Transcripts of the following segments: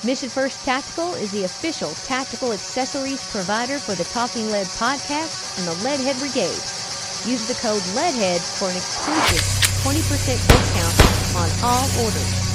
Mission First Tactical is the official tactical accessories provider for the Talking Lead podcast and the Leadhead Brigade. Use the code LEADHEAD for an exclusive 20% discount on all orders.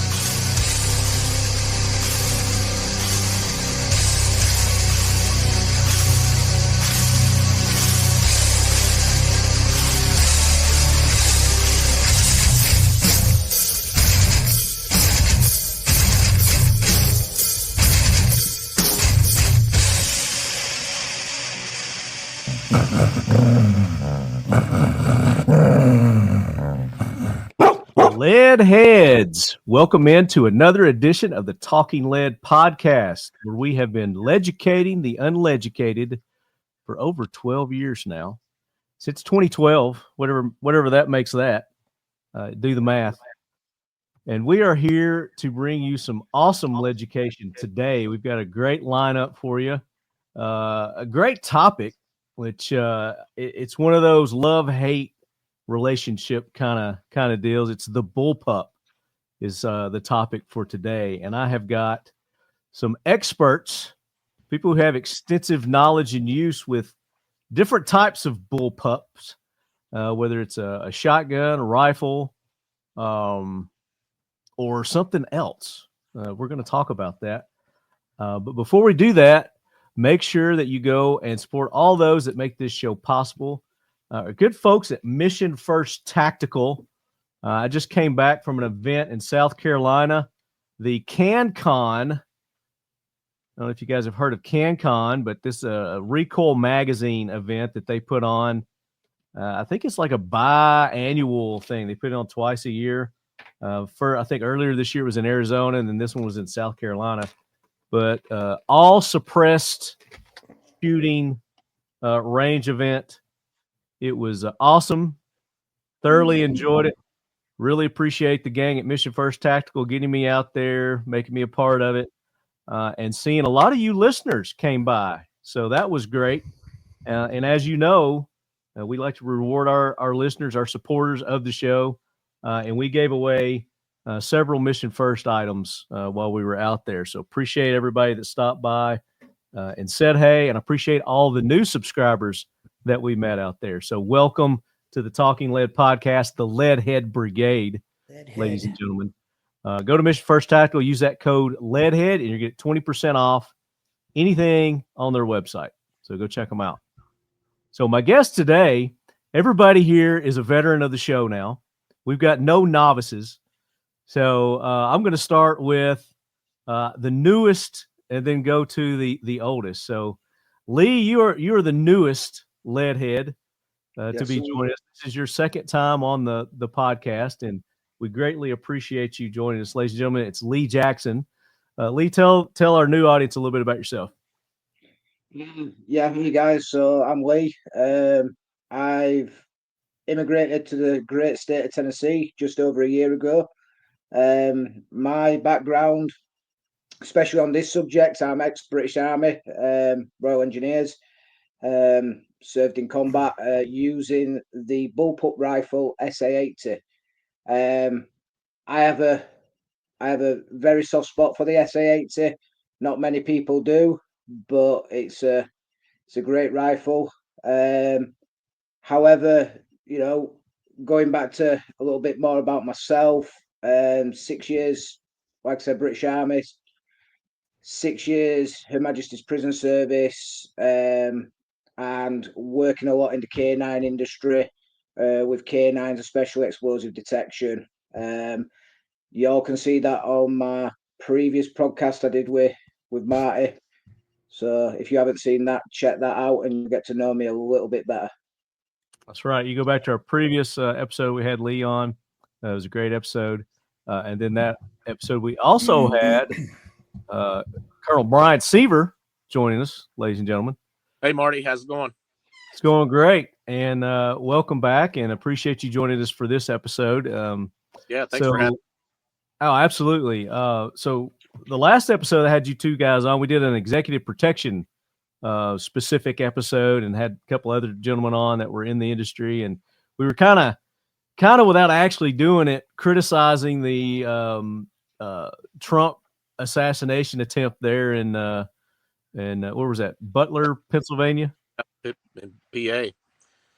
Lead heads, welcome into another edition of the Talking Lead podcast, where we have been leducating the unleducated for over 12 years now, since 2012, whatever that makes that. Do the math. And we are here to bring you some awesome leducation today. We've got a great lineup for you, a great topic, which it's one of those love-hate relationship kind of deals. It's the bullpup is the topic for today, and I have got some experts, people who have extensive knowledge and use with different types of bullpups, whether it's a shotgun, a rifle, or something else. We're going to talk about that, but before we do that, make sure that you go and support all those that make this show possible. Good folks at Mission First Tactical. I just came back from an event in South Carolina, the CanCon. I don't know if you guys have heard of CanCon, but this is a Recoil magazine event that they put on. I think it's like a biannual thing. They put it on twice a year. I think earlier this year was in Arizona, and then this one was in South Carolina. But all suppressed shooting range event. It was awesome. Thoroughly enjoyed it. Really appreciate the gang at Mission First Tactical getting me out there, making me a part of it, and seeing a lot of you listeners came by. So that was great. And as you know, we like to reward our listeners, our supporters of the show. And we gave away several Mission First items while we were out there. So appreciate everybody that stopped by and said hey, and appreciate all the new subscribers that we met out there. So welcome to the Talking Lead podcast, the Leadhead Brigade, ladies and gentlemen. Go to Mission First Tactical, use that code LEADHEAD, and you get 20% off anything on their website. So go check them out. So my guest today, everybody here is a veteran of the show now. We've got no novices. So I'm going to start with the newest and then go to the oldest. So Lee, you are the newest Leadhead to be joining us. This is your second time on the podcast, and we greatly appreciate you joining us, ladies and gentlemen. It's Lee Jackson. Lee, tell our new audience a little bit about yourself. Yeah, hey guys. So I'm Lee. I've immigrated to the great state of Tennessee just over a year ago. My background, especially on this subject, I'm ex-British Army, Royal Engineers. Served in combat using the bullpup rifle SA80. I have a very soft spot for the SA80. Not many people do, but it's a great rifle. However, going back to a little bit more about myself, 6 years, like I said, British Army, 6 years Her Majesty's Prison Service, and working a lot in the K9 industry with K9s and special explosive detection. You all can see that on my previous podcast I did with Marty. So if you haven't seen that, check that out and you get to know me a little bit better. That's right. You go back to our previous episode we had Lee on. It was a great episode. And then that episode we also had Colonel Bryan Seaver joining us, ladies and gentlemen. Hey, Marty, how's it going? It's going great, and welcome back, and appreciate you joining us for this episode. Thanks for having me. Oh, absolutely. So the last episode I had you two guys on, we did an executive protection specific episode and had a couple other gentlemen on that were in the industry, and we were kind of without actually doing it, criticizing the Trump assassination attempt there in where was that? Butler, Pennsylvania. In PA.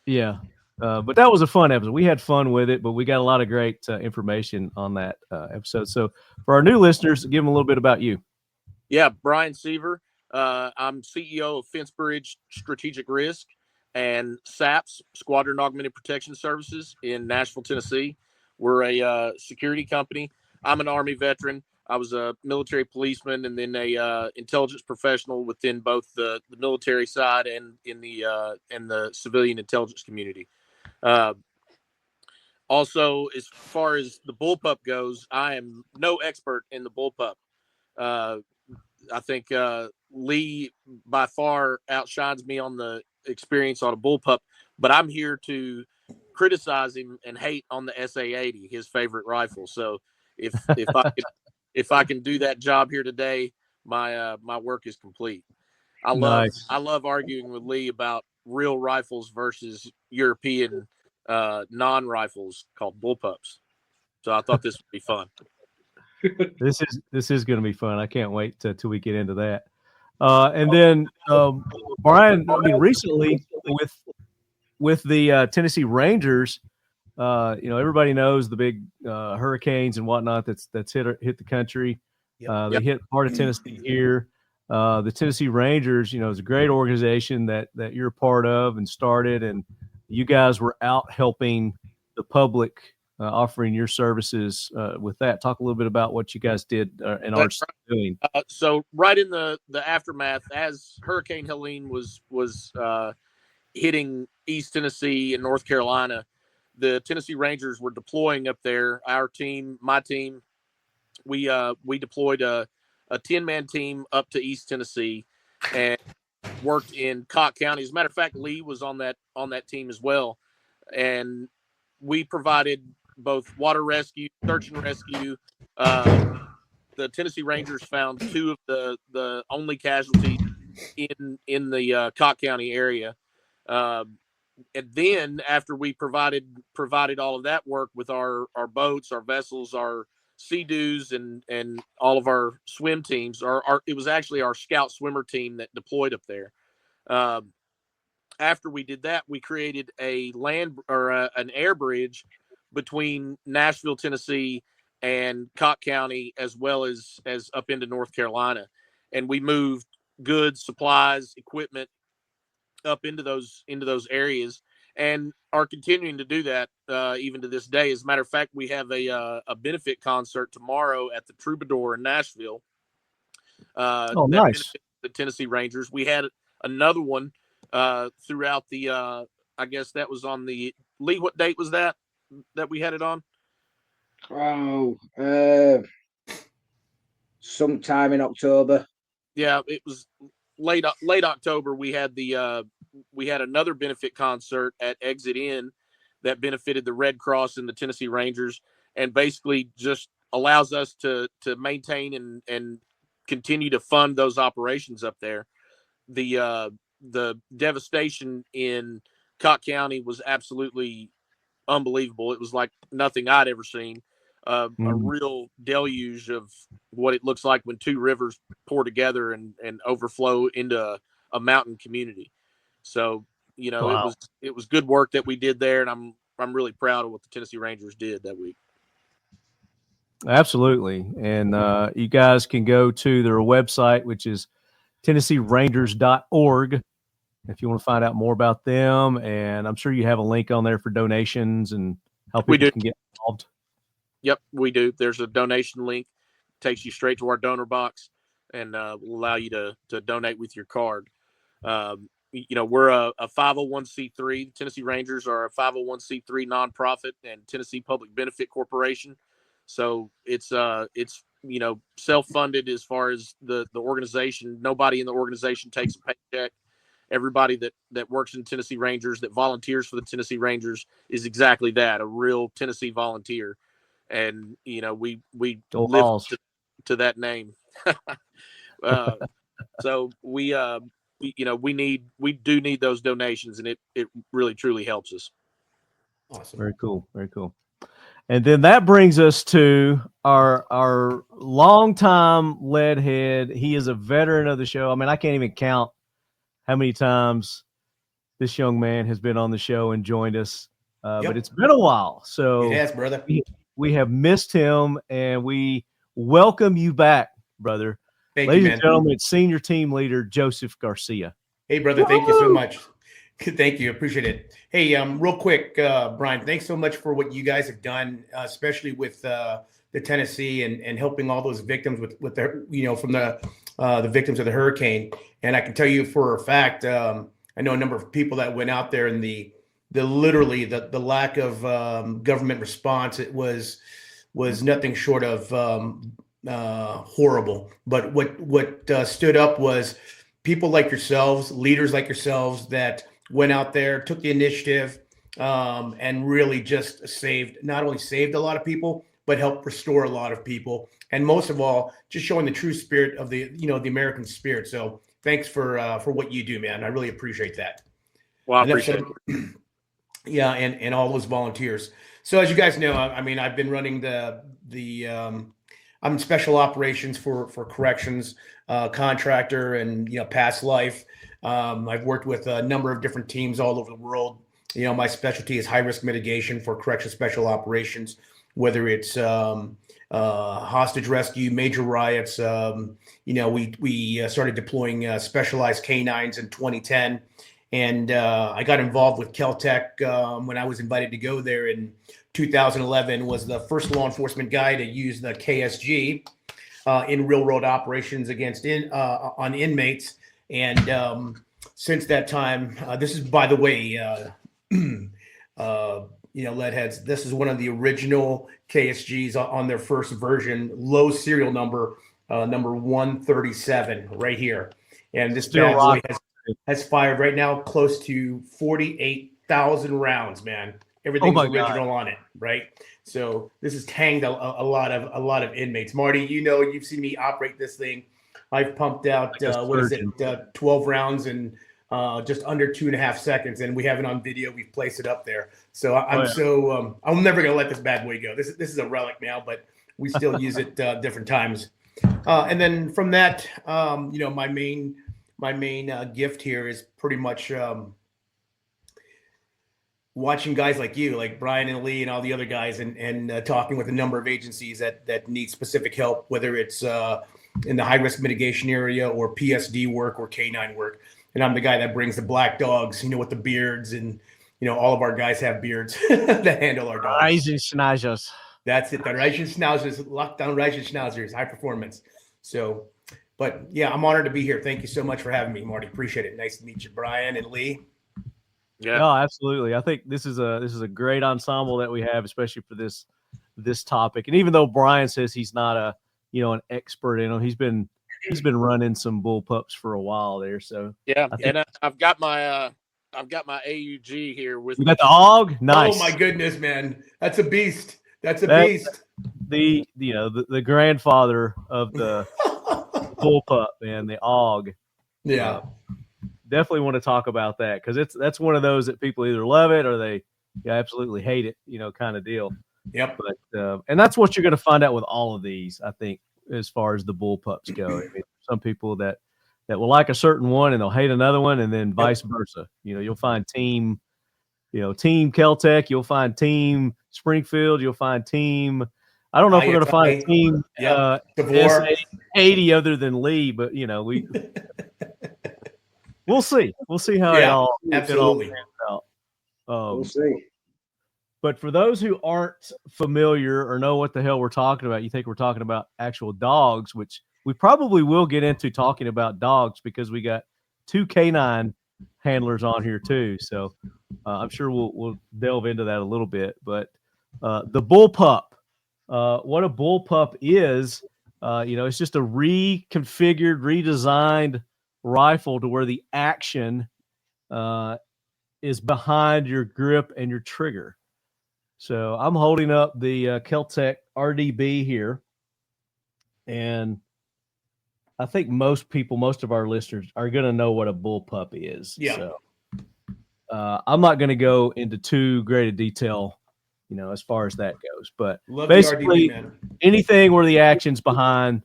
Yeah. But that was a fun episode. We had fun with it, but we got a lot of great information on that episode. So for our new listeners, give them a little bit about you. Yeah, Bryan Seaver. I'm CEO of Fencebridge Strategic Risk and SAPS, Squadron Augmented Protection Services in Nashville, Tennessee. We're a security company. I'm an Army veteran. I was a military policeman and then a intelligence professional within both the military side and in the civilian intelligence community. Also, as far as the bullpup goes, I am no expert in the bullpup. I think Lee by far outshines me on the experience on a bullpup, but I'm here to criticize him and hate on the SA80, his favorite rifle. So if I can do that job here today, my work is complete. I love arguing with Lee about real rifles versus European non-rifles called bullpups. So I thought this would be fun. This is going to be fun. I can't wait till we get into that. And then Bryan, I mean, recently with the Tennessee Rangers, everybody knows the big hurricanes and whatnot that's hit the country. They hit part of Tennessee here. The Tennessee Rangers, is a great organization that you're a part of and started, and you guys were out helping the public, offering your services with that. Talk a little bit about what you guys did and are doing. So right in the aftermath, as Hurricane Helene was hitting East Tennessee and North Carolina, the Tennessee Rangers were deploying up there. Our team, my team, we deployed a 10-man team up to East Tennessee and worked in Cott County. As a matter of fact, Lee was on that team as well, and we provided both water rescue, search and rescue. The Tennessee Rangers found two of the only casualties in the Cott County area. And then after we provided all of that work with our boats, our vessels, our Sea-Doos, and all of our swim teams, it was actually our scout swimmer team that deployed up there. After we did that, we created a an air bridge between Nashville, Tennessee, and Cott County, as well as up into North Carolina, and we moved goods, supplies, equipment up into those areas, and are continuing to do that even to this day. As a matter of fact, we have a benefit concert tomorrow at the Troubadour in Nashville. Nice. The Tennessee Rangers. We had another one throughout the. I guess that was on the Lee. What date was that we had it on? Oh, sometime in October. Yeah, it was late October. We had another benefit concert at Exit Inn that benefited the Red Cross and the Tennessee Rangers, and basically just allows us to maintain and continue to fund those operations up there. The devastation in Cott County was absolutely unbelievable. It was like nothing I'd ever seen. A real deluge of what it looks like when two rivers pour together and overflow into a mountain community. So, wow. It was good work that we did there, and I'm really proud of what the Tennessee Rangers did that week. Absolutely. And you guys can go to their website, which is TennesseeRangers.org, if you want to find out more about them. And I'm sure you have a link on there for donations and how people can get involved. Yep, we do. There's a donation link, takes you straight to our donor box, and will allow you to donate with your card. We're a 501c3. Tennessee Rangers are a 501c3 nonprofit and Tennessee Public Benefit Corporation. So it's self-funded as far as the organization. Nobody in the organization takes a paycheck. Everybody that works in Tennessee Rangers, that volunteers for the Tennessee Rangers, is exactly that, a real Tennessee volunteer. And we live to that name. So we do need those donations, and it really truly helps us. Awesome. Very cool. Very cool. And then that brings us to our longtime lead head. He is a veteran of the show. I mean, I can't even count how many times this young man has been on the show and joined us. But it's been a while. So it has, brother. We have missed him, and we welcome you back, brother. Ladies and gentlemen, it's senior team leader Joseph Garcia. Hey, brother. Woo-hoo! Thank you so much. Thank you. Appreciate it. Hey, real quick, Bryan, thanks so much for what you guys have done, especially with the Tennessee and helping all those victims with their, from the victims of the hurricane. And I can tell you for a fact, I know a number of people that went out there, and the literally the lack of government response, it was nothing short of horrible. But what stood up was people like yourselves, leaders like yourselves that went out there, took the initiative, and really just not only saved a lot of people, but helped restore a lot of people. And most of all, just showing the true spirit of the American spirit. So thanks for what you do, man. I really appreciate that. Well, I appreciate it. Yeah, and all those volunteers. So as you guys know, I mean, I've been running I'm in special operations for corrections, contractor, and past life. I've worked with a number of different teams all over the world. My specialty is high risk mitigation for correction special operations, whether it's hostage rescue, major riots. We started deploying specialized canines in 2010. And I got involved with KEL TEC when I was invited to go there in 2011. Was the first law enforcement guy to use the KSG in real world operations against on inmates. And since that time, this is, by the way, Leadheads, this is one of the original KSGs on their first version, low serial number 137 right here. And this bad boy has fired right now close to 48,000 rounds, man. Everything's original on it, right? So this has tanged a lot of inmates. Marty, you've seen me operate this thing. I've pumped out 12 rounds in just under 2.5 seconds, and we have it on video. We've placed it up there. So I'm never gonna let this bad boy go. This is a relic now, but we still use it different times. And then from that, my main gift here is pretty much watching guys like you, like Bryan and Lee and all the other guys, and talking with a number of agencies that need specific help, whether it's in the high risk mitigation area or PSD work or canine work. And I'm the guy that brings the black dogs, with the beards, and all of our guys have beards that handle our dogs. Russian Schnauzers. That's it. The Russian Schnauzers, lockdown Russian Schnauzers, high performance. So. But yeah, I'm honored to be here. Thank you so much for having me, Marty. Appreciate it. Nice to meet you, Bryan and Lee. Yeah, no, absolutely. I think this is a great ensemble that we have, especially for this topic. And even though Bryan says he's not an expert in them, he's been running some bull pups for a while there. So yeah, and I've got my AUG here with me. You got the AUG? Nice. Oh my goodness, man, that's a beast. That's a beast. The grandfather of the bullpup, man, the AUG. Yeah, definitely want to talk about that, because that's one of those that people either love it or they absolutely hate it, kind of deal. Yep. But and that's what you're going to find out with all of these, I think, as far as the bullpups go. I mean, some people that will like a certain one and they'll hate another one, and then vice versa. You'll find team KEL TEC, you'll find team Springfield, you'll find team. I don't know if we're going to find a team SA80 other than Lee, but we'll see. We'll see how it all pans out. We'll see. But for those who aren't familiar or know what the hell we're talking about, you think we're talking about actual dogs, which we probably will get into talking about dogs, because we got 2 canine handlers on here too. So I'm sure we'll delve into that a little bit. But the bullpup. What a bullpup is, it's just a reconfigured, redesigned rifle to where the action is behind your grip and your trigger. So I'm holding up the KEL TEC RDB here, and I think most of our listeners are going to know what a bullpup is. Yeah. So I'm not going to go into too great a detail as far as that goes. But Love basically, the RDB, man. anything where the action's behind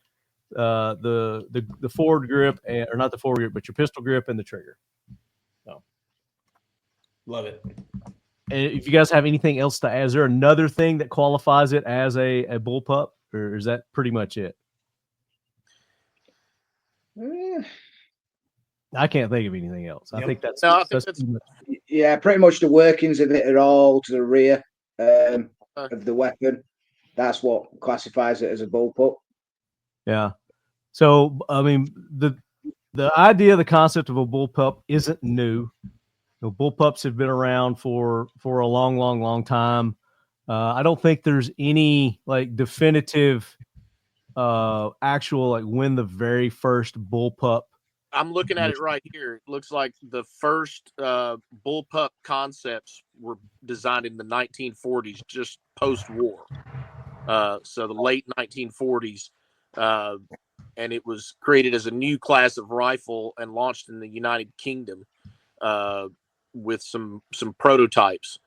the forward grip, or not the forward grip, but your pistol grip and the trigger. So, Love it. and if you guys have anything else to add, is there another thing that qualifies it as a bullpup, or is that pretty much it? I can't think of anything else. Yep. I think that's, No, I think that's that's- pretty much- Yeah, pretty much the workings of it are all to the rear of the weapon. That's what classifies it as a bullpup. yeah. So I mean, the idea, the concept of a bullpup isn't new. Bullpups have been around for a long time. I don't think there's any like definitive actual like when the very first bullpup. I'm looking at it right here. It looks like the first bullpup concepts were designed in the 1940s, just post-war. So the late 1940s, and it was created as a new class of rifle and launched in the United Kingdom with some prototypes.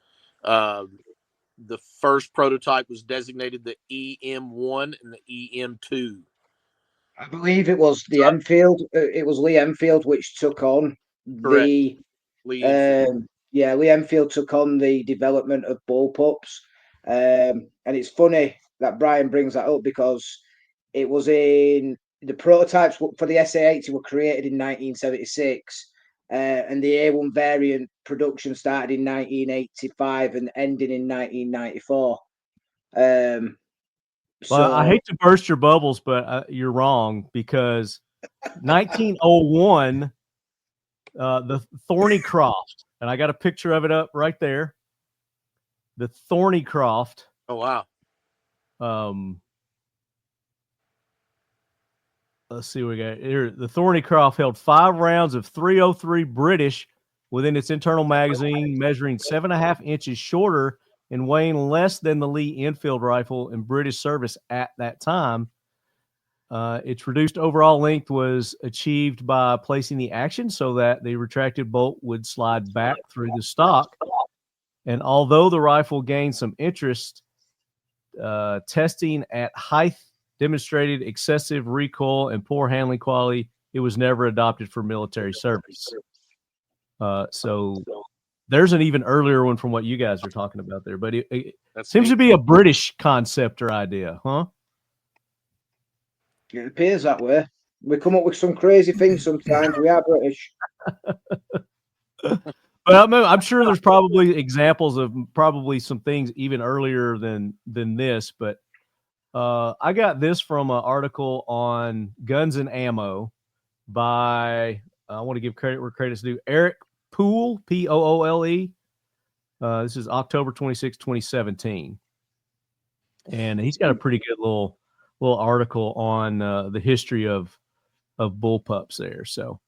The first prototype was designated the EM1 and the EM2. I believe it was the Enfield. It was Lee Enfield which took on the Lee Enfield. Lee Enfield took on the development of bullpups. And it's funny that Brian brings that up because it was in the prototypes for the SA80 were created in 1976, and the A1 variant production started in 1985 and ended in 1994. Well, I hate to burst your bubbles, but you're wrong, because 1901, the Thornycroft, and I got a picture of it up right there. The Thornycroft. Oh, wow. Let's see what we got here. The Thornycroft held 5 rounds of .303 British within its internal magazine, measuring 7.5 inches shorter and weighing less than the Lee Enfield rifle in British service at that time. Its reduced overall length was achieved by placing the action so that the retracted bolt would slide back through the stock. And although the rifle gained some interest, testing at height demonstrated excessive recoil and poor handling quality, it was never adopted for military service. So there's an even earlier one from what you guys are talking about there, but it seems to be a British concept or idea, huh? It appears that way. We come up with some crazy things sometimes. We are British. But I'm sure there's probably examples of probably some things even earlier than this. But I got this from an article on Guns and Ammo by, I want to give credit where credit's due, Eric Poole, Poole. This is October 26, 2017. And he's got a pretty good little article on the history of bullpups there. So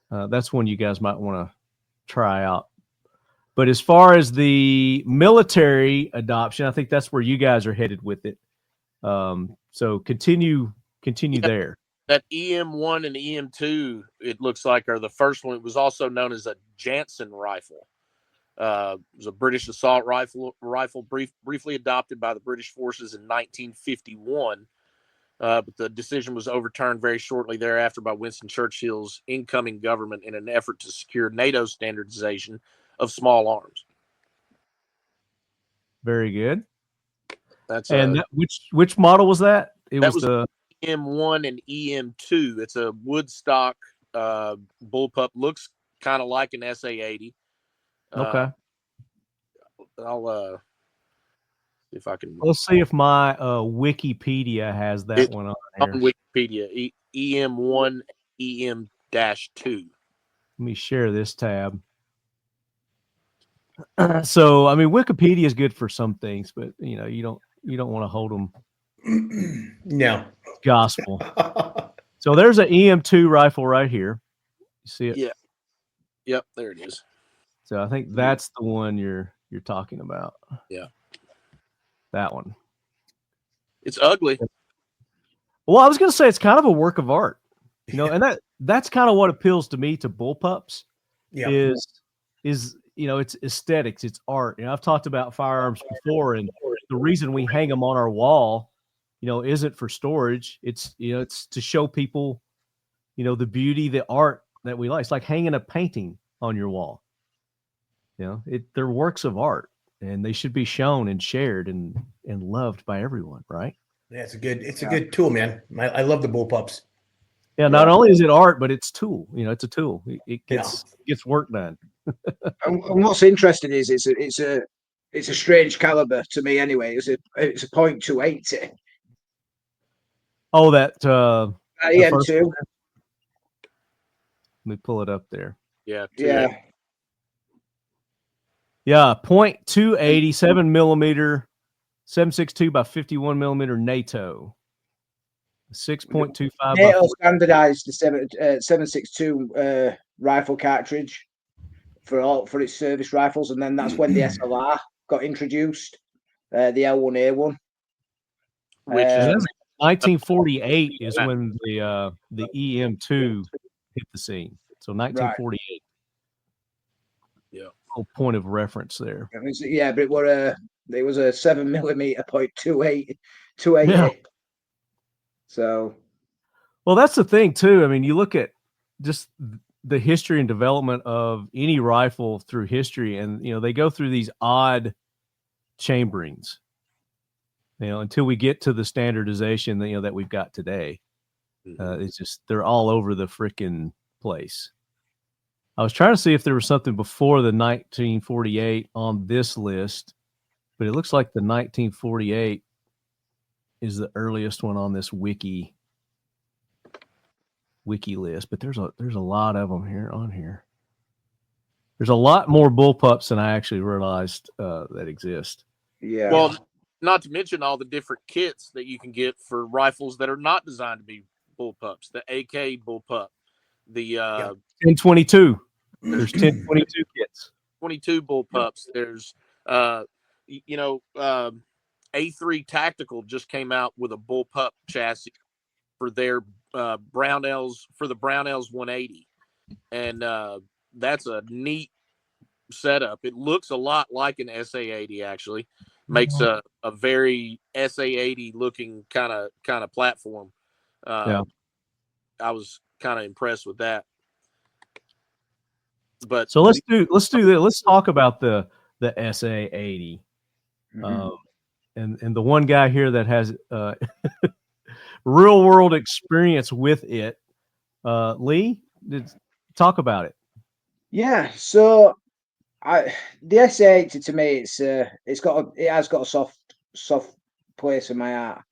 that's one you guys might want to try out. But as far as the military adoption, I think that's where you guys are headed with it. So continue there. That EM1 and EM2, it looks like, are the first one. It was also known as a Janssen rifle. It was a British assault rifle briefly adopted by the British forces in 1951. But the decision was overturned very shortly thereafter by Winston Churchill's incoming government in an effort to secure NATO standardization of small arms. Very good. That's which model was that? That was the EM1 and EM2. It's a woodstock bullpup. Looks kind of like an SA80. Okay. I'll see if I can. Let's see if my Wikipedia has that one on here. On Wikipedia, EM1, EM-2. Let me share this tab. So, I mean, Wikipedia is good for some things, but you don't want to hold them. No. Gospel. So there's an EM2 rifle right here. You see it? Yeah. Yep, there it is. So I think that's the one you're talking about. Yeah. That one. It's ugly. Well, I was going to say it's kind of a work of art, and that's kind of what appeals to me to bullpups. Yeah. Is it's aesthetics, it's art. I've talked about firearms before, and the reason we hang them on our wall, isn't for storage. It's to show people, the beauty, the art that we like. It's like hanging a painting on your wall. They're works of art, and they should be shown and shared and loved by everyone, right? Yeah, it's a good tool, man. I love the bullpups. Yeah, not only is it art, but it's tool. It's a tool. It gets work done. And what's interesting is it's a strange caliber to me anyway. It's a .280. Oh, that EM2. Let me pull it up there. Yeah. Yeah. Yeah, .280, 7mm, 7.62 by 51 millimeter NATO. 6.25 NATO standardized the 7.62 rifle cartridge for its service rifles, and then that's when the SLR got introduced, the L1A1. Which is 1948 is when the EM2 hit the scene. So 1948. Right. Yeah. Whole point of reference there. But it was a 7mm .280. Yeah. So, well, that's the thing too. I mean, you look at just the history and development of any rifle through history, and they go through these odd chamberings, until we get to the standardization that we've got today. It's just they're all over the freaking place. I was trying to see if there was something before the 1948 on this list, but it looks like the 1948 is the earliest one on this wiki list. But there's a lot of them on here. There's a lot more bullpups than I actually realized that exist. Yeah. Well, not to mention all the different kits that you can get for rifles that are not designed to be bullpups. The AK bullpup, the 1022. There's 1022 kits. 22 bullpups. There's A3 Tactical just came out with a bullpup chassis for their Brownells 180, and that's a neat setup. It looks a lot like an SA80 actually. Makes a very SA80 looking kind of platform. I was kind of impressed with that. But so let's do this. Let's talk about the SA80. And the one guy here that has real world experience with it, Lee, talk about it. Yeah, so the SA80 to me, it has got a soft place in my heart.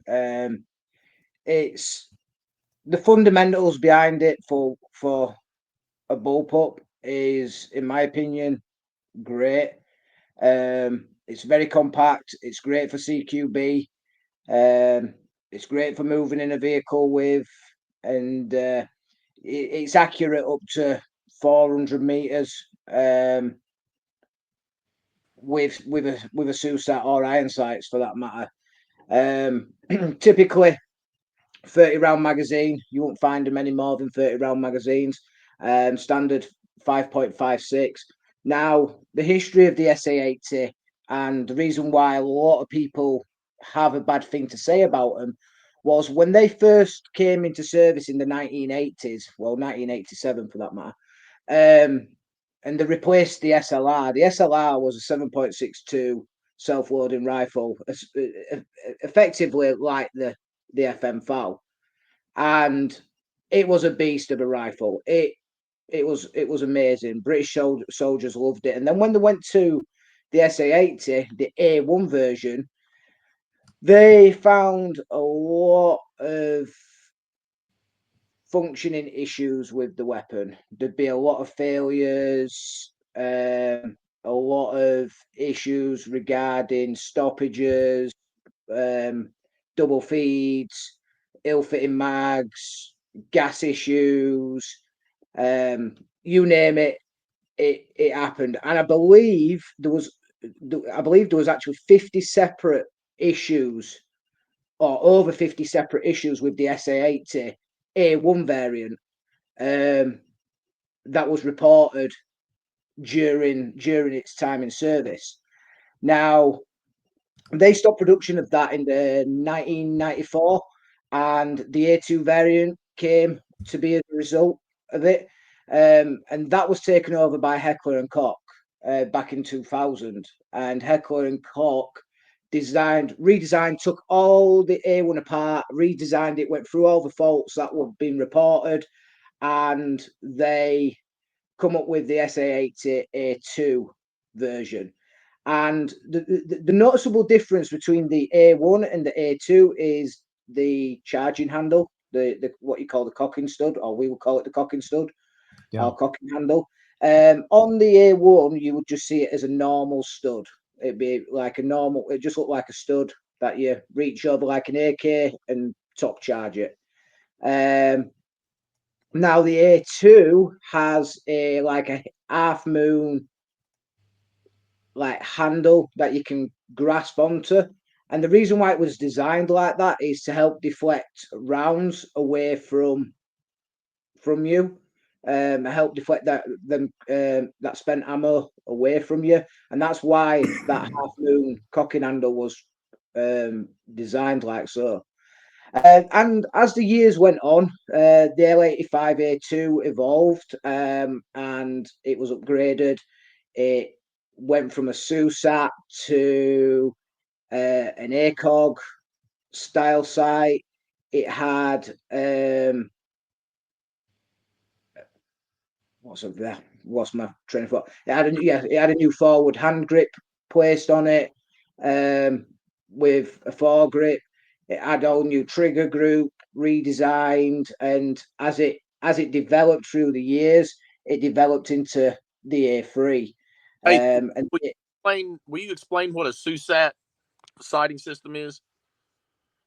It's the fundamentals behind it for a bullpup is, in my opinion, great. It's very compact. It's great for CQB. It's great for moving in a vehicle with, and it's accurate up to 400 meters. With a SUSAT or iron sights for that matter. Typically 30 round magazine. You won't find them any more than 30 round magazines. Standard 5.56. Now, the history of the SA80 and the reason why a lot of people have a bad thing to say about them was when they first came into service in the 1980s, well, 1987 for that matter, and they replaced the SLR. The SLR was a 7.62 self-loading rifle, effectively like the FN FAL, and it was a beast of a rifle. It was amazing. British soldiers loved it. And then when they went to the SA80, the A1 version, they found a lot of functioning issues with the weapon. There'd be a lot of failures, a lot of issues regarding stoppages, double feeds, ill-fitting mags, gas issues, you name it, it happened. And I believe there was actually 50 separate issues, or over 50 separate issues with the SA80 A1 variant that was reported during its time in service. Now, they stopped production of that in the 1994, and the A2 variant came to be as a result of it. And that was taken over by Heckler and Koch back in 2000. And Heckler and Koch redesigned, took all the A1 apart, redesigned it, went through all the faults that were being reported, and they come up with the SA80 A2 version. And the noticeable difference between the A1 and the A2 is the charging handle, the what you call the cocking stud, or we will call it the cocking stud, or cocking handle. On the A1, you would just see it as a normal stud. It'd be like a normal, it just looked like a stud that you reach over like an AK and top charge it. Now the A2 has a half moon like handle that you can grasp onto, and the reason why it was designed like that is to help deflect rounds away from you, help deflect that spent ammo away from you, and that's why that half moon cocking handle was designed like so. And as the years went on, the L85A2 evolved, and it was upgraded. It went from a SUSAT to an ACOG style sight. It had what's my train of thought? It had a new forward hand grip placed on it, with a foregrip. It had all new trigger group redesigned, and as it developed through the years, it developed into the A3. Hey, will you explain what a SUSAT sighting system is?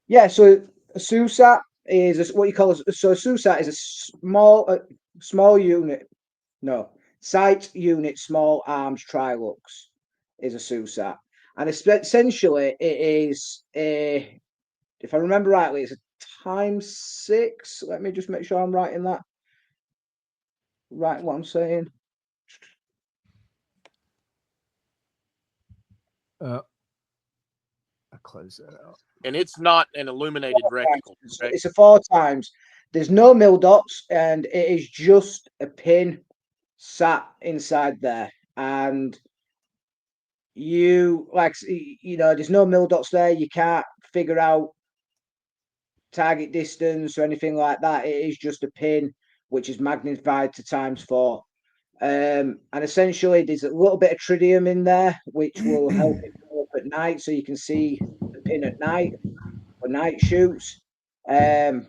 Yeah, so a SUSAT is what you call a SUSAT is a small unit. No, sight unit, small arms trilux is a SUSAT, and essentially it is a, if I remember rightly, it's a ×6. Let me just make sure I'm right in that. Right, what I'm saying. I close that out. And it's not an illuminated reticle. Right? It's a 4 times. There's no mil dots, and it is just a pin sat inside there. And there's no mil dots there. You can't figure out target distance or anything like that. It is just a pin which is magnified to ×4. And essentially there's a little bit of tritium in there which will help it go up at night, so you can see the pin at night for night shoots. And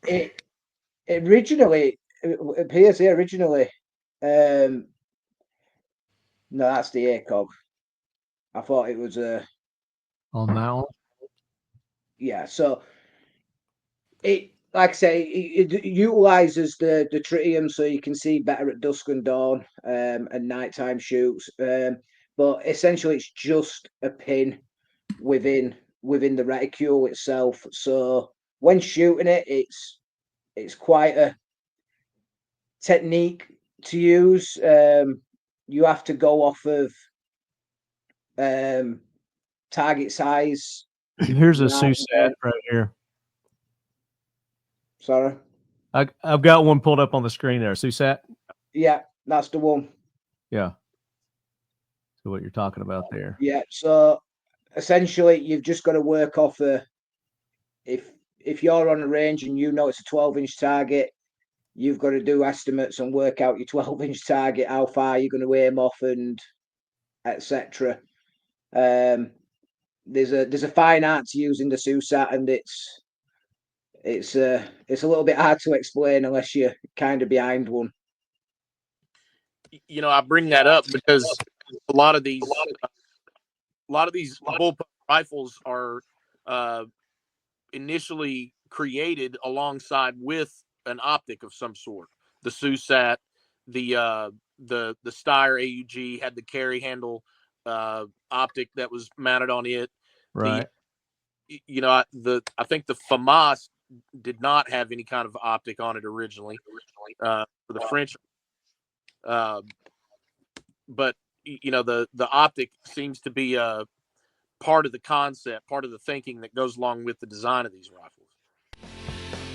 it appears here originally. No, that's the ACOG. I thought it was a on that one. Yeah, so it, like I say, it utilizes the tritium, so you can see better at dusk and dawn, and nighttime shoots. But essentially, it's just a pin within the reticule itself. So when shooting it, it's quite a technique to use. You have to go off of target size. Here's a SUSAT right here. Sorry, I've got one pulled up on the screen there. SUSAT. Yeah, that's the one. Yeah. So what you're talking about there. Yeah. So essentially, you've just got to work off if you're on a range and you know it's a 12-inch target, you've got to do estimates and work out your 12-inch target, how far you're going to aim off, and etc. There's a fine art to using the SUSAT, and it's a little bit hard to explain unless you're kind of behind one. I bring that up because a lot of these bullpup rifles are initially created alongside with an optic of some sort. The SUSAT, the Steyr AUG had the carry handle optic that was mounted on it. Right. I think the FAMAS did not have any kind of optic on it originally for the French. But the optic seems to be part of the concept, part of the thinking that goes along with the design of these rifles.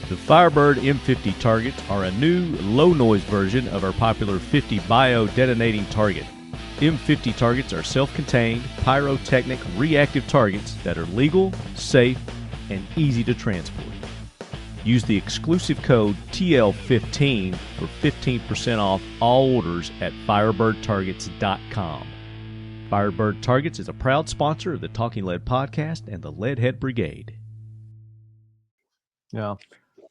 The Firebird M50 targets are a new low-noise version of our popular 50 bio-detonating target. M50 targets are self-contained, pyrotechnic, reactive targets that are legal, safe, and easy to transport. Use the exclusive code TL15 for 15% off all orders at firebirdtargets.com. Firebird Targets is a proud sponsor of the Talking Lead podcast and the Leadhead Brigade. Yeah.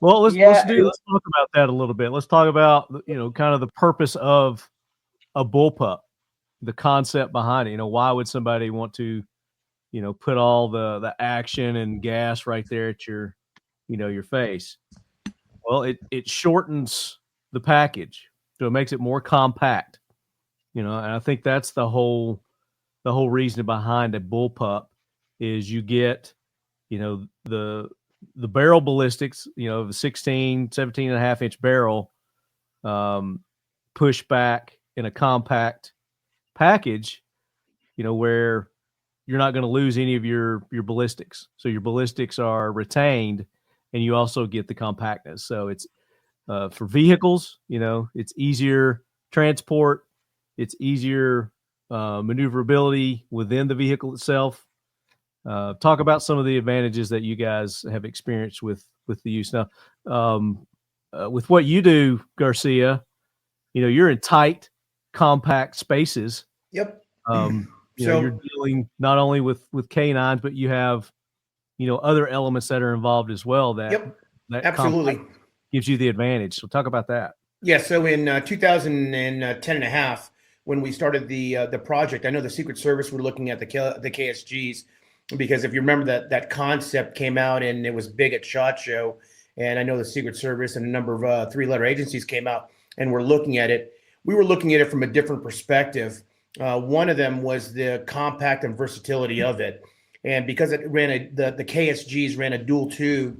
Well, let's talk about that a little bit. Let's talk about, kind of the purpose of a bullpup, the concept behind it. Why would somebody want to, put all the action and gas right there at your face? Well, it shortens the package, so it makes it more compact. And I think that's the whole reason behind a bullpup is you get, the barrel ballistics, the 17 and a half inch barrel, push back in a compact package, where you're not going to lose any of your ballistics. So your ballistics are retained, and you also get the compactness. So it's for vehicles, it's easier transport, it's easier maneuverability within the vehicle itself. Talk about some of the advantages that you guys have experienced with the use. Now, with what you do, Garcia, you're in tight, compact spaces. Yep. So you're dealing not only with K9s, but you have, other elements that are involved as well. That absolutely gives you the advantage. So talk about that. Yeah. So in 2010 and a half, when we started the project, I know the Secret Service were looking at the KSGs, because if you remember that concept came out and it was big at SHOT Show, and I know the Secret Service and a number of three-letter agencies came out and were looking at it. We were looking at it from a different perspective. One of them was the compact and versatility of it, and because it ran the KSGs ran a dual tube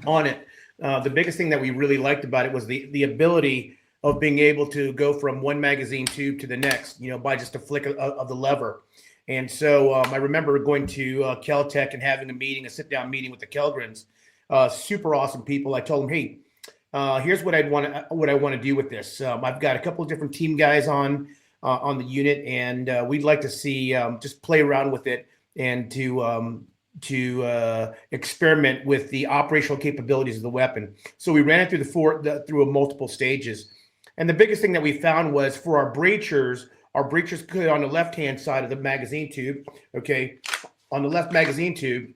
on it. The biggest thing that we really liked about it was the ability of being able to go from one magazine tube to the next, by just a flick of the lever. And so I remember going to KEL TEC and having a sit-down meeting with the Kellgrens, super awesome people. I told them, hey, here's what I want to do with this. I've got a couple of different team guys on the unit, and we'd like to see just play around with it and to experiment with the operational capabilities of the weapon. So we ran it through multiple stages. And the biggest thing that we found was for our breachers could, on the left-hand side of the magazine tube, on the left magazine tube,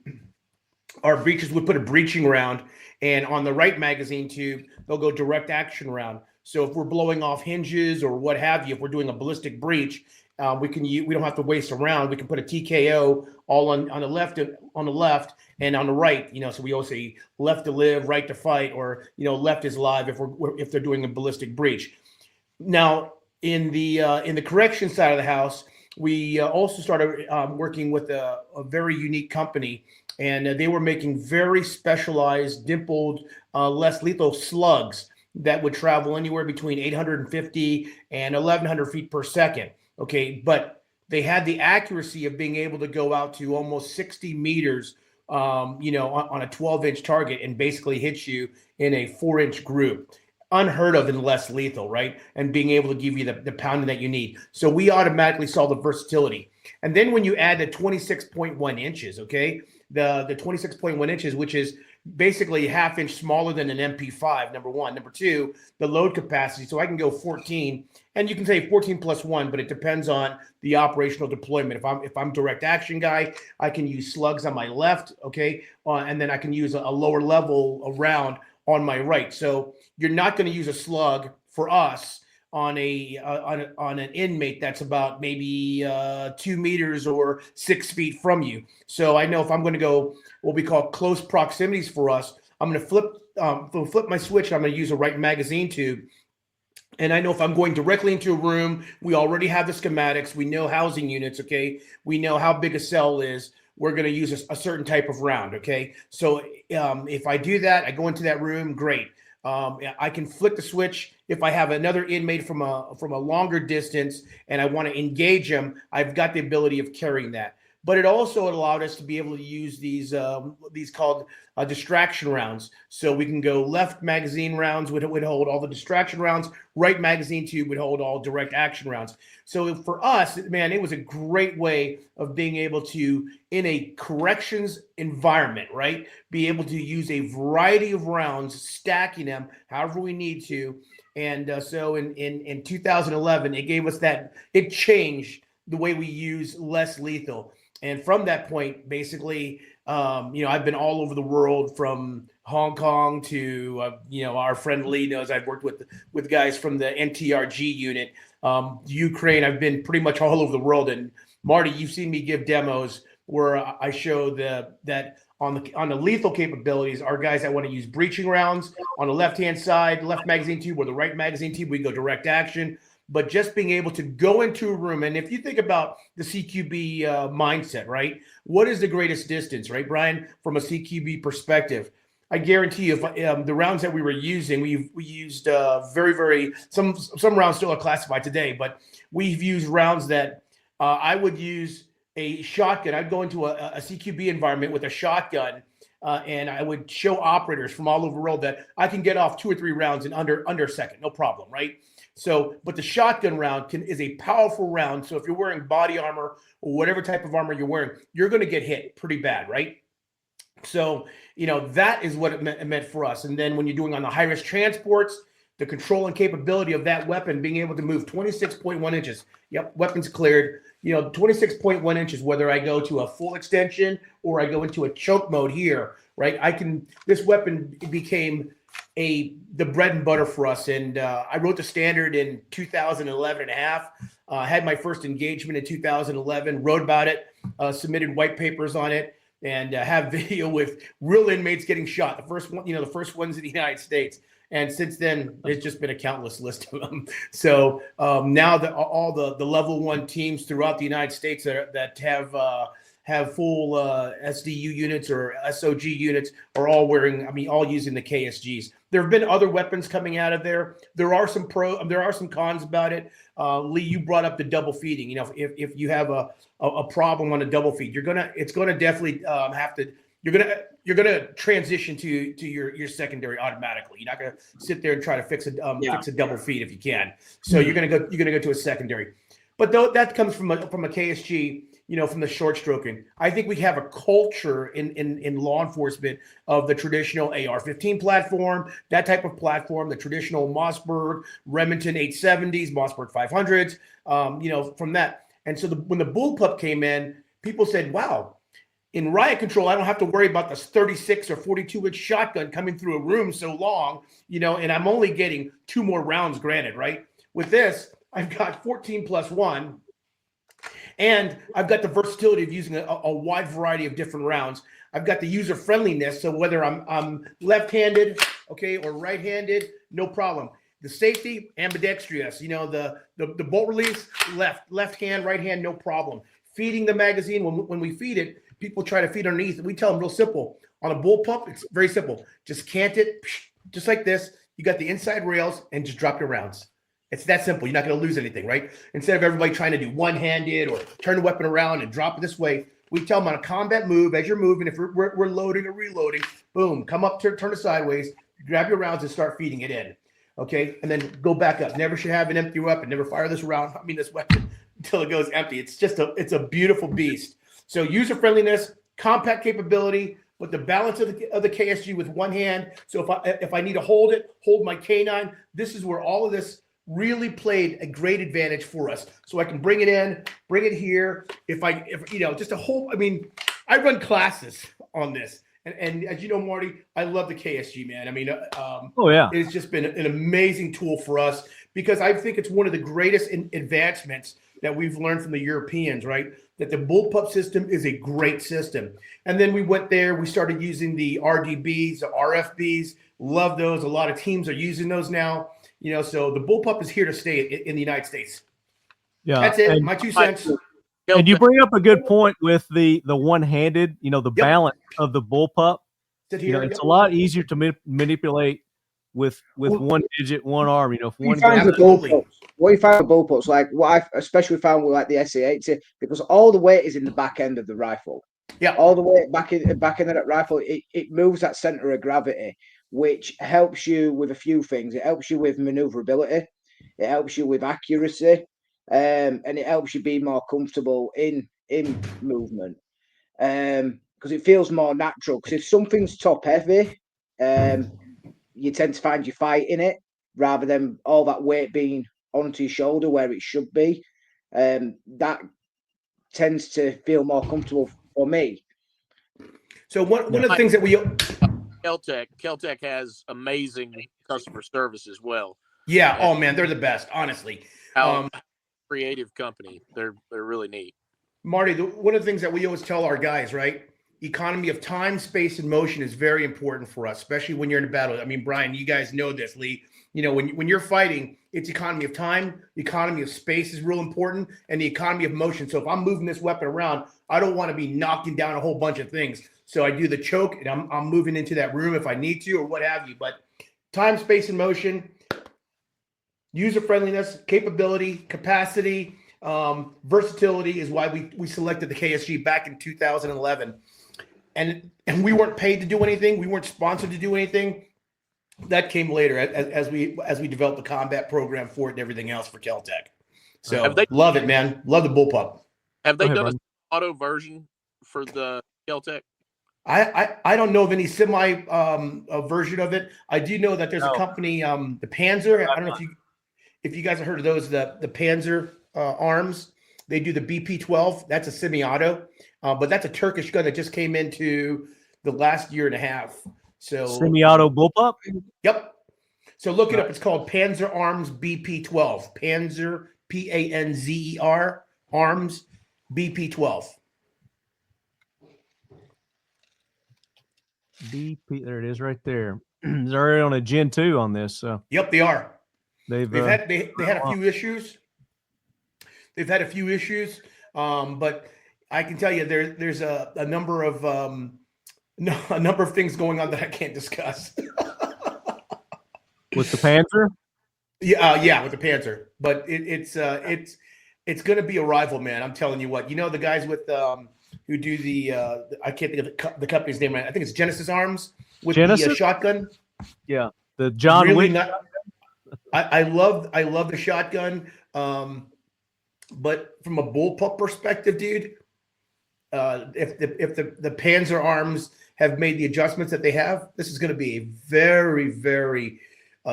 our breachers would put a breaching round, and on the right magazine tube, they'll go direct action round. So if we're blowing off hinges or what have you, if we're doing a ballistic breach, we don't have to waste a round. We can put a TKO all on the left and on the right. So we always say left to live, right to fight, or left is live if they're doing a ballistic breach. Now in the correction side of the house, we also started working with a very unique company, and they were making very specialized dimpled, less lethal slugs that would travel anywhere between 850 and 1,100 feet per second. But they had the accuracy of being able to go out to almost 60 meters, on a 12-inch target and basically hit you in a 4-inch group. Unheard of and less lethal, right? And being able to give you the pounding that you need. So we automatically saw the versatility. And then when you add the 26.1 inches, the 26.1 inches, which is basically a half-inch smaller than an MP5, number one. Number two, the load capacity. So I can go 14, and you can say 14 plus 1, but it depends on the operational deployment. If I'm direct action guy, I can use slugs on my left, and then I can use a lower level round on my right. So you're not going to use a slug for us on an inmate that's about maybe 2 meters or 6 feet from you. So I know if I'm going to go what we call close proximities for us, I'm going to flip my switch. I'm going to use a right magazine tube. And I know if I'm going directly into a room, we already have the schematics. We know housing units. We know how big a cell is. We're going to use a certain type of round. So if I do that, I go into that room, great. I can flick the switch if I have another inmate from a longer distance and I want to engage him. I've got the ability of carrying that. But it also allowed us to be able to use these called distraction rounds. So we can go left magazine rounds would hold all the distraction rounds, right magazine tube would hold all direct action rounds. So for us, man, it was a great way of being able to, in a corrections environment, right, be able to use a variety of rounds, stacking them however we need to. And so in 2011, it gave us that, it changed the way we use less lethal. And from that point, basically, I've been all over the world, from Hong Kong to, our friend Lee knows I've worked with guys from the NTRG unit, Ukraine. I've been pretty much all over the world. And Marty, you've seen me give demos where I show that on the lethal capabilities, our guys that want to use breaching rounds on the left-hand side, left magazine tube, or the right magazine tube, we go direct action. But just being able to go into a room, and if you think about the CQB mindset, right? What is the greatest distance, right, Brian, from a CQB perspective? I guarantee you, if the rounds that we were using, we used some rounds still are classified today, but we've used rounds that I would use a shotgun. I'd go into a CQB environment with a shotgun, and I would show operators from all over the world that I can get off 2 or 3 rounds in under a second, no problem, right? So, but the shotgun round is a powerful round. So if you're wearing body armor or whatever type of armor you're wearing, you're going to get hit pretty bad, right? So, that is what it meant for us. And then when you're doing on the high-risk transports, the control and capability of that weapon, being able to move 26.1 inches. Yep, weapons cleared. 26.1 inches, whether I go to a full extension or I go into a choke mode here, right? This weapon became the bread and butter for us. And I wrote the standard in 2011 and a half, had my first engagement in 2011, wrote about it, submitted white papers on it, and have video with real inmates getting shot. The first ones in the United States. And since then, it's just been a countless list of them. So now that all the level 1 teams throughout the United States that have full SDU units or SOG units are all all using the KSGs. There have been other weapons coming out of there. There are some cons about it. Lee, you brought up the double feeding. If you have a problem on a double feed, it's gonna definitely you're gonna transition to your secondary automatically. You're not gonna sit there and try to fix a double feed if you can. So you're gonna go to a secondary. But though that comes from a KSG, from the short stroking. I think we have a culture in law enforcement of the traditional AR-15 platform, that type of platform, the traditional Mossberg, Remington 870s, Mossberg 500s, from that. And so when the bullpup came in, people said, wow, in riot control, I don't have to worry about this 36 or 42-inch shotgun coming through a room so long, and I'm only getting 2 more rounds granted, right? With this, I've got 14 plus 1. And I've got the versatility of using a wide variety of different rounds. I've got the user friendliness. So whether I'm left-handed, okay, or right-handed, no problem. The safety, ambidextrous. The bolt release, left hand, right hand, no problem. Feeding the magazine, when we feed it, people try to feed underneath. We tell them real simple. On a bullpup, it's very simple. Just cant it, just like this. You got the inside rails, and just drop your rounds. It's that simple. You're not going to lose anything, right? Instead of everybody trying to do one-handed or turn the weapon around and drop it this way, we tell them on a combat move, as you're moving, if we're loading or reloading, boom, come up, turn it sideways, grab your rounds and start feeding it in, okay? And then go back up. Never should have an empty weapon. Never fire this weapon until it goes empty. It's a beautiful beast. So user friendliness, compact capability, with the balance of the KSG with one hand. So if I need to hold my K9, this is where all of this really played a great advantage for us. So I can bring it in, bring it here. I run classes on this. And as you know, Marty, I love the KSG, man. It's just been an amazing tool for us because I think it's one of the greatest advancements that we've learned from the Europeans, right? That the bullpup system is a great system. And then we went there, we started using the RDBs, the RFBs, love those. A lot of teams are using those now. So the bullpup is here to stay in the United States. Yeah, that's it. My 2 cents. And you bring up a good point with the one-handed. The balance of the bullpup. It's a lot easier to manipulate with one digit, one arm. You know, if one What you find with bullpups, like what I've especially found with like the SA80, because all the weight is in the back end of the rifle. Yeah, all the way back in that rifle, it moves that center of gravity, which helps you with a few things. It helps you with maneuverability, it helps you with accuracy, and it helps you be more comfortable in movement. Because it feels more natural. Because if something's top heavy, you tend to find you fighting it rather than all that weight being onto your shoulder where it should be. That tends to feel more comfortable for me. So one of the things that we KEL TEC has amazing customer service as well. Yeah. Oh man, they're the best, honestly. Creative company. They're really neat. Marty, one of the things that we always tell our guys, right? Economy of time, space, and motion is very important for us, especially when you're in a battle. I mean, Brian, you guys know this, Lee. You know, when you're fighting, it's economy of time, the economy of space is real important, and the economy of motion. So if I'm moving this weapon around, I don't want to be knocking down a whole bunch of things. So I do the choke, and I'm moving into that room if I need to or what have you. But time, space, and motion, user friendliness, capability, capacity, versatility is why we selected the KSG back in 2011. And we weren't paid to do anything. We weren't sponsored to do anything. That came later as we developed the combat program for it and everything else for KEL TEC. So love it, man. Love the bullpup. Have they done an auto version for the KEL TEC? I don't know of any semi version of it. I do know that there's a company, the Panzer. I don't know if you guys have heard of those, the Panzer arms. They do the BP-12. That's a semi-auto, but that's a Turkish gun that just came into the last year and a half. So semi-auto bullpup. Yep. So look it up. It's called Panzer Arms BP-12. Panzer Panzer Arms BP-12. BP, there it is, right there. They're already on a Gen 2 on this. So yep, they are. They've had a few issues. They've had a few issues, but I can tell you there's a number of things going on that I can't discuss. With the Panzer? Yeah, with the Panzer. But it's going to be a rival, man. I'm telling you what. You know the guys with who do the I can't think of the company's name right. I think it's Genesis Arms with the shotgun. Yeah, the John really Wick. I love the shotgun. But from a bullpup perspective, dude, if the Panzer Arms have made the adjustments that they have, this is going to be a very, very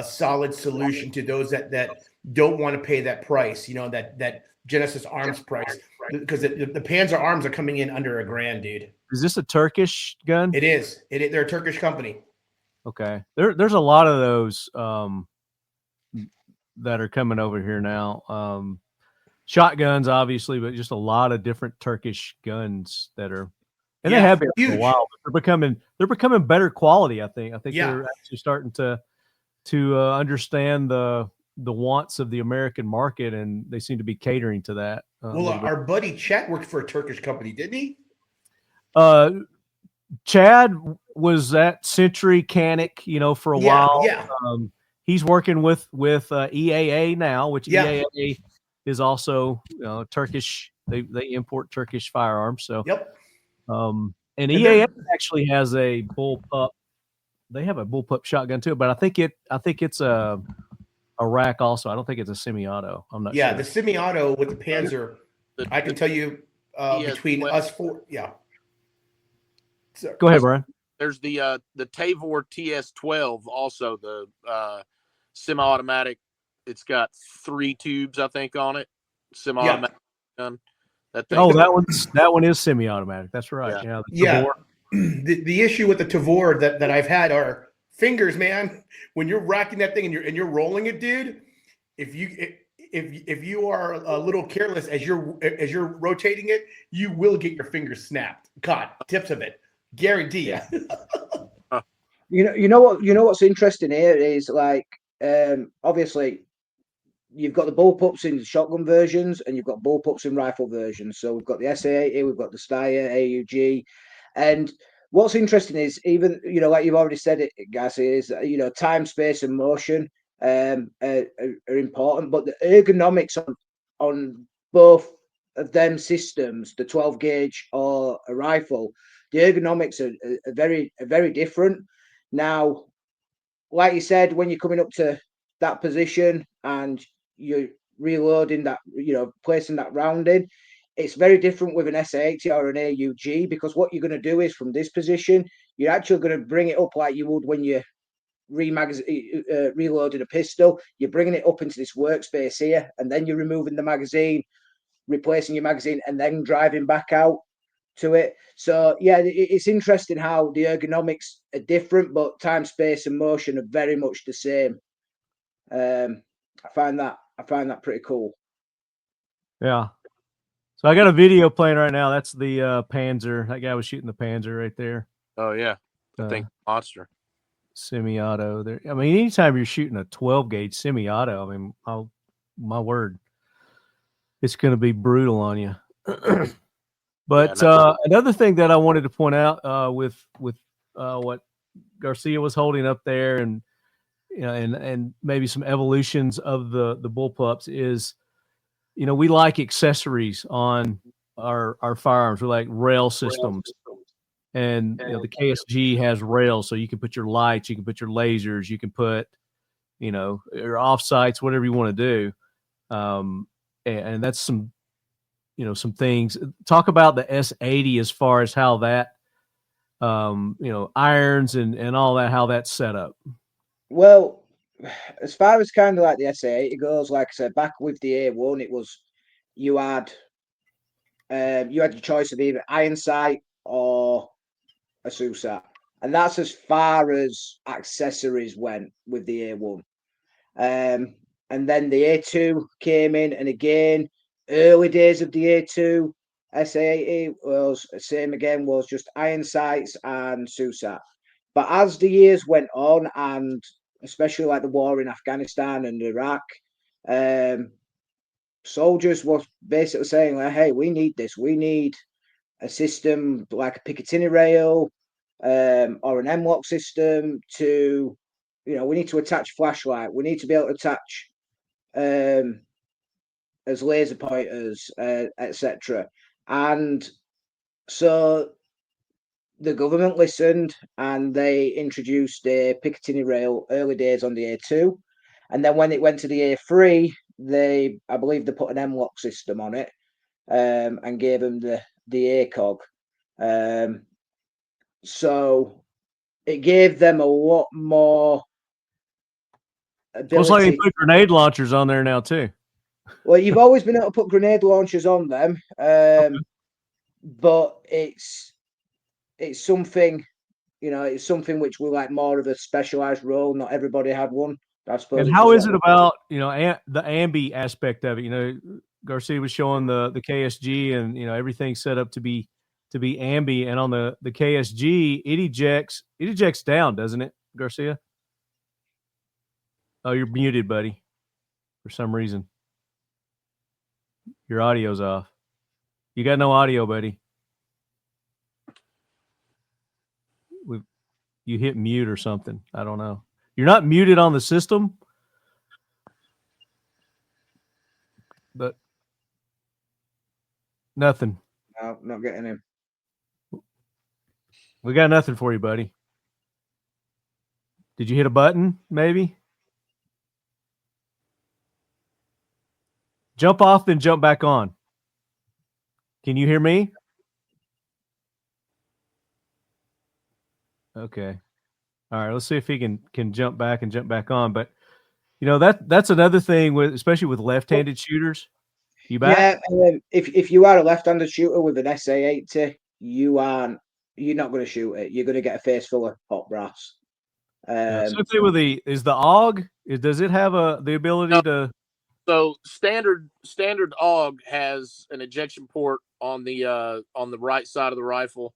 solid solution to those that don't want to pay that price. You know, that Genesis Arms price, because the Panzer Arms are coming in under $1,000, dude. Is this a Turkish gun? It is. They're a Turkish company. Okay, there's a lot of those that are coming over here now. Shotguns, obviously, but just a lot of different Turkish guns that are, and they have been for a while, but they're becoming better quality. I think they're actually starting to understand the wants of the American market, and they seem to be catering to that. Well, our buddy Chad worked for a Turkish company, didn't he? Chad was at Century Canic, for a while. Yeah. He's working with EAA now, which EAA is also Turkish. They import Turkish firearms. So and EAA actually has a bullpup. They have a bullpup shotgun too, but I think it's a rack also. I don't think it's a semi-auto. I'm not sure. Yeah, the semi-auto with the Panzer, I can tell you between us four. Yeah. So, go ahead, Brian. There's the Tavor TS12, also the semi-automatic. It's got 3 tubes, I think, on it. Semi-automatic gun. That one is semi-automatic. That's right. Yeah. The issue with the Tavor that I've had are fingers, man. When you're racking that thing and you're rolling it, dude. If you are a little careless as you're rotating it, you will get your fingers snapped, caught, tips of it, guarantee you. You know what's interesting here is like obviously you've got the bullpups in shotgun versions and you've got bullpups in rifle versions. So we've got the SA80, we've got the Steyr AUG, and what's interesting is, even, you know, like you've already said it, Garcia, is that, you know, time, space, and motion are important, but the ergonomics on both of them systems, the 12 gauge or a rifle, the ergonomics are very different. Now, like you said, when you're coming up to that position and you're reloading that, you know, placing that round in, it's very different with an SA80 or an AUG, because what you're going to do is, from this position, you're actually going to bring it up like you would when you're reloading a pistol. You're bringing it up into this workspace here, and then you're removing the magazine, replacing your magazine, and then driving back out to it. So yeah, it's interesting how the ergonomics are different, but time, space, and motion are very much the same. I find that pretty cool. Yeah. So I got a video playing right now. That's the Panzer. That guy was shooting the Panzer right there. Oh yeah, I think monster. Semi-auto there. I mean, anytime you're shooting a 12 gauge semi-auto, I mean, my word, it's going to be brutal on you. But another thing that I wanted to point out with what Garcia was holding up there, and you know, and maybe some evolutions of the bullpups is, you know, we like accessories on our firearms. We like rail systems, and you know, the KSG has rails, so you can put your lights, you can put your lasers, you can put, you know, your offsights, whatever you want to do, and that's some, you know, some things. Talk about the S80 as far as how that, you know, irons and all that, how that's set up. Well, as far as kind of like the SA80 goes, like I said, back with the A1, it was you had your choice of either iron sight or a SUSAT, and that's as far as accessories went with the A1. And then the A2 came in, and again, early days of the A2 SA80 was same again, was just iron sights and SUSAT. But as the years went on, and especially like the war in Afghanistan and Iraq, soldiers were basically saying, like, hey, we need this. We need a system like a Picatinny rail or an M-lock system to, you know, we need to attach flashlight. We need to be able to attach as laser pointers, etc. And so the government listened, and they introduced a Picatinny rail early days on the A2. And then when it went to the A3, I believe they put an M-lock system on it, and gave them the ACOG. So it gave them a lot more ability. Looks like they put grenade launchers on there now too. Well, you've always been able to put grenade launchers on them, but it's something, you know, it's something which we like more of a specialized role. Not everybody had one, I suppose. And how is it about, you know, the ambi aspect of it? You know, Garcia was showing the KSG, and you know, everything's set up to be ambi, and on the KSG, it ejects down, doesn't it, Garcia? Oh, you're muted, buddy, for some reason. Your audio's off. You got no audio, buddy. You hit mute or something. I don't know. You're not muted on the system, but nothing. No, not getting him. We got nothing for you, buddy. Did you hit a button, maybe? Jump off, then jump back on. Can you hear me? Okay. All right. Let's see if he can jump back and jump back on. But you know, that's another thing with, especially with left-handed shooters. You back? Yeah. If you are a left-handed shooter with an SA80, you're not going to shoot it. You're going to get a face full of hot brass. So with the AUG, does it have the ability to? So standard AUG has an ejection port on the right side of the rifle,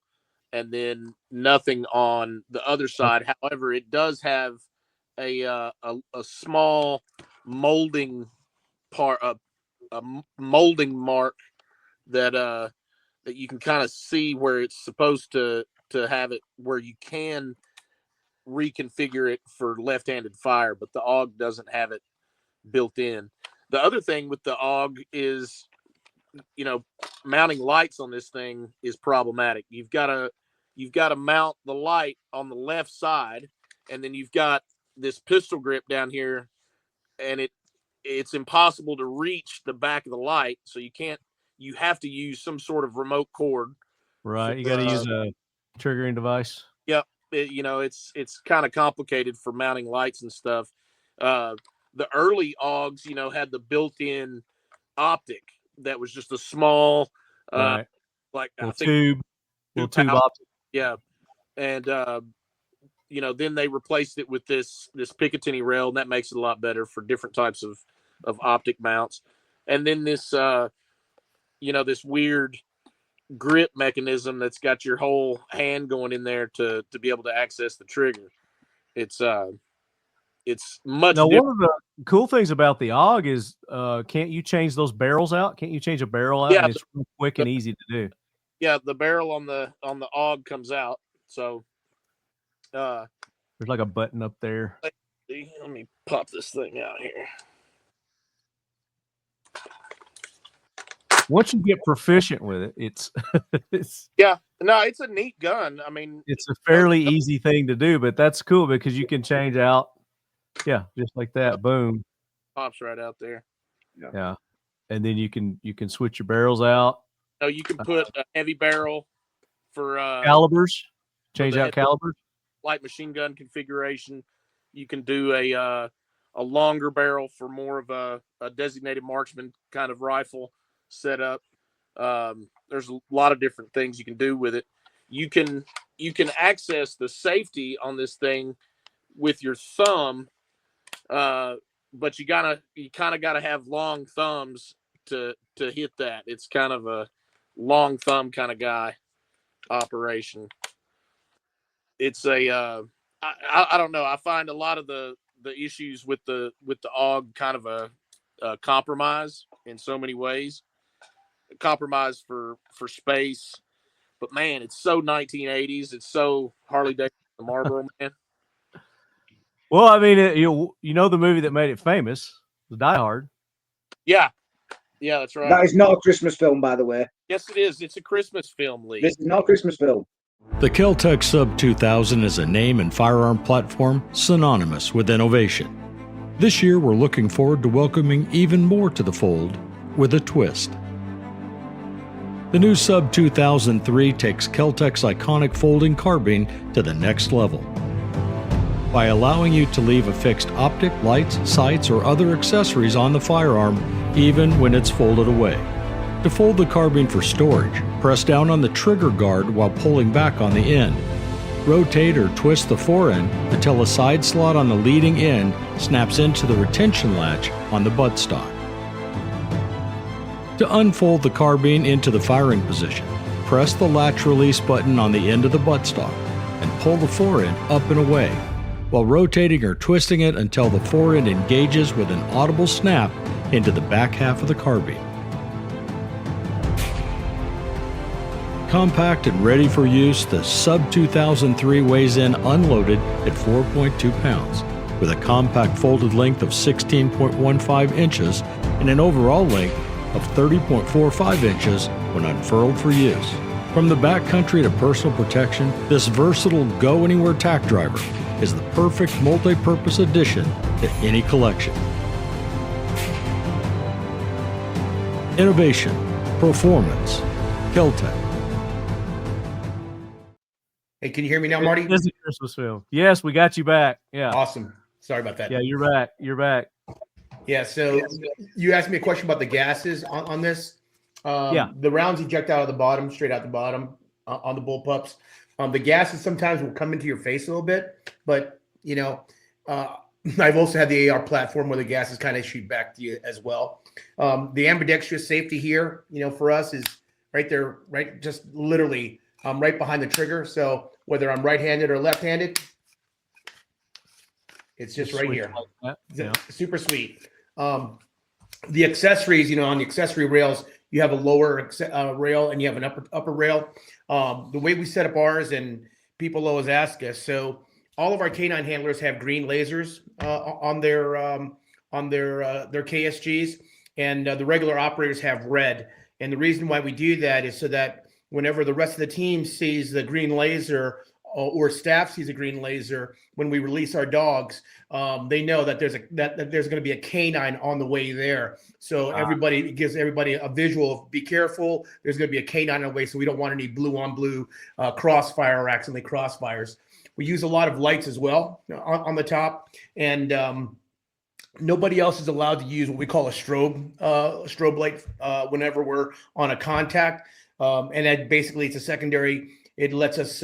and then nothing on the other side. However, it does have a small molding part, a molding mark that you can kind of see where it's supposed to to have it where you can reconfigure it for left-handed fire, but the AUG doesn't have it built in. The other thing with the AUG is, mounting lights on this thing is problematic. You've got to mount the light on the left side, and then you've got this pistol grip down here, and it's impossible to reach the back of the light, so you have to use some sort of remote cord. Right, you got to use a triggering device. Yep, it's kind of complicated for mounting lights and stuff. The early AUGs, had the built-in optic that was just a small, right. like little tube optic. Yeah, and then they replaced it with this Picatinny rail, and that makes it a lot better for different types of optic mounts. And then this, this weird grip mechanism that's got your whole hand going in there to be able to access the trigger. It's much now, different. one of the cool things about the AUG is can't you change those barrels out? Can't you change a barrel out? Yeah, and it's real quick and easy to do. Yeah, the barrel on the AUG comes out. So there's like a button up there. Let me pop this thing out here. Once you get proficient with it, it's it's a neat gun. I mean, it's a fairly easy thing to do, but that's cool because you can change out. Yeah, just like that. Boom. Pops right out there. Yeah. And then you can switch your barrels out. Oh, you can put a heavy barrel for calibers. Change out calibers. Light machine gun configuration. You can do a longer barrel for more of a designated marksman kind of rifle setup. There's a lot of different things you can do with it. You can access the safety on this thing with your thumb, but you kind of gotta have long thumbs to hit that. It's kind of a long thumb kind of guy operation. It's I don't know. I find a lot of the issues with the AUG kind of a compromise in so many ways. A compromise for space, but man, it's so 1980s. It's so Harley Davidson, the Marlboro Man. Well, I mean, the movie that made it famous, the Die Hard. Yeah, that's right. That is not a Christmas film, by the way. Yes, it is. It's a Christmas film, Lee. This is not a Christmas film. The KEL TEC Sub 2000 is a name and firearm platform synonymous with innovation. This year, we're looking forward to welcoming even more to the fold with a twist. The new Sub 2003 takes KEL TEC's iconic folding carbine to the next level. By allowing you to leave a fixed optic, lights, sights, or other accessories on the firearm even when it's folded away. To fold the carbine for storage, press down on the trigger guard while pulling back on the end. Rotate or twist the forend until a side slot on the leading end snaps into the retention latch on the buttstock. To unfold the carbine into the firing position, press the latch release button on the end of the buttstock and pull the forend up and away, while rotating or twisting it until the forend engages with an audible snap into the back half of the carbine. Compact and ready for use, the Sub 2003 weighs in unloaded at 4.2 pounds, with a compact folded length of 16.15 inches and an overall length of 30.45 inches when unfurled for use. From the backcountry to personal protection, this versatile go-anywhere tack driver is the perfect multi-purpose addition to any collection. Innovation, performance, KEL TEC. Hey, can you hear me now, Marty? It is a Christmas film. Yes, we got you back. Yeah. Awesome. Sorry about that. Yeah, you're back. You're back. Yeah, so you asked me a question about the gases on this. The rounds eject out of the bottom, straight out the bottom on the bullpups. The gases sometimes will come into your face a little bit, but, I've also had the AR platform where the gases kind of shoot back to you as well. The ambidextrous safety here, for us is right there, right, just literally right behind the trigger. So whether I'm right-handed or left-handed, it's just right here. Like yeah. Super sweet. The accessories, on the accessory rails, you have a lower rail and you have an upper rail. The way we set up ours, and people always ask us, so all of our canine handlers have green lasers on their KSGs, and the regular operators have red. And the reason why we do that is so that whenever the rest of the team sees the green laser, or staff sees a green laser when we release our dogs, they know that there's going to be a canine on the way there. So it gives everybody a visual of be careful. There's going to be a canine on the way, so we don't want any blue on blue crossfire or accidentally crossfires. We use a lot of lights as well on the top, and nobody else is allowed to use what we call a strobe light whenever we're on a contact, and that basically it's a secondary. It lets us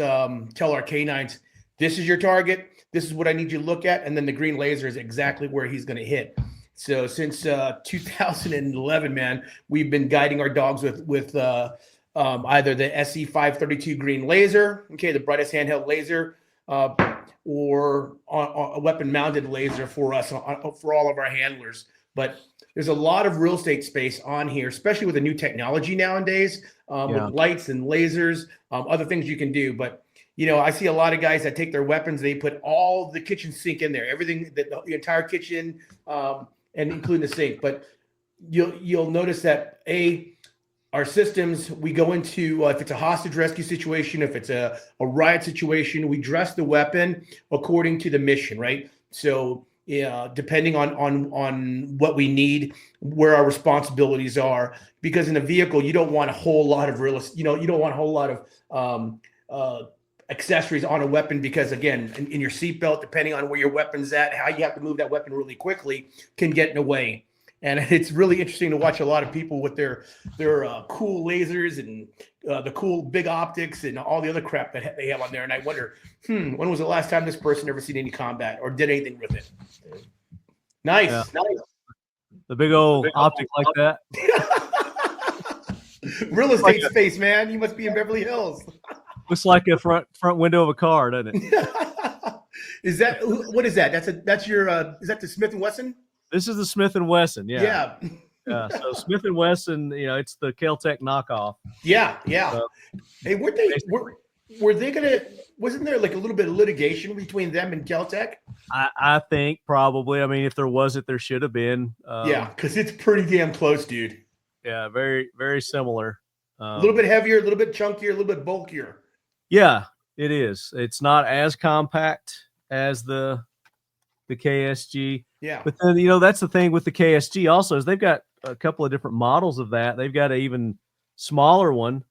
tell our canines, this is your target, this is what I need you to look at, and then the green laser is exactly where he's going to hit. So since 2011, man, we've been guiding our dogs with either the SE532 green laser, okay, the brightest handheld laser, or a weapon-mounted laser for us, for all of our handlers. But there's a lot of real estate space on here, especially with the new technology nowadays, with lights and lasers, other things you can do. But, I see a lot of guys that take their weapons, they put all the kitchen sink in there, everything, the entire kitchen, and including the sink. But you'll notice that, our systems, we go into, if it's a hostage rescue situation, if it's a riot situation, we dress the weapon according to the mission, right? So, depending on what we need, where our responsibilities are, because in a vehicle, you don't want a whole lot of you don't want a whole lot of accessories on a weapon, because again, in your seatbelt, depending on where your weapon's at, how you have to move that weapon really quickly can get in the way. And it's really interesting to watch a lot of people with their cool lasers and the cool big optics and all the other crap that they have on there. And I wonder, when was the last time this person ever seen any combat or did anything with it? Nice. Yeah. Nice. The big old optic like that. Real estate space, man. You must be in Beverly Hills. Looks like a front window of a car, doesn't it? What is that? That's your is that the Smith & Wesson? This is the Smith & Wesson, yeah. So Smith & Wesson, it's the KEL TEC knockoff. Yeah. Hey, were they gonna? Wasn't there like a little bit of litigation between them and KEL TEC? I think probably. I mean, if there wasn't, there should have been. Because it's pretty damn close, dude. Yeah, very, very similar. A little bit heavier, a little bit chunkier, a little bit bulkier. Yeah, it is. It's not as compact as the KSG. Yeah. But then, that's the thing with the KSG also is they've got a couple of different models of that. They've got an even smaller one.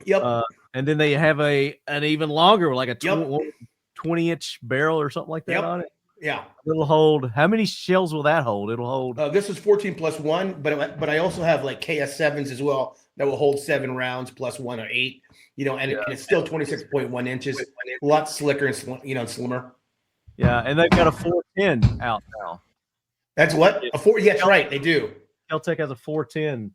Yep. And then they have an even longer one, like a 20-inch barrel or something like that on it. Yeah. It'll hold. How many shells will that hold? It'll hold. This is 14 plus 1, but I also have like KS7s as well that will hold 7 rounds plus 1 or 8. And it's still 26.1 inches. A lot slicker and slimmer. Yeah, and they've got a 410 out now. That's what? A 4? Yeah, that's right. They do. KEL TEC has a 410.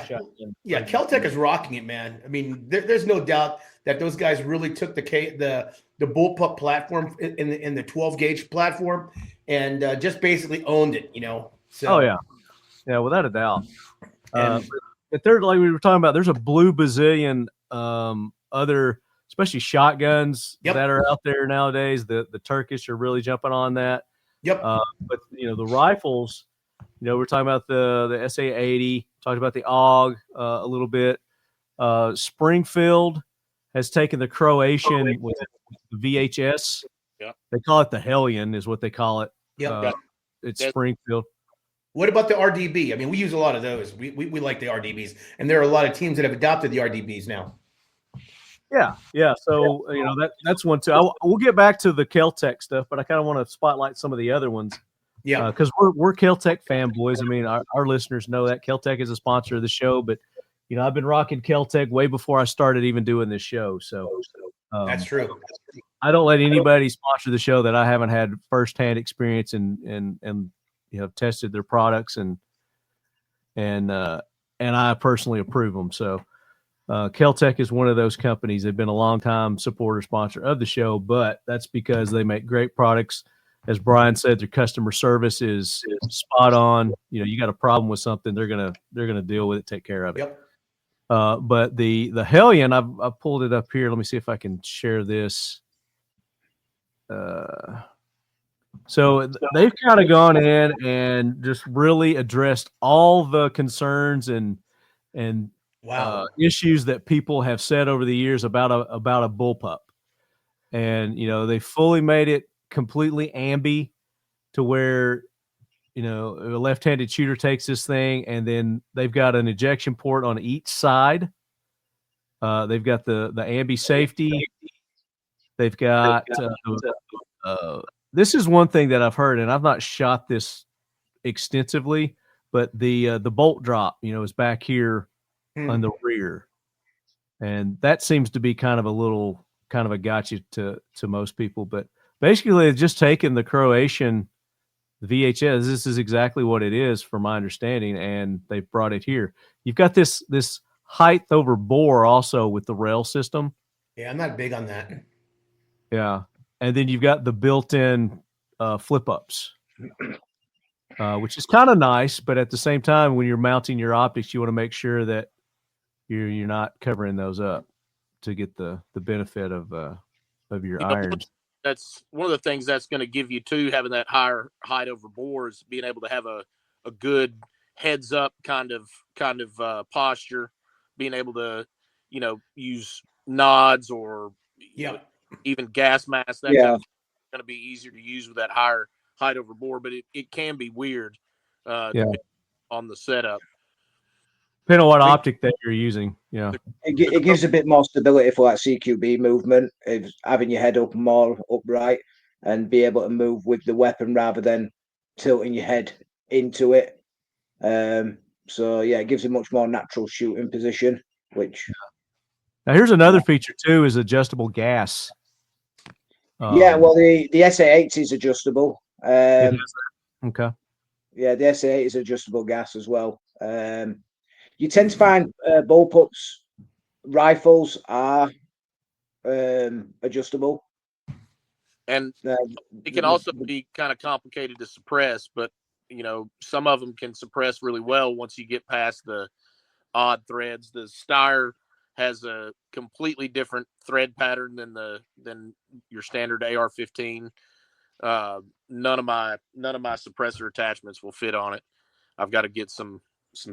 Shotgun. Yeah. KEL TEC is rocking it, man. I mean, there's no doubt that those guys really took the bullpup platform in the 12 gauge platform and just basically owned it. So. Oh yeah, without a doubt. But they're like we were talking about. There's a blue bazillion other. Especially shotguns that are out there nowadays. The Turkish are really jumping on that. Yep. But the rifles, we're talking about the SA80, talked about the AUG a little bit. Springfield has taken the Croatian with the VHS. Yeah. They call it the Hellion is what they call it. Yep. It's Springfield. What about the RDB? I mean, we use a lot of those. We like the RDBs, and there are a lot of teams that have adopted the RDBs now. Yeah. So that's one too. We'll get back to the KEL TEC stuff, but I kind of want to spotlight some of the other ones. Yeah, because we're KEL TEC fanboys. I mean, our listeners know that KEL TEC is a sponsor of the show, but I've been rocking KEL TEC way before I started even doing this show. So that's true. I don't let anybody sponsor the show that I haven't had firsthand experience and tested their products and I personally approve them. So. KEL TEC is one of those companies. They've been a long time supporter sponsor of the show, but that's because they make great products. As Bryan said, their customer service is spot on. You got a problem with something, they're gonna deal with it, take care of it. Yep. But the Hellion, I've pulled it up here. Let me see if I can share this. So they've kind of gone in and just really addressed all the concerns and Wow. issues that people have said over the years about a bullpup. And, they fully made it completely ambi to where, a left-handed shooter takes this thing, and then they've got an ejection port on each side. They've got the ambi safety. They've got this is one thing that I've heard, and I've not shot this extensively, but the bolt drop, is back here on the rear, and that seems to be kind of a gotcha to most people. But basically, they've just taken the Croatian VHS. This is exactly what it is, from my understanding, and they've brought it here. You've got this height over bore also with the rail system. Yeah, I'm not big on that. Yeah, and then you've got the built-in flip ups, which is kind of nice. But at the same time, when you're mounting your optics, you want to make sure that you're not covering those up to get the benefit of your irons. That's one of the things that's going to give you too, having that higher height over bore, is being able to have a good heads up kind of posture, being able to, use nods or even gas masks. That kind of going to be easier to use with that higher height over bore, but it can be weird on the setup. Depending on what optic that you're using. Yeah. It gives a bit more stability for that CQB movement, of having your head up more upright and be able to move with the weapon rather than tilting your head into it. So yeah, it gives a much more natural shooting position, which. Now here's another feature too, is adjustable gas. Well, the SA80 is adjustable. Okay. Yeah, the SA80 is adjustable gas as well. You tend to find bullpups rifles are adjustable, and it can also be kind of complicated to suppress. But some of them can suppress really well once you get past the odd threads. The Steyr has a completely different thread pattern than your standard AR-15. None of my suppressor attachments will fit on it. I've got to get some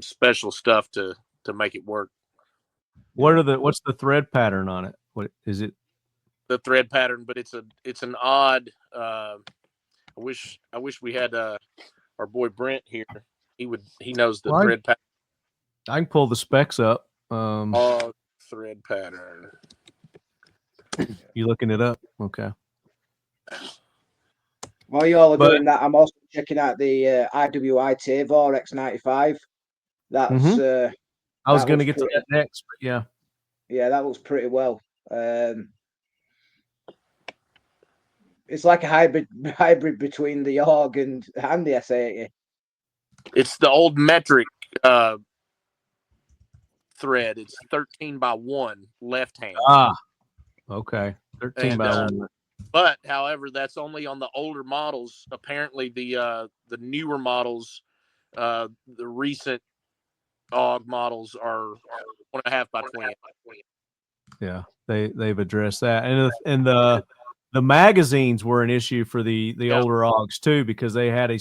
special stuff to make it work. What's the thread pattern on it? What is it? The thread pattern, but it's an odd. I wish we had our boy Brent here. He knows the thread pattern. I can pull the specs up. Thread pattern. You looking it up? Okay. While you all are doing that, I'm also checking out the IWI Tavor X95. That's I was going to get to that next, but yeah. Yeah, that looks pretty well. It's like a hybrid between the AUG and the SA80. It's the old metric thread. It's 13x1 left hand. Okay. 13x1. But however, that's only on the older models. Apparently the newer models, the recent AUG models are 1.5x20. Yeah, they've addressed that, and the magazines were an issue for the older AUGs too, because they had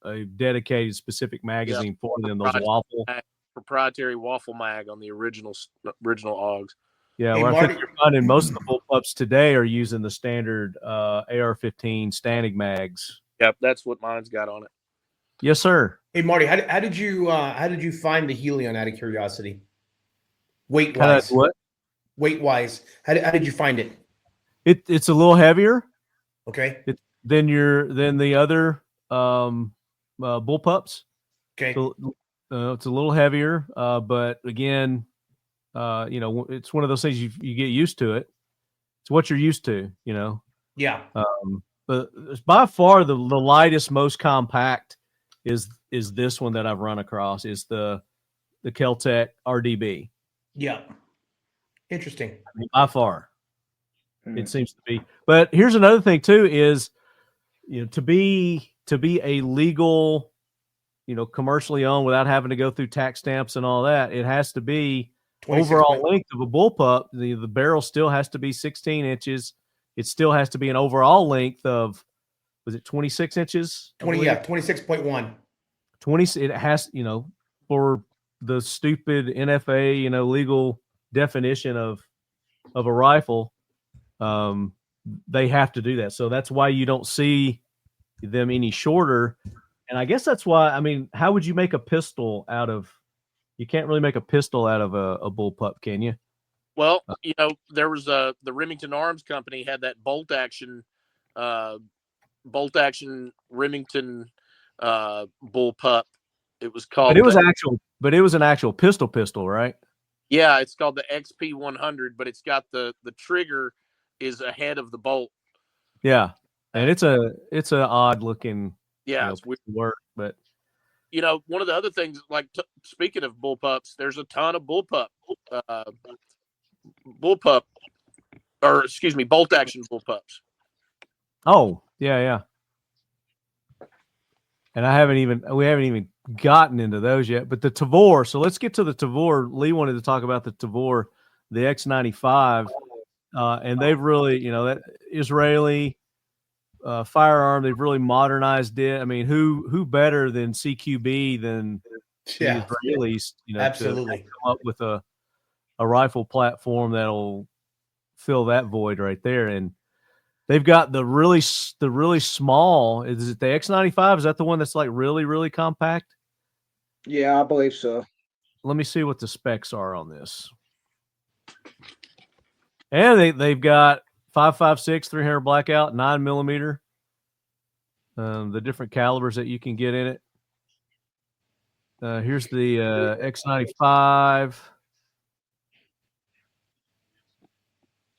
a dedicated specific magazine for them. Those proprietary waffle mag on the original AUGs. Yeah, well, I think you're finding most of the bullpups today are using the standard AR-15 standing mags. Yep, that's what mine's got on it. Yes, sir. Hey, Marty, how did you find the Hellion, out of curiosity? Weight wise, what? Weight wise, how did you find it? It's a little heavier. Okay. Than the other bullpups. Okay. So, it's a little heavier, but again, it's one of those things you get used to it. It's what you're used to, Yeah. But by far the lightest, most compact is this one that I've run across, is the KEL TEC RDB. Yeah. Interesting. I mean, by far, it seems to be. But here's another thing too: is to be a legal, commercially owned without having to go through tax stamps and all that, it has to be overall length of a bullpup, the barrel still has to be 16 inches. It still has to be an overall length of, was it 26 inches? 26.1. 20. It has, for the stupid NFA, legal definition of a rifle, they have to do that. So that's why you don't see them any shorter. And I guess that's why, how would you make a pistol out of, you can't really make a pistol out of a bullpup, can you? Well, there was the Remington Arms Company had that bolt action Remington bullpup. It was called. But it was an actual pistol, right? Yeah, it's called the XP100, but it's got the trigger is ahead of the bolt. Yeah, and it's an odd looking. Yeah, it's weird work, but one of the other things, like speaking of bullpups, there's a ton of bolt action bullpups. Oh, yeah. And we haven't even gotten into those yet. But the Tavor, so let's get to the Tavor. Lee wanted to talk about the Tavor, the X95, and they've really, that Israeli firearm, they've really modernized it. Who better than CQB than the Israelis? Absolutely, to come up with a rifle platform that'll fill that void right there. And they've got the really small. Is it the X95? Is that the one that's like really, really compact? Yeah, I believe so. Let me see what the specs are on this. And they've got 5.56, 300 blackout, 9mm. The different calibers that you can get in it. Here's the X95.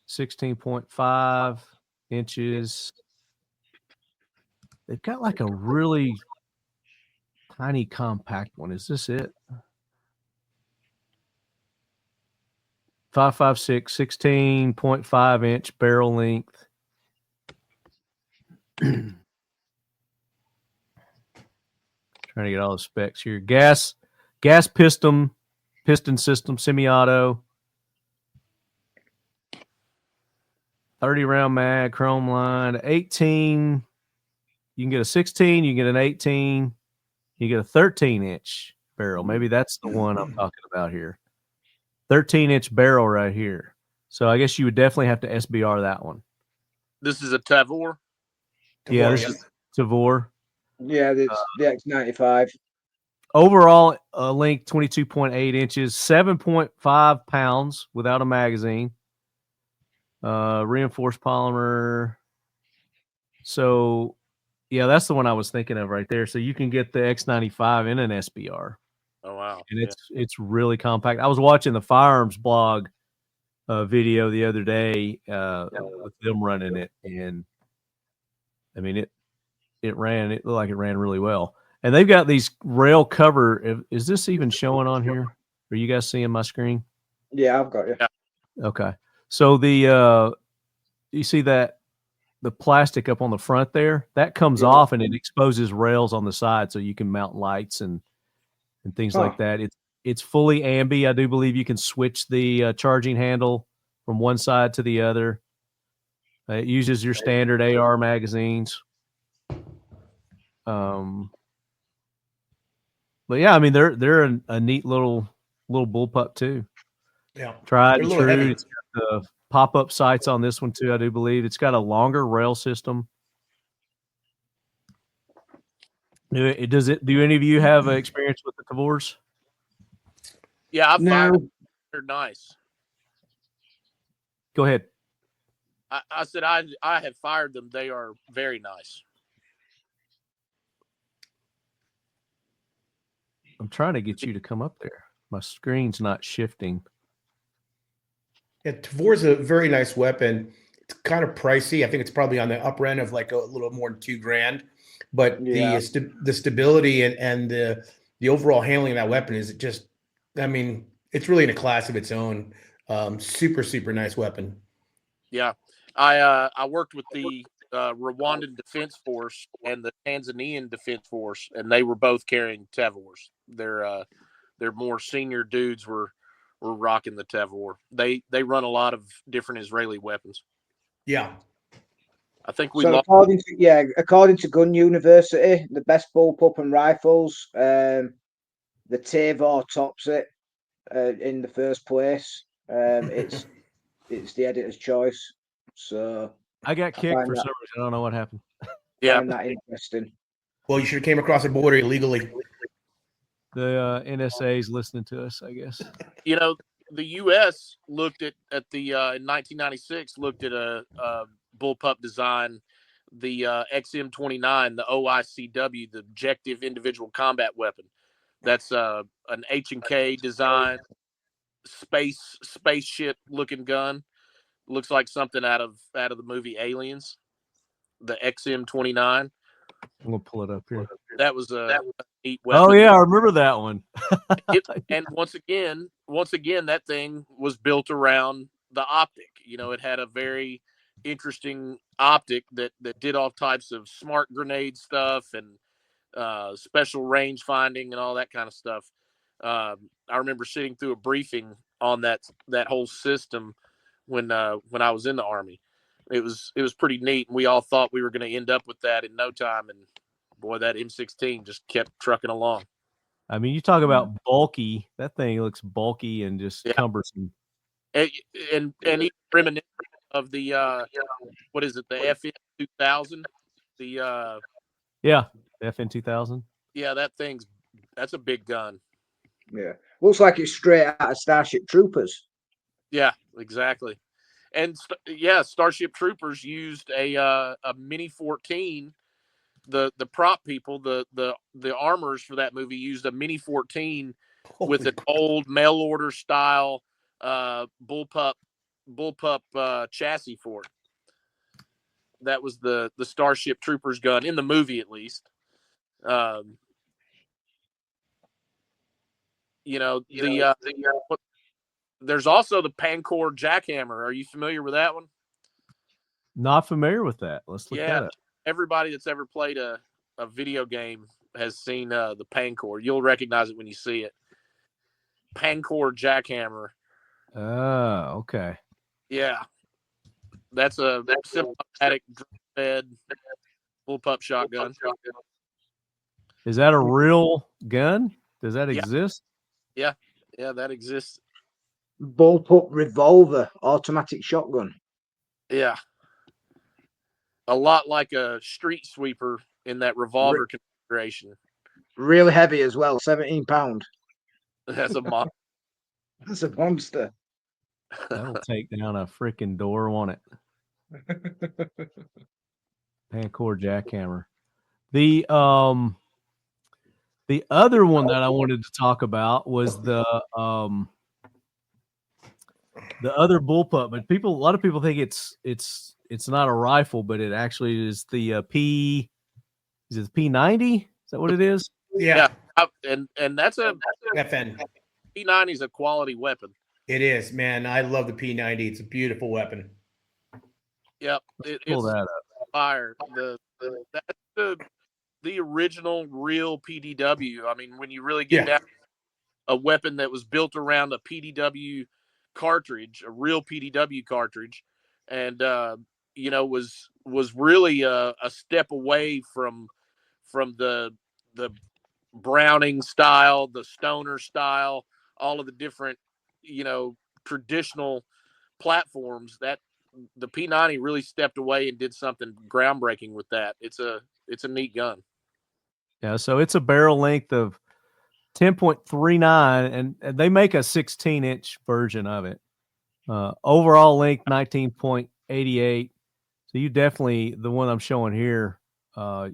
16.5 inches. They've got like a really tiny compact one. Is this it? 5.56, 16.5 inch barrel length. Trying to get all the specs here. Gas piston system, semi-auto. 30 round mag, chrome line, 18. You can get a 16, you can get an 18, you get a 13-inch barrel. Maybe that's the one I'm talking about here. 13-inch barrel right here. So I guess you would definitely have to SBR that one. This is a Tavor? Yeah, this is Tavor. Yeah, it's the X95. Overall length 22.8 inches, 7.5 pounds without a magazine. Reinforced polymer. So, yeah, that's the one I was thinking of right there. So you can get the X95 in an SBR. Oh wow! And it's really compact. I was watching the firearms blog video the other day with them running it, and it looked like it ran really well. And they've got these rail cover. Is this even showing on here? Are you guys seeing my screen? Yeah, I've got you. Yeah. Okay. So you see that the plastic up on the front there, that comes off and it exposes rails on the side so you can mount lights and things like that. It's fully ambi. I do believe you can switch the charging handle from one side to the other. It uses your standard AR magazines. But yeah, they're a neat little bullpup too. Yeah, tried and true. It's got the pop-up sights on this one too. I do believe it's got a longer rail system. Do any of you have experience with the Tavors? Yeah, I've fired them. They're nice. Go ahead. I said I have fired them. They are very nice. I'm trying to get you to come up there. My screen's not shifting. Yeah, Tavor's a very nice weapon. It's kind of pricey. I think it's probably on the upper end of like a little more than $2,000. But the stability and the overall handling of that weapon is just, it's really in a class of its own. Super, super nice weapon. Yeah. I worked with the Rwandan Defense Force and the Tanzanian Defense Force, and they were both carrying Tavors. Their more senior dudes were were rocking the Tavor. They run a lot of different Israeli weapons. Yeah. I think we So lost. according to Gun University, the best bullpup and rifles, the Tavor tops it in the first place. It's the editor's choice. So I got kicked find for that- some reason. I don't know what happened. Yeah, find that interesting. Well, you should have came across the border illegally. The NSA is listening to us, I guess. you know, the U.S. looked at the in 1996 looked at a bullpup design, the XM29, the OICW, the Objective Individual Combat Weapon. That's an H&K design, spaceship looking gun. Looks like something out of the movie Aliens. The XM29. I'm gonna pull it up here. That was a neat weapon. Oh yeah, I remember that one. And once again, that thing was built around the optic. You know, it had a very interesting optic that did all types of smart grenade stuff and special range finding and all that kind of stuff. I remember sitting through a briefing on that whole system when I was in the Army. It was pretty neat, and we all thought we were going to end up with that in no time. And boy, that M16 just kept trucking along. I mean, you talk about bulky. That thing looks bulky and just cumbersome. And even reminiscent of the what is it? The FN 2000. The the FN 2000. Yeah, that's a big gun. Yeah, looks like it's straight out of Starship Troopers. Yeah, exactly. And Starship Troopers used a Mini 14. The prop people, the armors for that movie used a Mini 14 with an old mail order style bullpup chassis for it. That was the Starship Troopers gun in the movie, at least. There's also the Pancor jackhammer. Are you familiar with that one? Not familiar with that. Let's look that up. Everybody that's ever played a video game has seen the Pancor. You'll recognize it when you see it. Pancor jackhammer. Oh, okay. Yeah. That's a sympathetic fed bullpup shotgun. Is that a real gun? Does that exist? Yeah, that exists. Bullpup revolver, automatic shotgun. Yeah. A lot like a street sweeper in that revolver configuration. Really heavy as well, 17 pound. That's a monster. That's a monster. That'll take down a freaking door, won't it? Pancor jackhammer. The other one that I wanted to talk about was the other bullpup, but a lot of people think it's not a rifle, but it actually is the P90? Is that what it is? Yeah. And that's a FN. P90 is a quality weapon. It is, man. I love the P90. It's a beautiful weapon. Yep. Pull that up. Fire. That's the original real PDW. I mean, when you really get down, a weapon that was built around a PDW cartridge, a real PDW cartridge, and was really a step away from the Browning style, the Stoner style, all of the different traditional platforms. That the P90 really stepped away and did something groundbreaking with that. It's a neat gun. Yeah, so it's a barrel length of 10.39, and they make a 16-inch version of it. Overall length 19.88. So you definitely, the one I'm showing here,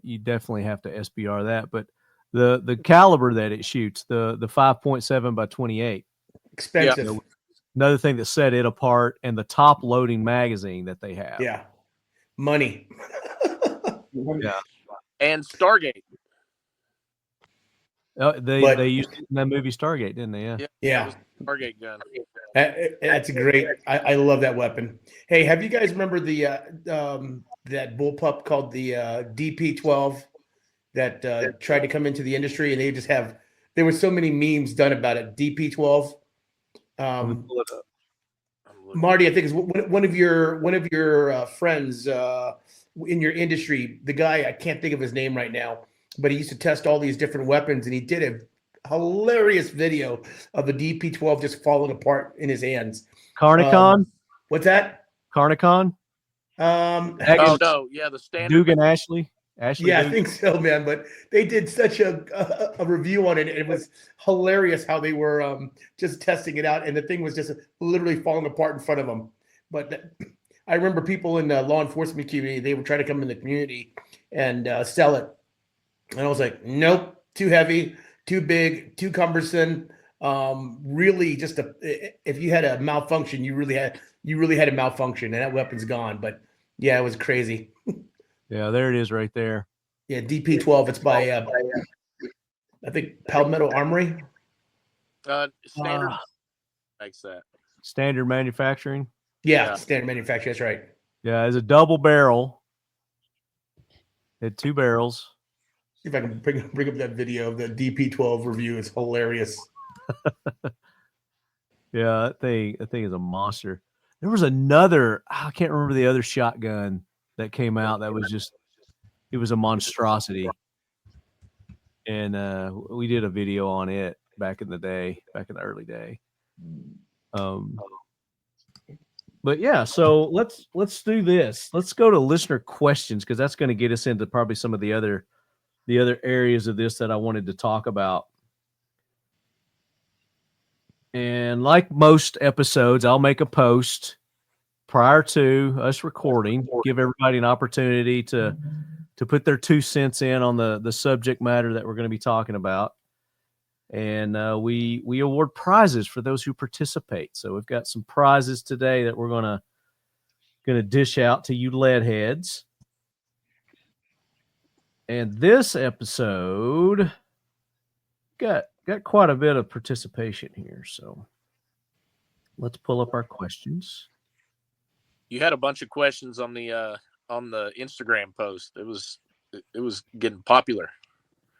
you definitely have to SBR that. But the caliber that it shoots, the 5.7 by 28, expensive. You know, another thing that set it apart, and the top loading magazine that they have. Yeah, money. Yeah, and Stargate. They used it in that movie Stargate, didn't they? Yeah. Stargate gun. That's a great. I love that weapon. Hey, have you guys remember the that bullpup called the DP12 that tried to come into the industry, and there were so many memes done about it. DP12. Let me pull it up. Marty, I think is one of your friends in your industry. The guy, I can't think of his name right now, but he used to test all these different weapons, and he did a hilarious video of the DP-12 just falling apart in his hands. Carnicon? What's that? Carnicon? Oh no, yeah, the standard. Dugan Ashley. Yeah, Dugan. I think so, man. But they did such a review on it. And it was hilarious how they were just testing it out, and the thing was just literally falling apart in front of them. But I remember people in the law enforcement community, they were trying to come in the community and sell it, and I was like, nope, too heavy, too big, too cumbersome. Really, just if you had a malfunction, you really had a malfunction, and that weapon's gone. But yeah, it was crazy. Yeah, there it is right there. Yeah, DP-12. It's by I think Palmetto Armory. Standard makes that. Standard manufacturing. Yeah, Standard manufacturing. That's right. Yeah, it's a double barrel. It had 2 barrels. See if I can bring up that video of the DP-12 review. It's hilarious. Yeah, that thing is a monster. There was another, I can't remember the other shotgun that came out that was just, it was a monstrosity. And we did a video on it back in the day, back in the early day. But yeah, so let's do this. Let's go to listener questions, because that's going to get us into probably some of the other areas of this that I wanted to talk about. And like most episodes, I'll make a post prior to us recording, give everybody an opportunity to put their 2 cents in on the subject matter that we're going to be talking about. And we award prizes for those who participate. So we've got some prizes today that we're gonna dish out to you lead heads. And this episode got quite a bit of participation here. So let's pull up our questions. You had a bunch of questions on the Instagram post. It was getting popular.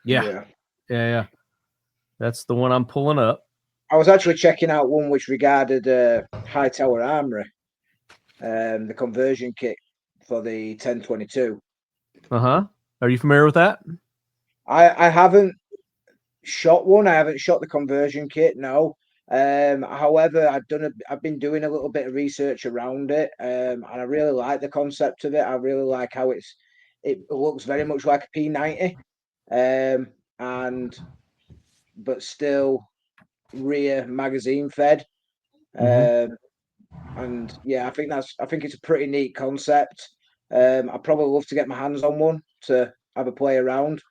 Yeah. That's the one I'm pulling up. I was actually checking out one which regarded Hightower Armory, the conversion kit for the 1022. Are you familiar with that? I haven't shot one. I haven't shot the conversion kit. No. However, I've been doing a little bit of research around it, and I really like the concept of it. I really like how it looks very much like a P90, but still rear magazine fed. And yeah, I think it's a pretty neat concept. I'd probably love to get my hands on one to have a play around,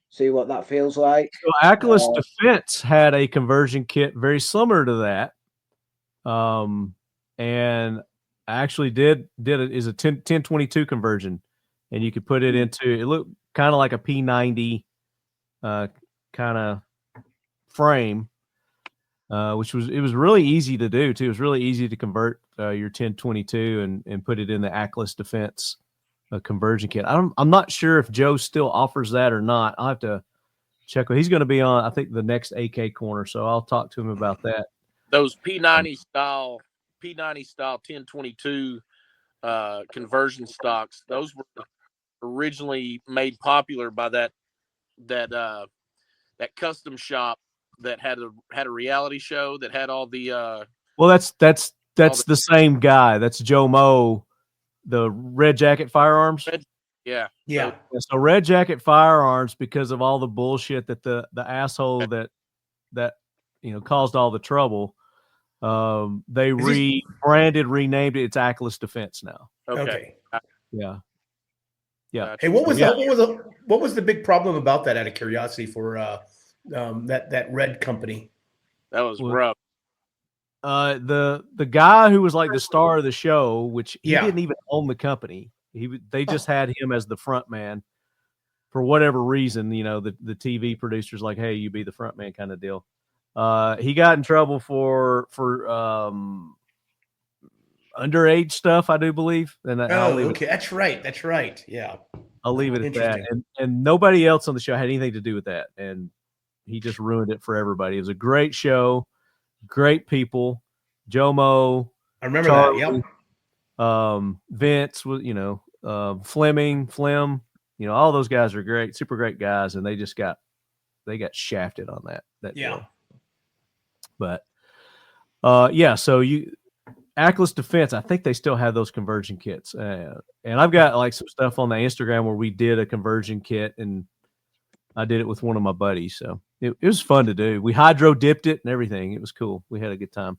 see what that feels like. So Ackless Defense had a conversion kit very similar to that. And I actually did it is a 1022 conversion, and you could put it into, it looked kind of like a P90 kind of frame, which was really easy to do too. It was really easy to convert your 1022 and put it in the Ackless Defense conversion kit. I'm not sure if Joe still offers that or not. I'll have to check. He's going to be on, I think, the next AK corner, so I'll talk to him about that. Those P90 style 1022 conversion stocks, those were originally made popular by that custom shop that had a reality show that had all the well, that's the same guy. That's Joe Moe, the Red Jacket Firearms. Yeah. So Red Jacket Firearms, because of all the bullshit that the asshole that caused all the trouble, they renamed it. It's Ackless Defense now. Okay. Yeah. Hey, what was the big problem about that, out of curiosity, for that Red company? That was rough. The guy who was like the star of the show, which he didn't even own the company. They just had him as the front man for whatever reason. The TV producers like, hey, you be the front man kind of deal. He got in trouble for underage stuff, I do believe. And that's right. Yeah, I'll leave it at that. And nobody else on the show had anything to do with that. And he just ruined it for everybody. It was a great show, great people. Jomo, I remember Charlie, that. Yep. Vince, Fleming, Flem, all those guys are great, super great guys, and they got shafted on that deal. But so Atlas Defense, I think they still have those conversion kits, and I've got like some stuff on the Instagram where we did a conversion kit, and I did it with one of my buddies, so it was fun to do. We hydro dipped it and everything. It was cool. We had a good time.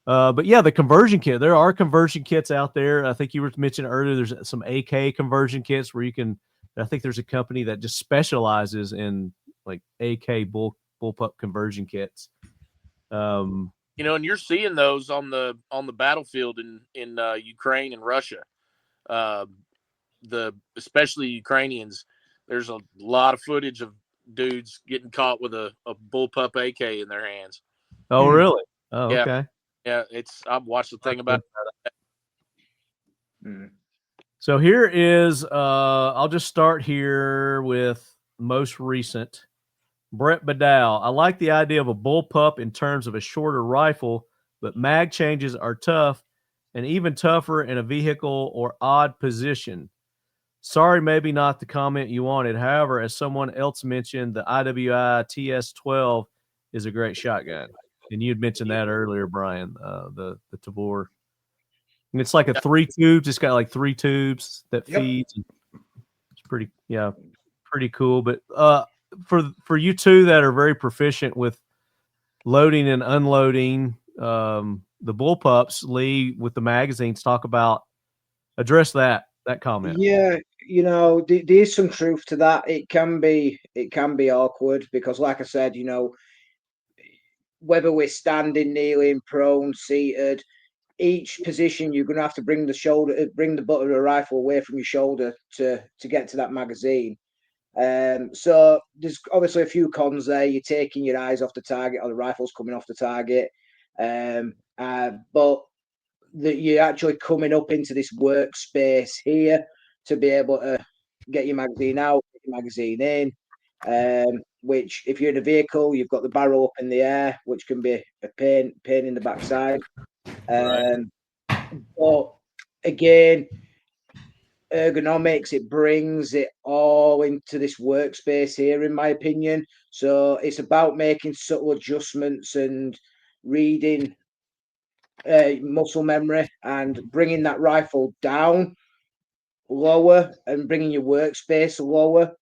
But yeah, the conversion kit. There are conversion kits out there. I think you were mentioning earlier. There's some AK conversion kits where you can. I think there's a company that just specializes in like AK bullpup conversion kits. And you're seeing those on the battlefield in Ukraine and Russia. Especially Ukrainians. There's a lot of footage of dudes getting caught with a bullpup AK in their hands. Oh, really? Oh, yeah. Okay. Yeah, I've watched the thing about Mm. So here is, I'll just start here with most recent. Brett Badal. I like the idea of a bullpup in terms of a shorter rifle, but mag changes are tough and even tougher in a vehicle or odd position. Sorry, maybe not the comment you wanted. However, as someone else mentioned, the IWI TS-12 is a great shotgun. And you had mentioned that earlier, Brian, the Tabor. And it's like a 3 tubes. It's got like 3 tubes that feeds. It's pretty cool. But for you two that are very proficient with loading and unloading the bullpups, Lee, with the magazines, address that comment. Yeah, there is some truth to that. It can be awkward because, like I said, whether we're standing, kneeling, prone, seated, each position you're going to have to bring the butt of the rifle away from your shoulder to get to that magazine. So there's obviously a few cons there. You're taking your eyes off the target, or the rifle's coming off the target. But that you're actually coming up into this workspace here to be able to get your magazine out, get your magazine in. Which, if you're in a vehicle, you've got the barrel up in the air, which can be a pain in the backside. But again, ergonomics, it brings it all into this workspace here, in my opinion. So it's about making subtle adjustments and reading muscle memory and bringing that rifle down lower and bringing your workspace lower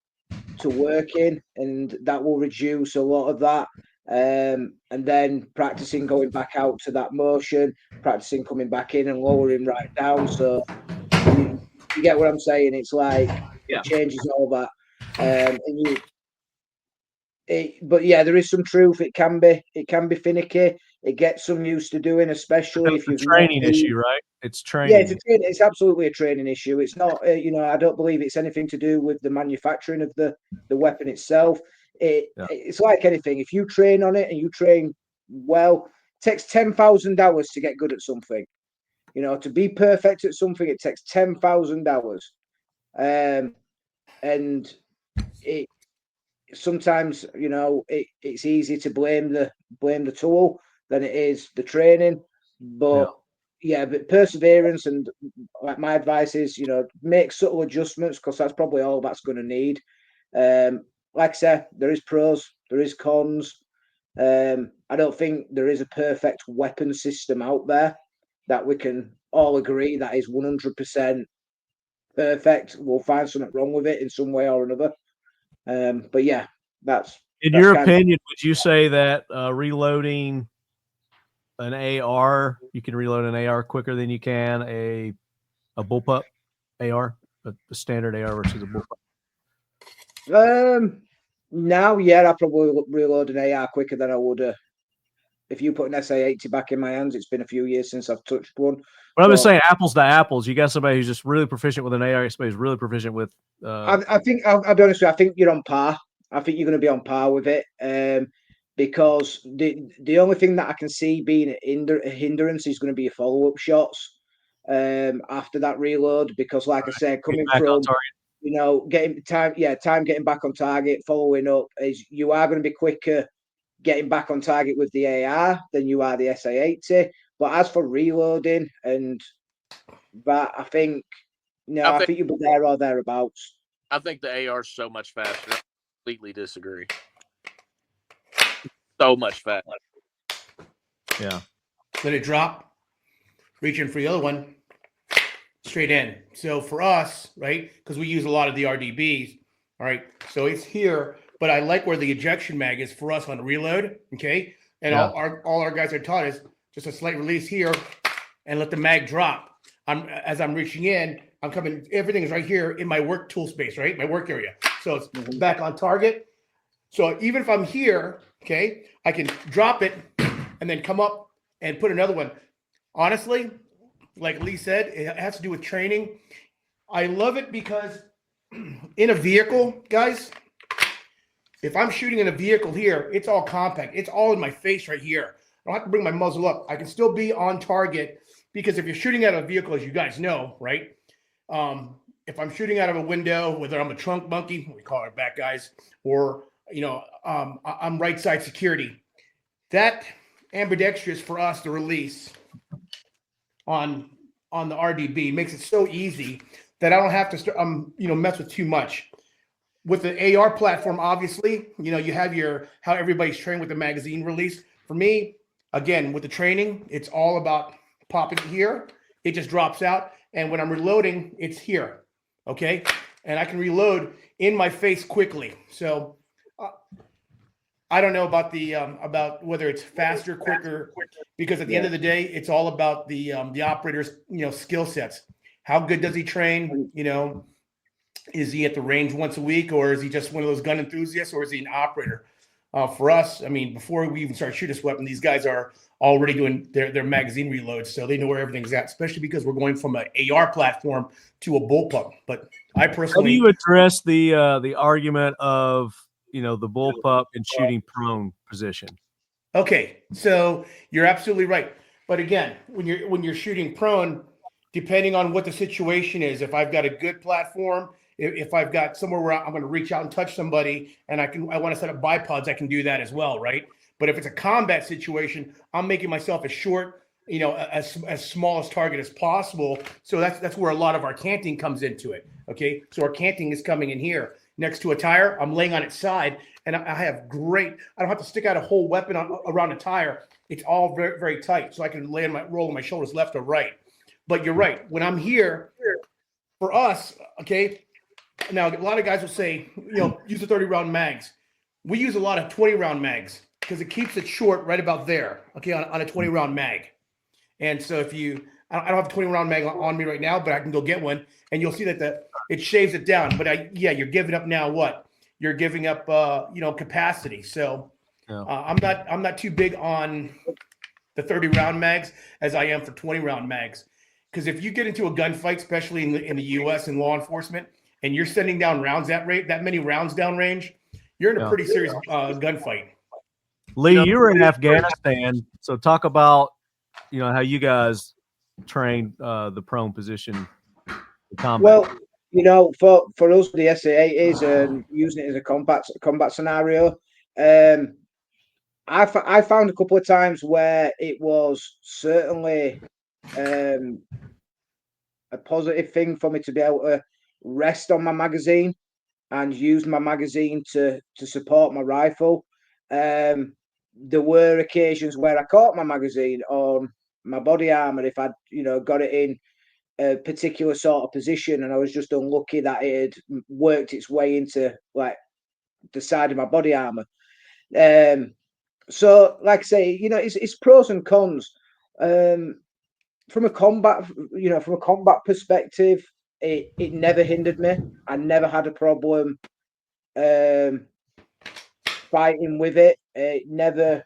to work in, and that will reduce a lot of that. And then practicing going back out to that motion, practicing coming back in and lowering right down. So you get what I'm saying? It's like it changes all that. But yeah, there is some truth. It can be finicky. It gets some used to doing, especially if you've training issue, right? It's training. Yeah, it's absolutely a training issue. It's not, I don't believe it's anything to do with the manufacturing of the weapon itself. It's like anything. If you train on it and you train well, it takes 10,000 hours to get good at something. To be perfect at something, it takes 10,000 hours. And it sometimes, it's easy to blame the tool than it is the training. But but perseverance, and like my advice is, make subtle adjustments, because that's probably all that's going to need. Like I said, there is pros, there is cons. I don't think there is a perfect weapon system out there that we can all agree that is 100% perfect. We'll find something wrong with it in some way or another. But yeah, that's in your opinion. Would you say that reloading an AR, you can reload an AR quicker than you can a bullpup AR, a standard AR versus a bullpup? Now, yeah, I probably reload an AR quicker than I would if you put an SA80 back in my hands. It's been a few years since I've touched one. But I'm just saying, apples to apples. You got somebody who's just really proficient with an AR, somebody who's really proficient with. I think I'll be honest with you. I think you're on par. I think you're going to be on par with it. Because the only thing that I can see being a hindrance is going to be your follow-up shots after that reload. Because, like I said, coming from getting time getting back on target, following up, is you are going to be quicker getting back on target with the AR than you are the SA80. But as for reloading and that, I think I think you'll be there or thereabouts. I think the AR is so much faster. I completely disagree. So much faster. Yeah. Let it drop. Reach in for the other one. Straight in. So for us, right, because we use a lot of the RDBs, all right, so it's here, but I like where the ejection mag is for us on reload, okay? And all our guys are taught is just a slight release here and let the mag drop. As I'm reaching in, I'm coming, everything is right here in my work tool space, right? My work area. So it's back on target. So even if I'm here, okay, I can drop it and then come up and put another one. Honestly, like Lee said, it has to do with training. I love it because in a vehicle, guys, if I'm shooting in a vehicle here, it's all compact. It's all in my face right here. I don't have to bring my muzzle up. I can still be on target because if you're shooting out of a vehicle, as you guys know, right? If I'm shooting out of a window, whether I'm a trunk monkey, we call it back guys, or, I'm right side security, that ambidextrous for us to release on the RDB makes it so easy that I don't have to mess with too much. With the AR platform, obviously, you have how everybody's trained with the magazine release. For me, again, with the training, it's all about popping here. It just drops out. And when I'm reloading, it's here. Okay. And I can reload in my face quickly. So I don't know about about whether it's faster, quicker, because at the end of the day, it's all about the operator's skill sets. How good does he train? Is he at the range once a week, or is he just one of those gun enthusiasts, or is he an operator? For us, I mean, before we even start shooting this weapon, these guys are already doing their magazine reloads, so they know where everything's at. Especially because we're going from an AR platform to a bullpup. But I personally, how do you address the argument of the bullpup and shooting prone position? Okay, so you're absolutely right. But again, when you're shooting prone, depending on what the situation is, if I've got a good platform, if I've got somewhere where I'm going to reach out and touch somebody, and I want to set up bipods, I can do that as well, right? But if it's a combat situation, I'm making myself as short, as small as target as possible. So that's where a lot of our canting comes into it. Okay, so our canting is coming in here next to a tire. I'm laying on its side, and I have I don't have to stick out a whole weapon around a tire. It's all very, very tight, so I can roll on my shoulders left or right. But you're right. When I'm here, for us, okay, now a lot of guys will say, use the 30-round mags. We use a lot of 20-round mags because it keeps it short right about there, okay, on a 20-round mag. And so if I don't have a 20-round mag on me right now, but I can go get one, and you'll see that it shaves it down. But you're giving up now what? You're giving up, capacity. So I'm not too big on the 30-round mags as I am for 20-round mags. Because if you get into a gunfight, especially in the U.S. in law enforcement, and you're sending down rounds that many rounds down range, you're in a pretty serious gunfight. Lee, you were in Afghanistan, so talk about how you guys train the prone position in combat. Well, for us, the SA80s and using it as a combat scenario, I found a couple of times where it was certainly a positive thing for me to be able to rest on my magazine and use my magazine to support my rifle. There were occasions where I caught my magazine on my body armor if I'd got it in a particular sort of position, and I was just unlucky that it had worked its way into like the side of my body armor. So like I say, it's pros and cons. From a combat perspective, it never hindered me. I never had a problem fighting with it. It never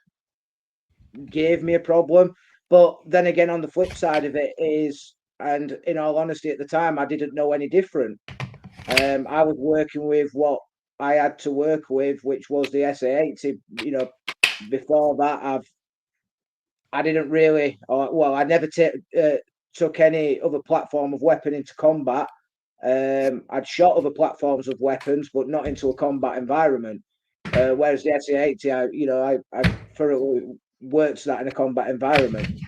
gave me a problem. But then again, on the flip side of it is, and in all honesty, at the time, I didn't know any different. I was working with what I had to work with, which was the SA80. Before that, I didn't really, I never took any other platform of weapon into combat. I'd shot other platforms of weapons, but not into a combat environment. Whereas the SA80, I thoroughly worked that in a combat environment.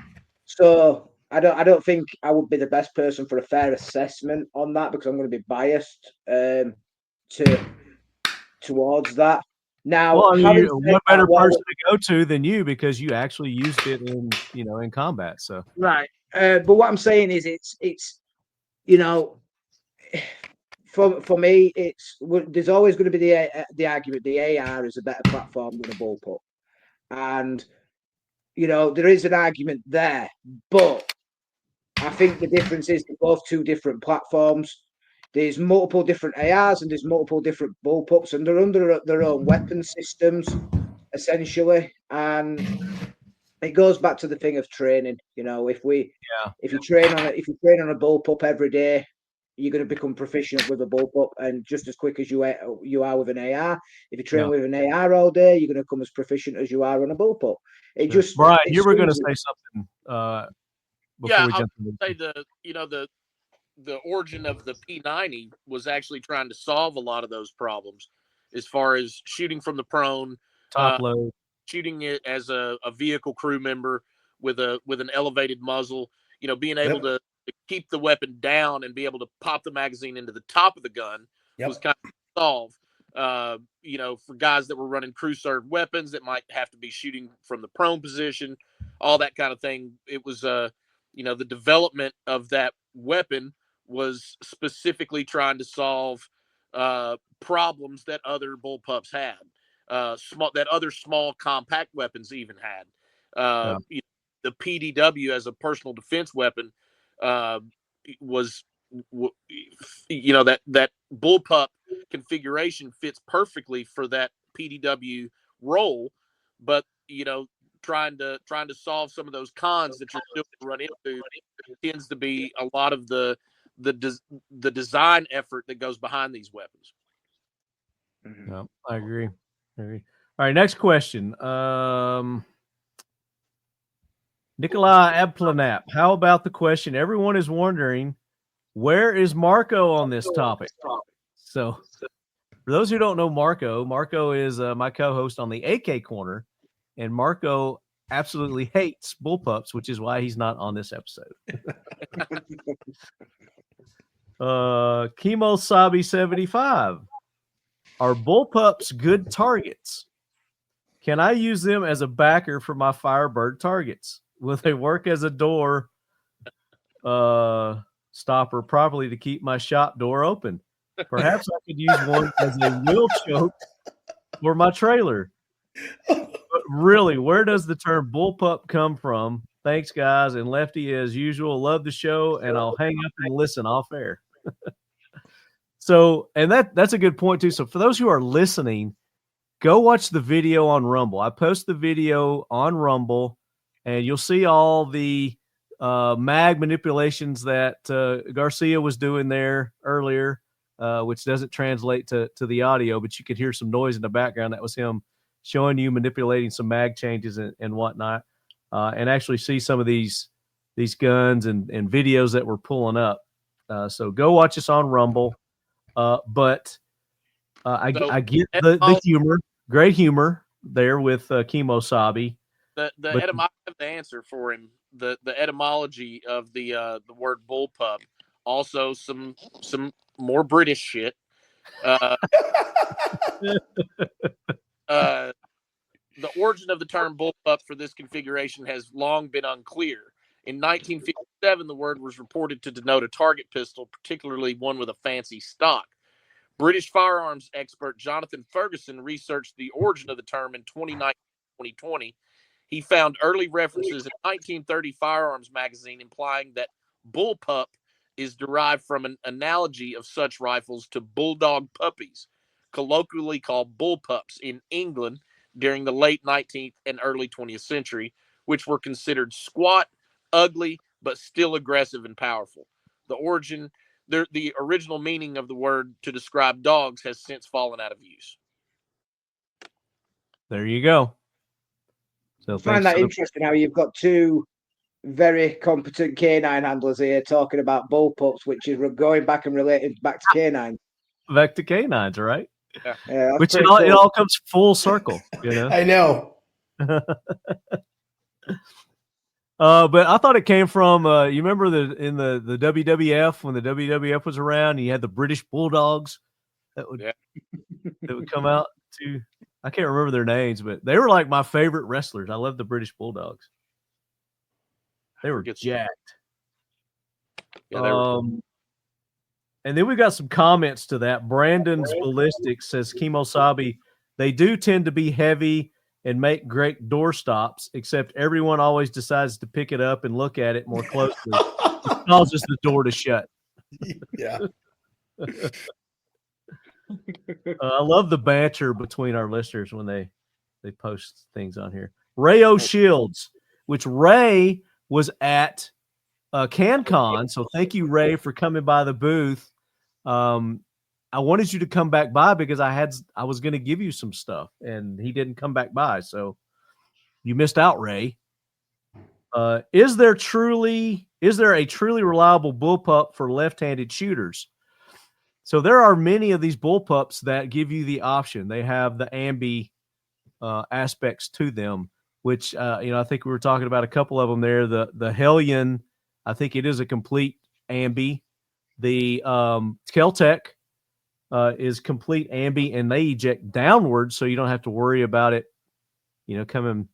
So I don't think I would be the best person for a fair assessment on that, because I'm going to be biased towards that. Now, well, what better person to go to than you, because you actually used it in combat. So right, but what I'm saying is, it's for me, there's always going to be the argument the AR is a better platform than a bullpup, and there is an argument there, but I think the difference is they're both two different platforms. There's multiple different ARs and there's multiple different bullpups, and they're under their own weapon systems, essentially. And it goes back to the thing of training. If you train on a bullpup every day, you're going to become proficient with a bullpup, and just as quick as you are with an AR. If you train with an AR all day, you're going to become as proficient as you are on a bullpup. Brian, you were going to say something. Before we jump into the origin of the P90 was actually trying to solve a lot of those problems, as far as shooting from the prone, top load, shooting it as a vehicle crew member with an elevated muzzle. Being able to keep the weapon down and be able to pop the magazine into the top of the gun was kind of solved. For guys that were running crew served weapons that might have to be shooting from the prone position, all that kind of thing. It was the development of that weapon was specifically trying to solve problems that other bullpups had, that other small compact weapons even had. The PDW as a personal defense weapon was, that bullpup configuration fits perfectly for that PDW role, but trying to solve some of those cons that you're still going to run into tends to be a lot of the design effort that goes behind these weapons. No, I agree. All right, next question. Nikolai Abplanap, how about the question? Everyone is wondering, where is Marco on this topic? So, for those who don't know Marco is my co-host on the AK Corner, and Marco absolutely hates bullpups, which is why he's not on this episode. Chemo Sabi 75. Are bullpups good targets? Can I use them as a backer for my Firebird targets? Will they work as a door stopper properly to keep my shop door open? Perhaps I could use one as a wheel choke for my trailer. But really, where does the term bullpup come from? Thanks, guys. And Lefty, as usual, love the show, and I'll hang up and listen off air. So, and that's a good point, too. So for those who are listening, go watch the video on Rumble. I post the video on Rumble, and you'll see all the mag manipulations that Garcia was doing there earlier, which doesn't translate to the audio, but you could hear some noise in the background. That was him showing you manipulating some mag changes and whatnot, and actually see some of these guns and videos that we're pulling up. So go watch us on Rumble. But I get the humor, great humor there with Chemo Sabi. I have the answer for him. The etymology of the word bullpup. Also some more British shit. The origin of the term bullpup for this configuration has long been unclear. In 1957, the word was reported to denote a target pistol, particularly one with a fancy stock. British firearms expert Jonathan Ferguson researched the origin of the term in 2020. He found early references in 1930 firearms magazine implying that bullpup is derived from an analogy of such rifles to bulldog puppies, colloquially called bullpups in England during the late 19th and early 20th century, which were considered squat, ugly, but still aggressive and powerful. The original meaning of the word to describe dogs has since fallen out of use. There you go. So I find that interesting how you've got two very competent canine handlers here talking about bullpups, which is going back and related back to canines. Back to canines, right? Yeah, Which pretty it cool. all comes full circle, you know. I know. But I thought it came from you remember in the WWF when the WWF was around, and you had the British Bulldogs that would come out to. I can't remember their names, but they were like my favorite wrestlers. I love the British Bulldogs. They were jacked. Yeah, and then we got some comments to that. Brandon's Ballistics says Kemosabe, they do tend to be heavy and make great door stops, except everyone always decides to pick it up and look at it more closely. It causes the door to shut. Yeah. I love the banter between our listeners when they post things on here. Ray O'Shields, which Ray was at CanCon, so thank you, Ray, for coming by the booth. I wanted you to come back by because I was going to give you some stuff, and he didn't come back by, so you missed out, Ray. Is there a truly reliable bullpup for left-handed shooters? So there are many of these bullpups that give you the option. They have the ambi aspects to them, which I think we were talking about a couple of them there. The Hellion, I think it is a complete ambi. The KEL TEC is complete ambi, and they eject downwards, so you don't have to worry about it, coming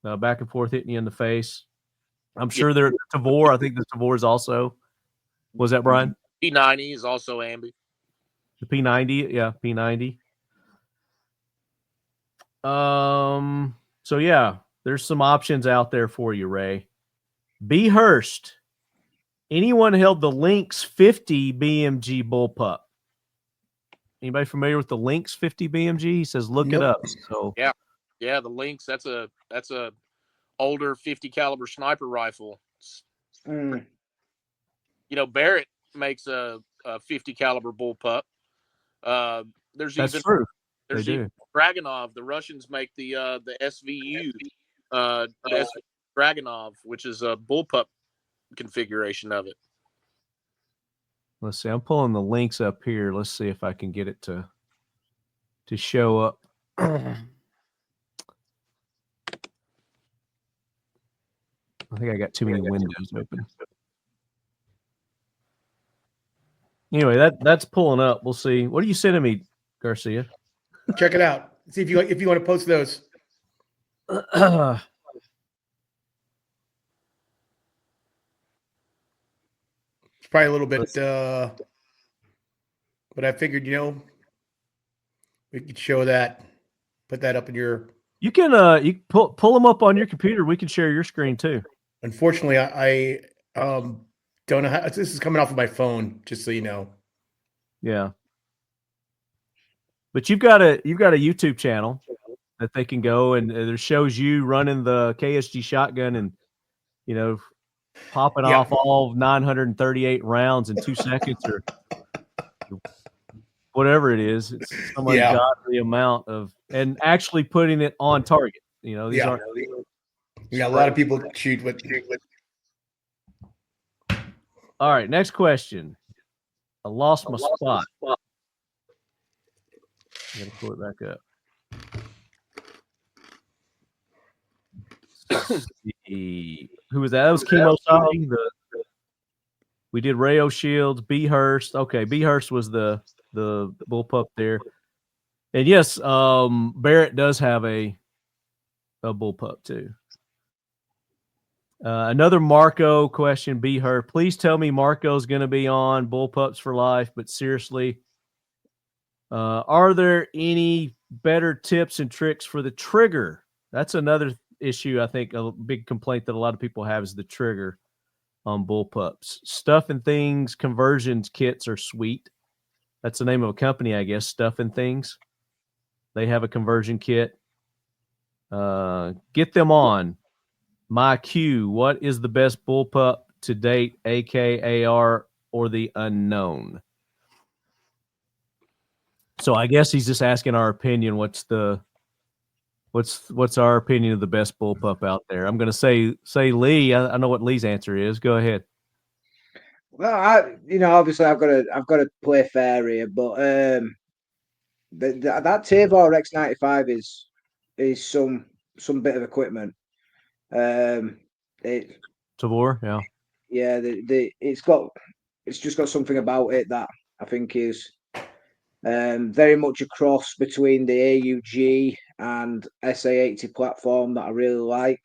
back and forth, hitting you in the face. I'm sure they're Tavor. I think the Tavor is also. Was that Brian? P90 is also ambi. The P90, yeah, P90. So yeah, there's some options out there for you, Ray. B. Hurst. Anyone held the Lynx 50 BMG bullpup? Anybody familiar with the Lynx 50 BMG? He says, look it up. So yeah, the Lynx. That's a older 50 caliber sniper rifle. Barrett makes a 50 caliber bullpup. There's true. There's even Dragunov. The Russians make the SVU, Dragunov, which is a bullpup configuration of it. Let's see. I'm pulling the links up here. Let's see if I can get it to show up. I think I got too many windows open. Anyway, that's pulling up. We'll see. What are you sending me, Garcia? Check it out. See if you want to post those. It's probably a little bit, but I figured, we could show that, put that up in your. You can you pull them up on your computer. We can share your screen too. Unfortunately, I don't know how. This is coming off of my phone, just so you know. Yeah. But you've got a YouTube channel that they can go, and it shows you running the KSG shotgun and popping off all 938 rounds in 2 seconds or whatever it is. It's some ungodly amount of, and actually putting it on target. These aren't. A lot of people shoot with. All right, next question. I lost my spot. I gotta pull it back up. Who was that? That was Kemosabe. We did Ray O'Shields, B. Hurst. Okay, B. Hurst was the bullpup there. And yes, Barrett does have a bullpup too. Another Marco question, B. Hurst. Please tell me Marco's going to be on Bullpups for Life, but seriously, are there any better tips and tricks for the trigger? That's another issue. I think a big complaint that a lot of people have is the trigger on bullpups. Stuff and Things conversions kits are sweet. That's the name of a company, I guess. Stuff and Things. They have a conversion kit. Get them on. My Q. What is the best bullpup to date? AKAR or the unknown? So I guess he's just asking our opinion. What's our opinion of the best bullpup out there? I'm going to say Lee. I know what Lee's answer is. Go ahead. Well, obviously I've got to play fair here, but that Tavor X95 is some bit of equipment. It Tavor, yeah. Yeah, it's just got something about it that I think is very much a cross between the AUG and SA80 platform that I really like.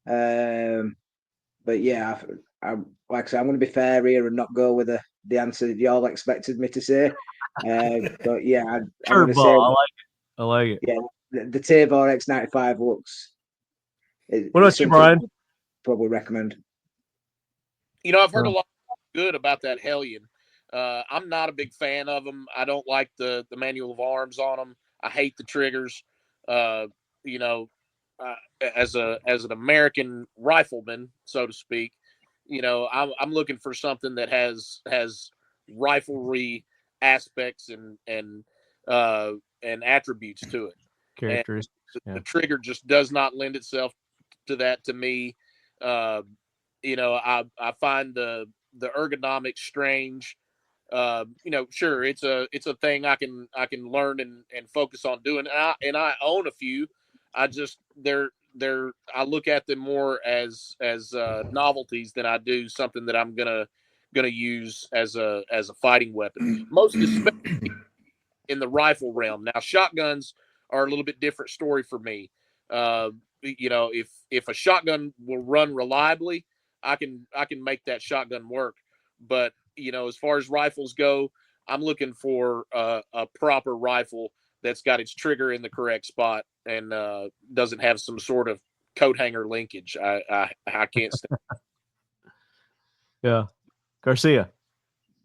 But yeah, I like I say, I'm going to be fair here and not go with the answer that y'all expected me to say. But yeah, I'm going to say, I like it. Yeah, the Tavor X95 looks. What about you, Brian? I'd probably recommend. I've heard a lot good about that Hellion. I'm not a big fan of them. I don't like the manual of arms on them. I hate the triggers. As an American rifleman, so to speak, I'm looking for something that has riflery aspects and attributes to it. Characteristics. The trigger just does not lend itself to that to me. I find the ergonomics strange. Sure, it's a thing I can learn and focus on doing. And I own a few. I just I look at them more as novelties than I do something that I'm gonna use as a fighting weapon. Most especially in the rifle realm. Now, shotguns are a little bit different story for me. If a shotgun will run reliably, I can make that shotgun work. But as far as rifles go, I'm looking for a proper rifle that's got its trigger in the correct spot and doesn't have some sort of coat hanger linkage. I can't stand. Yeah, Garcia.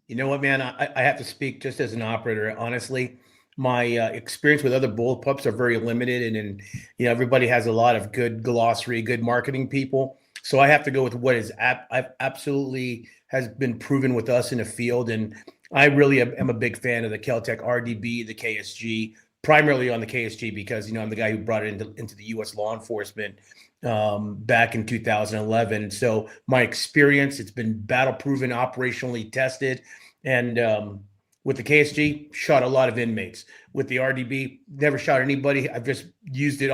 You know what, man? I have to speak just as an operator. Honestly, my experience with other bullpups are very limited, and everybody has a lot of good glossary, good marketing people. So I have to go with what is absolutely has been proven with us in the field, and I really am a big fan of the KEL TEC RDB, the KSG, primarily on the KSG because I'm the guy who brought it into the U.S. law enforcement back in 2011. So my experience, it's been battle proven, operationally tested, and with the KSG, shot a lot of inmates. With the RDB, never shot anybody. I've just used it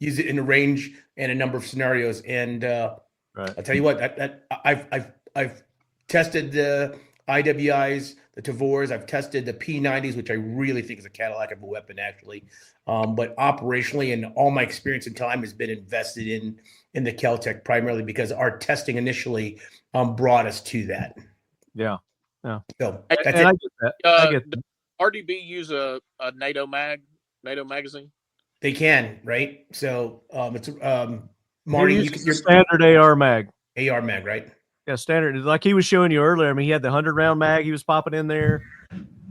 in the range and a number of scenarios. And right. I'll tell you what, I've tested the IWIs, the Tavors. I've tested the P90s, which I really think is a Cadillac of a weapon, actually. But operationally, and all my experience and time has been invested in the KEL TEC primarily because our testing initially brought us to that. Yeah. Yeah. So that's it. I get that. I get that. RDB use a NATO magazine? They can, right? So it's Marty, your standard AR mag. AR mag, right? Yeah, standard. Like he was showing you earlier. I mean, he had the 100-round mag he was popping in there.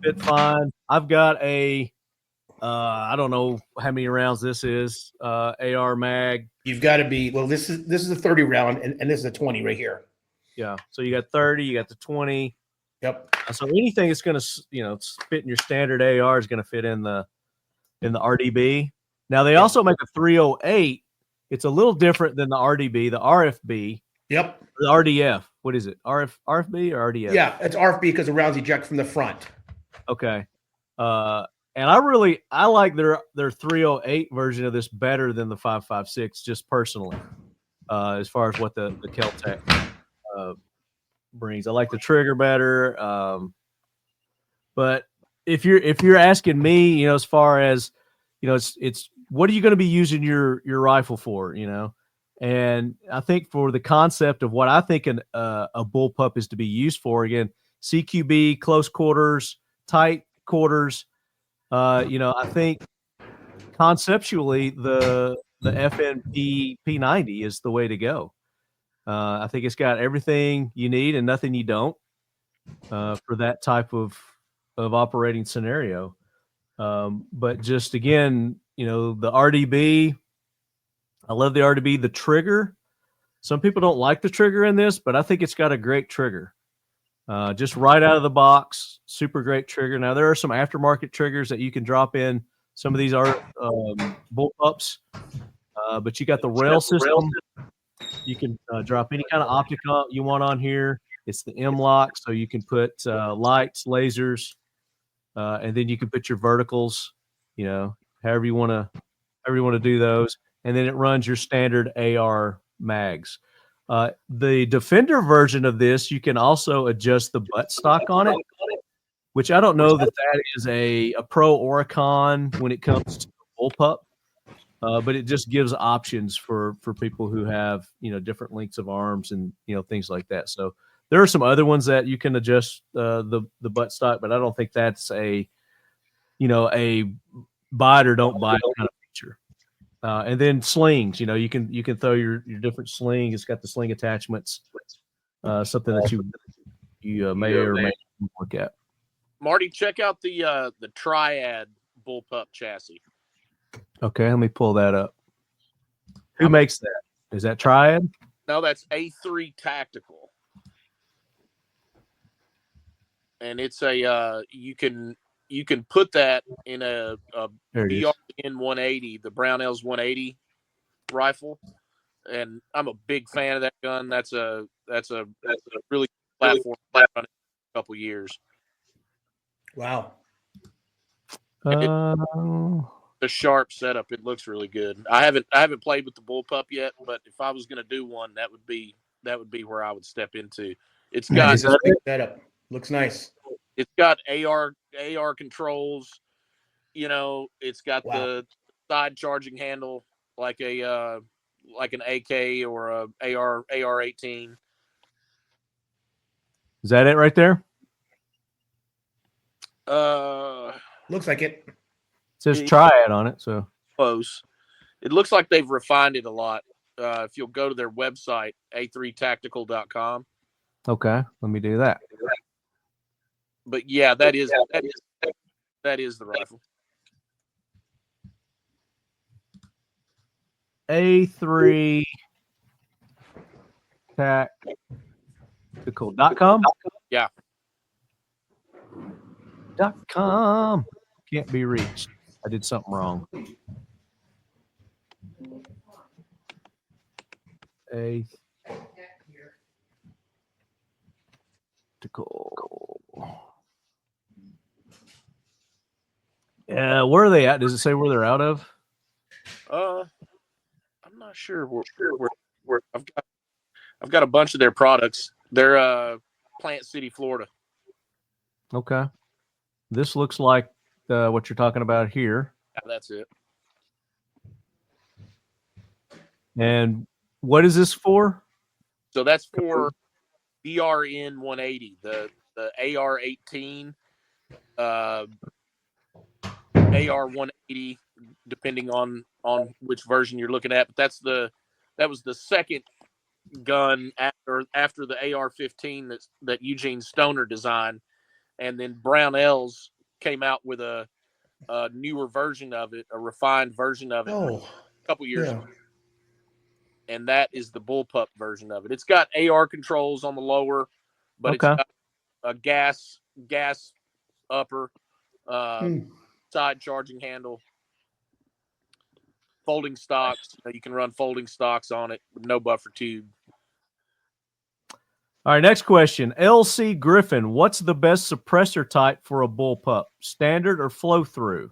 Fit fine. I've got a I don't know how many rounds this is. AR mag. You've got to be this is a 30 round and this is a 20 right here. Yeah. So you got 30, you got the 20. Yep. So anything that's going to, fit in your standard AR is going to fit in the RDB. Now they also make a 308. It's a little different than the RDB, the RFB. Yep. The RDF. What is it? RFB or RDF? Yeah, it's RFB because the rounds eject from the front. Okay. And I like their 308 version of this better than the 5.56, just personally, as far as what the KEL TEC brings. I like the trigger better. But if you're asking me, as far as, it's what are you going to be using your rifle for, And I think for the concept of what I think a bullpup is to be used for, again, CQB, close quarters, tight quarters, I think conceptually the FN P90 is the way to go. I think it's got everything you need and nothing you don't for that type of operating scenario. But just again, the RDB, I love the RDB, the trigger. Some people don't like the trigger in this, but I think it's got a great trigger. Just right out of the box, super great trigger. Now, there are some aftermarket triggers that you can drop in. Some of these are bullpups, but you got the rail system. You can drop any kind of optic you want on here. It's the M-lock, so you can put lights, lasers, and then you can put your verticals however you want to do those. And then it runs your standard AR mags. The Defender version of this, you can also adjust the buttstock on it, which I don't know that is a pro or a con when it comes to bullpup. But it just gives options for people who have, different lengths of arms and, things like that. So there are some other ones that you can adjust the buttstock, but I don't think that's a buy it or don't buy it kind of feature. And then slings, you can throw your different sling. It's got the sling attachments, something that you may or may not look at. Marty, check out the Triad bullpup chassis. Okay, let me pull that up. Who makes that? Is that Triad? No, that's A3 Tactical. And it's a you can put that in a BRN 180, the Brownells 180 rifle, and I'm a big fan of that gun. That's a really good platform for a couple years. Wow. The sharp setup, it looks really good. I haven't played with the bullpup yet, but if I was going to do one, that would be where I would step into. It's got setup. Looks nice. It's got AR controls. It's got the side charging handle like an AK or a AR-18. Is that it right there? Looks like it. It says Triad on it, so close. It looks like they've refined it a lot. If you'll go to their website, a3tactical.com. Okay, let me do that. But yeah, that is the rifle. A3 tactical.com. Yeah. .com can't be reached. I did something wrong. A tactical. Yeah, where are they at? Does it say where they're out of? I'm not sure. I've got a bunch of their products. They're Plant City, Florida. Okay. This looks like what you're talking about here. Yeah, that's it. And what is this for? So that's for BRN 180, the AR-18, AR 180, depending on which version you're looking at. But that was the second gun after the AR-15 that Eugene Stoner designed, and then Brownells came out with a newer version of it, a refined version of it, a couple years ago. And that is the bullpup version of it. It's got AR controls on the lower, but it's got a gas upper, side charging handle, folding stocks. You can run folding stocks on it with no buffer tube. All right, next question. LC Griffin, what's the best suppressor type for a bullpup? Standard or flow through?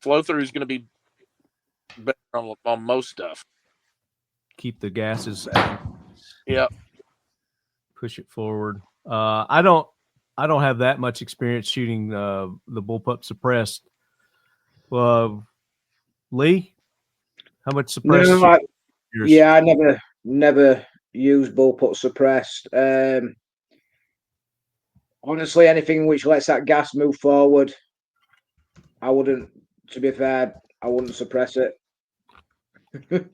Flow through is going to be better on most stuff. Keep the gases. Yep. Push it forward. I don't have that much experience shooting the bullpup suppressed. Lee, how much suppressed? I never used bullpup suppressed. Honestly, anything which lets that gas move forward, I wouldn't. To be fair, I wouldn't suppress it. What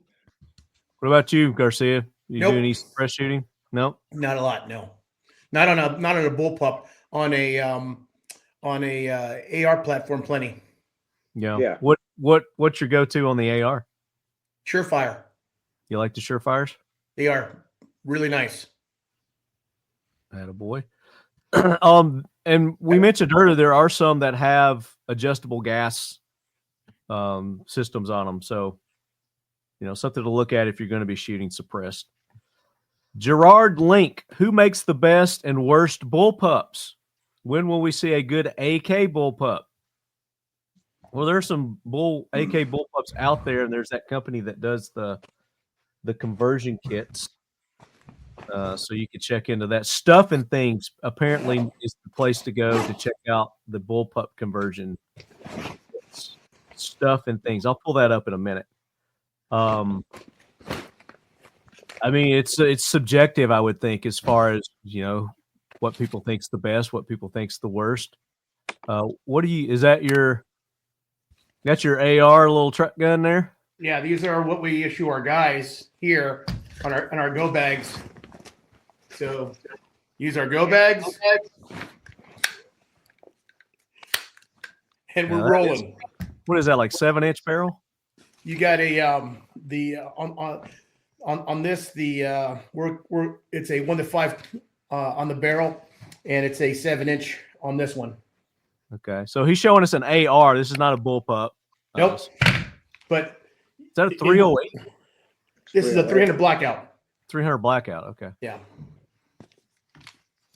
about you, Garcia? You Nope. do any suppress shooting? No, Not a lot. No, not on a bullpup. On a AR platform, plenty. Yeah. What's your go-to on the AR? Surefire. You like the Surefires? They are really nice. Attaboy. And we mentioned earlier there are some that have adjustable gas systems on them, so something to look at if you're going to be shooting suppressed. Gerard Link, who makes the best and worst bullpups? When will we see a good AK bullpup? Well, there's some AK bullpups out there, and there's that company that does the conversion kits. So you can check into that. Stuff and Things apparently is the place to go to check out the bullpup conversion kits. Stuff and Things. I'll pull that up in a minute. I mean, it's subjective, I would think, as far as, you know, what people think's the best, what people think's the worst. Is that your AR little truck gun there? Yeah, these are what we issue our guys here on our go bags. So use our go bags, and we're rolling. What is that, like 7-inch barrel? You got a on this it's a 1-to-5 on the barrel, and it's a 7-inch on this one. Okay, so he's showing us an AR. This is not a bullpup. Nope. But is that a 308? This is a 300 blackout. 300 blackout. Okay. Yeah.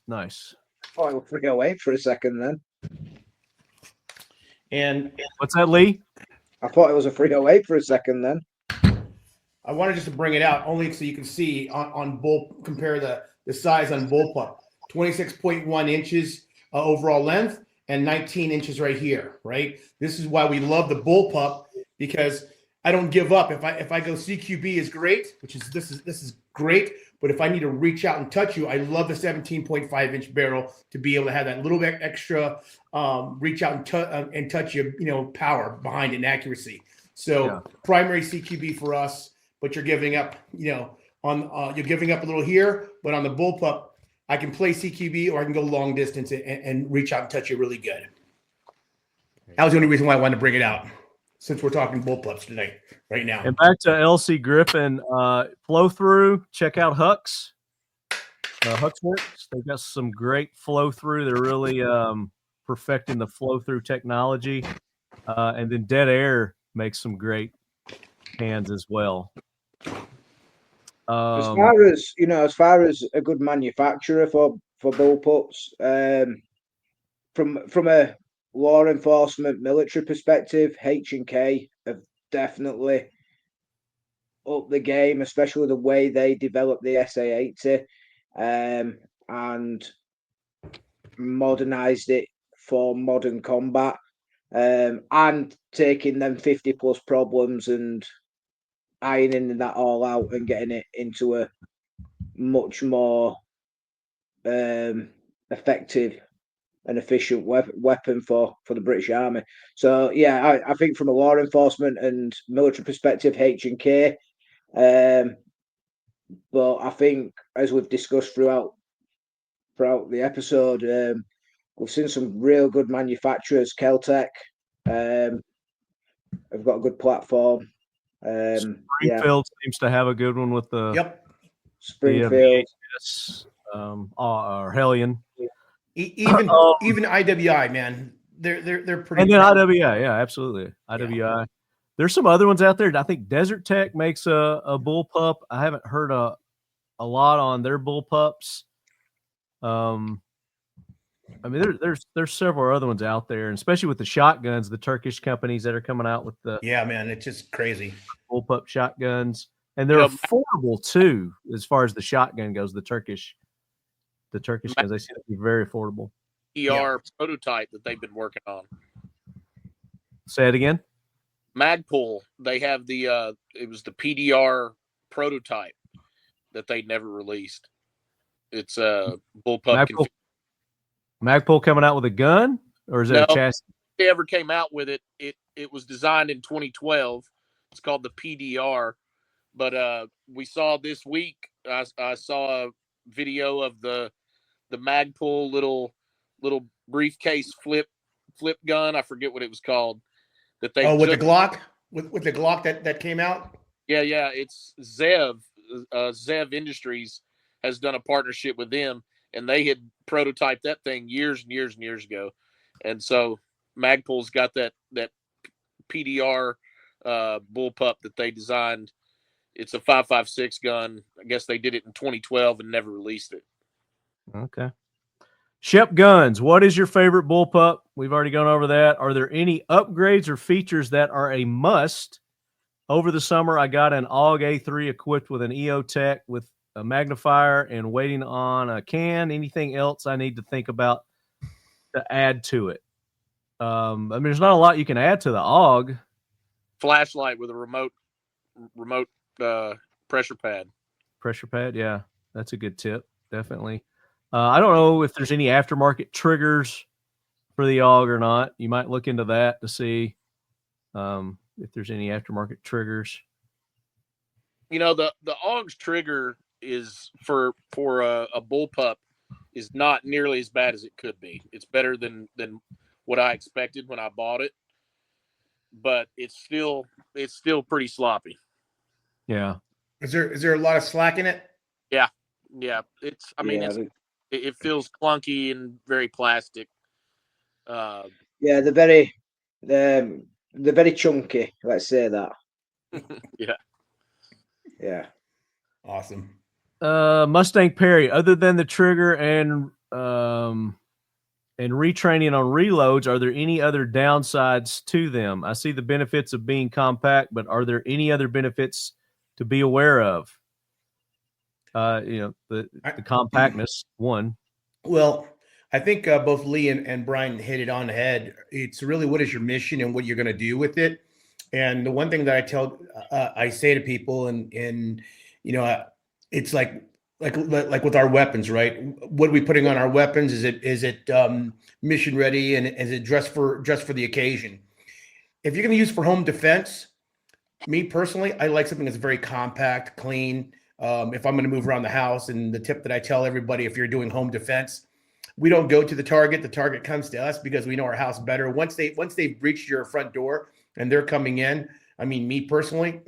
Nice. Oh, I was 308 for a second then. And what's that, Lee? I thought it was a 308 for a second then. I wanted just to bring it out only so you can see on bull, compare the size on bullpup. 26.1 inches overall length and 19 inches right here, right? This is why we love the bullpup, because I don't give up. If I go CQB is great, which is this is great, but if I need to reach out and touch you, I love the 17.5 inch barrel to be able to have that little bit extra reach out and touch you, power behind it and accuracy. So primary CQB for us, but you're giving up, you're giving up a little here, but on the bullpup, I can play CQB or I can go long distance and reach out and touch you really good. That was the only reason why I wanted to bring it out, since we're talking bullpups tonight, right now. And back to LC Griffin, flow through. Check out Hux. Huxworks. They've got some great flow through. They're really perfecting the flow through technology. And then Dead Air makes some great hands as well. As far as a good manufacturer for bullpups, from a law enforcement military perspective, H&K have definitely upped the game, especially the way they developed the SA80 and modernized it for modern combat, and taking them 50 plus problems and ironing that all out and getting it into a much more effective and efficient weapon for the British Army. So yeah, I think from a law enforcement and military perspective, H&K. But I think, as we've discussed throughout the episode, we've seen some real good manufacturers. KEL TEC have got a good platform. Springfield seems to have a good one with the Springfield, or Hellion. Even IWI, man, they're pretty. And then IWI, yeah, absolutely. IWI. Yeah. There's some other ones out there. I think Desert Tech makes a bullpup. I haven't heard a lot on their bullpups. I mean, there's several other ones out there, and especially with the shotguns, the Turkish companies that are coming out with the man, it's just crazy bullpup shotguns, and they're affordable too as far as the shotgun goes. The Turkish guns, they seem to be very affordable. Prototype that they've been working on. Say it again. Magpul, they have the it was the PDR prototype that they never released. It's a bullpup. Magpul coming out with a gun, or is that a chassis? If they ever came out with it, it was designed in 2012. It's called the PDR. But we saw this week, I saw a video of the Magpul little briefcase flip gun. I forget what it was called. That they with the Glock with the Glock that came out. Yeah, it's Zev. Zev Industries has done a partnership with them, and they had prototyped that thing years and years and years ago. And so Magpul's got that PDR bullpup that they designed. It's a 5.56 gun. I guess they did it in 2012 and never released it. Okay. Shep Guns, what is your favorite bullpup? We've already gone over that. Are there any upgrades or features that are a must? Over the summer, I got an AUG A3 equipped with an EOTech with a magnifier and waiting on a can. Anything else I need to think about to add to it? I mean, there's not a lot you can add to the AUG. Flashlight with a remote pressure pad. Pressure pad, yeah, that's a good tip, definitely. I don't know if there's any aftermarket triggers for the AUG or not. You might look into that to see if there's any aftermarket triggers. You know, the AUG's trigger is for a bullpup is not nearly as bad as it could be. It's better than what I expected when I bought it, but it's still pretty sloppy. Yeah. Is there a lot of slack in it? Yeah. It feels clunky and very plastic. Yeah, they're very chunky. Let's say that. Yeah. Awesome. Mustang Perry, other than the trigger and retraining on reloads, are there any other downsides to them? I see the benefits of being compact, but are there any other benefits to be aware of? The compactness, one. Well, I think both Lee and Bryan hit it on the head. It's really what is your mission and what you're going to do with it. And the one thing that I say to people, and it's like with our weapons, right? What are we putting on our weapons? Is it mission ready, and is it dressed for the occasion? If you're going to use for home defense, me personally, I like something that's very compact, clean. If I'm going to move around the house, and the tip that I tell everybody, if you're doing home defense, we don't go to the target comes to us because we know our house better. Once they've reached your front door and they're coming in, I mean, me personally,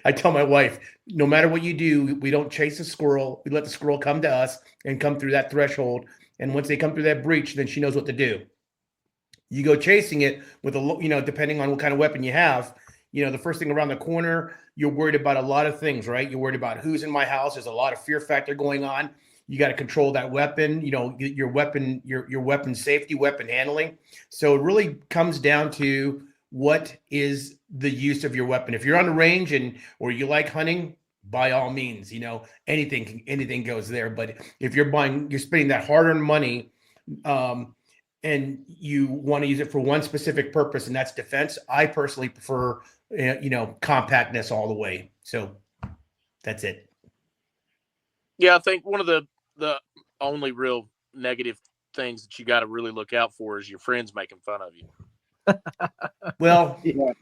I tell my wife, no matter what you do, we don't chase a squirrel. We let the squirrel come to us and come through that threshold. And once they come through that breach, then she knows what to do. You go chasing it with depending on what kind of weapon you have, the first thing around the corner, you're worried about a lot of things, right? You're worried about who's in my house. There's a lot of fear factor going on. You got to control that weapon, your weapon safety, weapon handling. So it really comes down to what is the use of your weapon. If you're on the range or you like hunting, by all means, anything goes there. But if you're spending that hard-earned money, and you want to use it for one specific purpose, and that's defense, I personally prefer, compactness all the way. So that's it. Yeah, I think one of the only real negative things that you got to really look out for is your friends making fun of you. Well, yeah.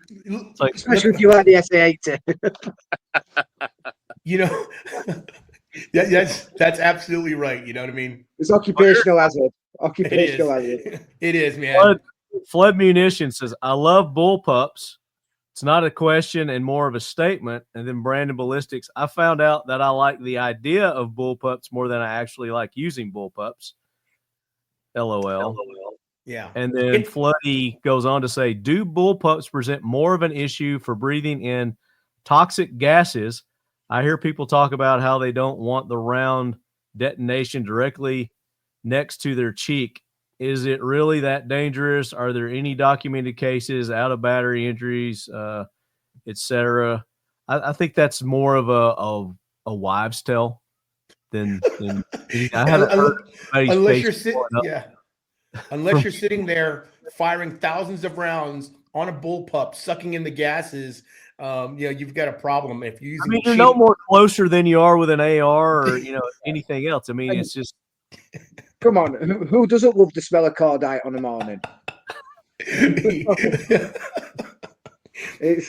Especially if you like the SA80. That's absolutely right. You know what I mean? It's occupational hazard. Occupational hazard. It is, man. Flood Munition says, I love bullpups. It's not a question and more of a statement. And then Brandon Ballistics, I found out that I like the idea of bullpups more than I actually like using bullpups. LOL. Yeah. And then Floody goes on to say, do bullpups present more of an issue for breathing in toxic gases? I hear people talk about how they don't want the round detonation directly next to their cheek. Is it really that dangerous? Are there any documented cases, out of battery injuries, etc.? I think that's more of a wives' tale than I haven't heard unless you're sitting there firing thousands of rounds on a bullpup, sucking in the gases. You've got a problem. If you, you're no more closer than you are with an AR or anything else. I mean, it's just. Come on, who doesn't love the smell of cordite on the morning? It's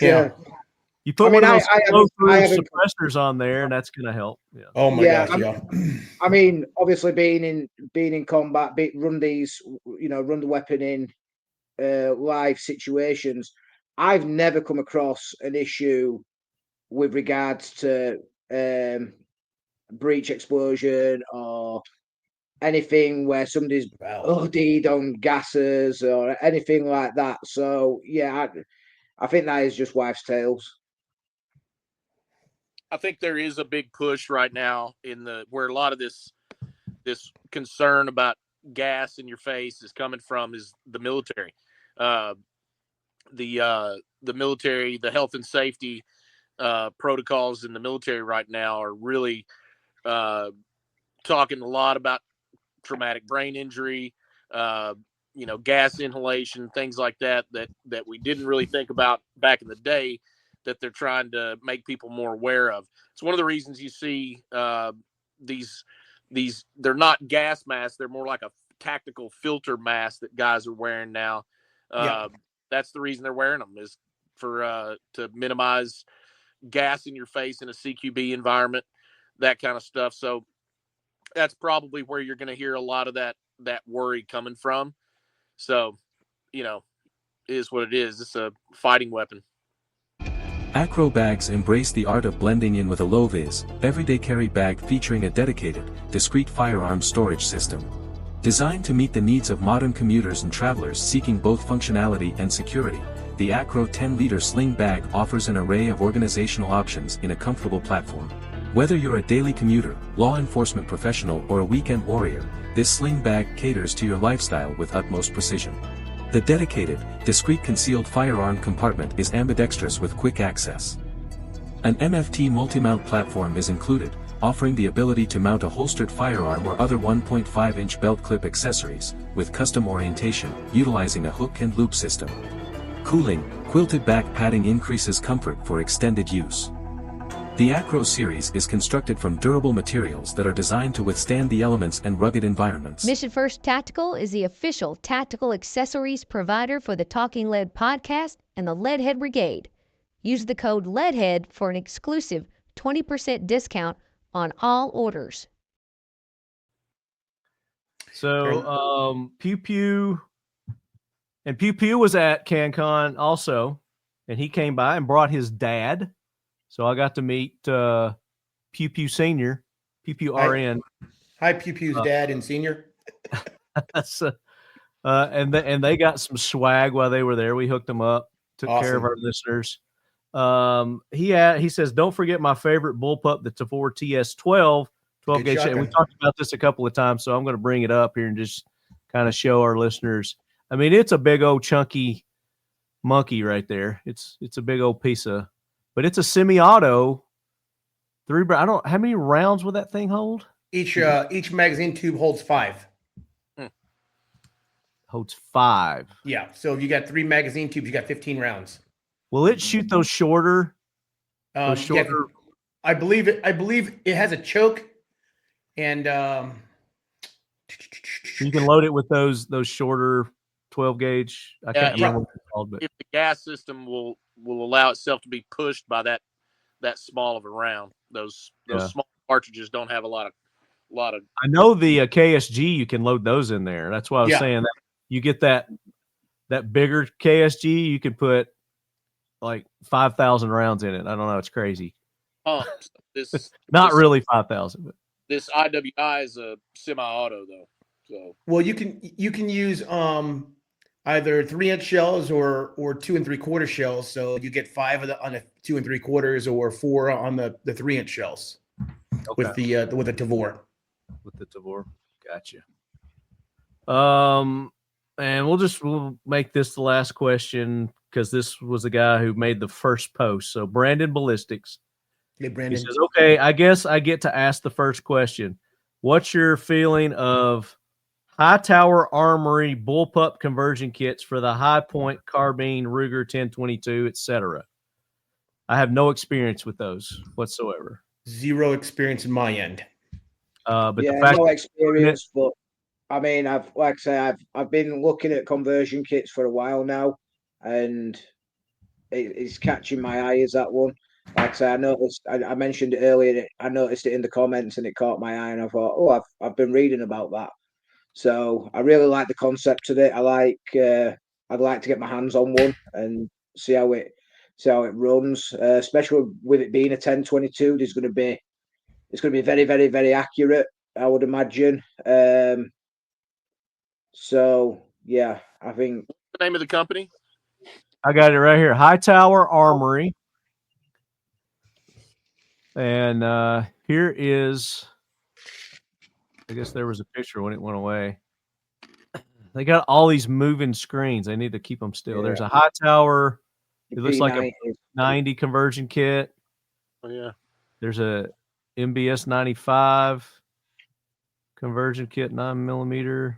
you put one of those suppressors on there, and that's going to help. Yeah. Oh my gosh! I mean, obviously, being in combat, run the weapon in live situations. I've never come across an issue with regards to breech explosion or anything where somebody's OD'd on gases or anything like that. So yeah, I think that is just wives' tales. I think there is a big push right now where a lot of this concern about gas in your face is coming from is the military. The military, the health and safety protocols in the military right now are really talking a lot about traumatic brain injury, gas inhalation, things like that we didn't really think about back in the day, that they're trying to make people more aware of. It's one of the reasons you see these they're not gas masks, they're more like a tactical filter mask that guys are wearing now. That's the reason they're wearing them, is for to minimize gas in your face in a CQB environment, that kind of stuff. So that's probably where you're going to hear a lot of that worry coming from. So, it is what it is. It's a fighting weapon. Acro bags embrace the art of blending in with a low-vis, everyday carry bag featuring a dedicated, discreet firearm storage system. Designed to meet the needs of modern commuters and travelers seeking both functionality and security, the Acro 10-liter sling bag offers an array of organizational options in a comfortable platform. Whether you're a daily commuter, law enforcement professional, or a weekend warrior, this sling bag caters to your lifestyle with utmost precision. The dedicated, discreet concealed firearm compartment is ambidextrous with quick access. An MFT multi-mount platform is included, offering the ability to mount a holstered firearm or other 1.5-inch belt clip accessories, with custom orientation, utilizing a hook and loop system. Cooling, quilted back padding increases comfort for extended use. The Acro series is constructed from durable materials that are designed to withstand the elements and rugged environments. Mission First Tactical is the official tactical accessories provider for the Talking Lead podcast and the Leadhead Brigade. Use the code LEADHEAD for an exclusive 20% discount on all orders. So, Pew Pew, and Pew Pew was at CanCon also, and he came by and brought his dad. So I got to meet Pew Pew Senior, Pew Pew RN. Hi, Pew Pew's dad and senior. And they got some swag while they were there. We hooked them up, took care of our listeners. He says, don't forget my favorite bullpup, the Tavor TS12 12-gauge. And we talked about this a couple of times, so I'm going to bring it up here and just kind of show our listeners. I mean, it's a big old chunky monkey right there. It's a big old piece of. But it's a semi-auto. How many rounds will that thing hold? Each magazine tube holds 5. Holds 5. Yeah. So if you got 3 magazine tubes, you got 15 rounds. Will it shoot those shorter? Yeah, I believe it has a choke, and you can load it with those shorter 12-gauge. I can't remember what it's called, but if the gas system will allow itself to be pushed by that small of a round. Those small cartridges don't have a lot of. I know the KSG, you can load those in there. That's why I was saying that you get that bigger KSG, you can put like 5,000 rounds in it. I don't know, it's crazy. Not really 5,000, but this IWI is a semi-auto though. So well, you can use either 3-inch shells or 2 3/4 shells. So you get 5 on the 2 3/4 or 4 on the 3-inch shells with the Tavor. With the Tavor, gotcha. And we'll make this the last question because this was the guy who made the first post. So Brandon Ballistics. Hey, Brandon. He says, okay, I guess I get to ask the first question. What's your feeling of Hightower Armory bullpup conversion kits for the High Point, Carbine, Ruger 1022, etc.? I have no experience with those whatsoever. Zero experience in my end. But no experience. But I mean, I've been looking at conversion kits for a while now, and it's catching my eye. Is that one? Like I say, I noticed. I mentioned it earlier. I noticed it in the comments, and it caught my eye. And I thought, oh, I've been reading about that. So I really like the concept of it. I'd like to get my hands on one and see how it runs. Especially with it being a 1022, it's going to be very, very, very accurate, I would imagine. So yeah, I think the name of the company. I got it right here. Hightower Armory. And here is, I guess there was a picture when it went away. They got all these moving screens. They need to keep them still. There's a high tower. It looks like a 90 conversion kit. Oh, yeah. There's a MBS 95 conversion kit, 9mm.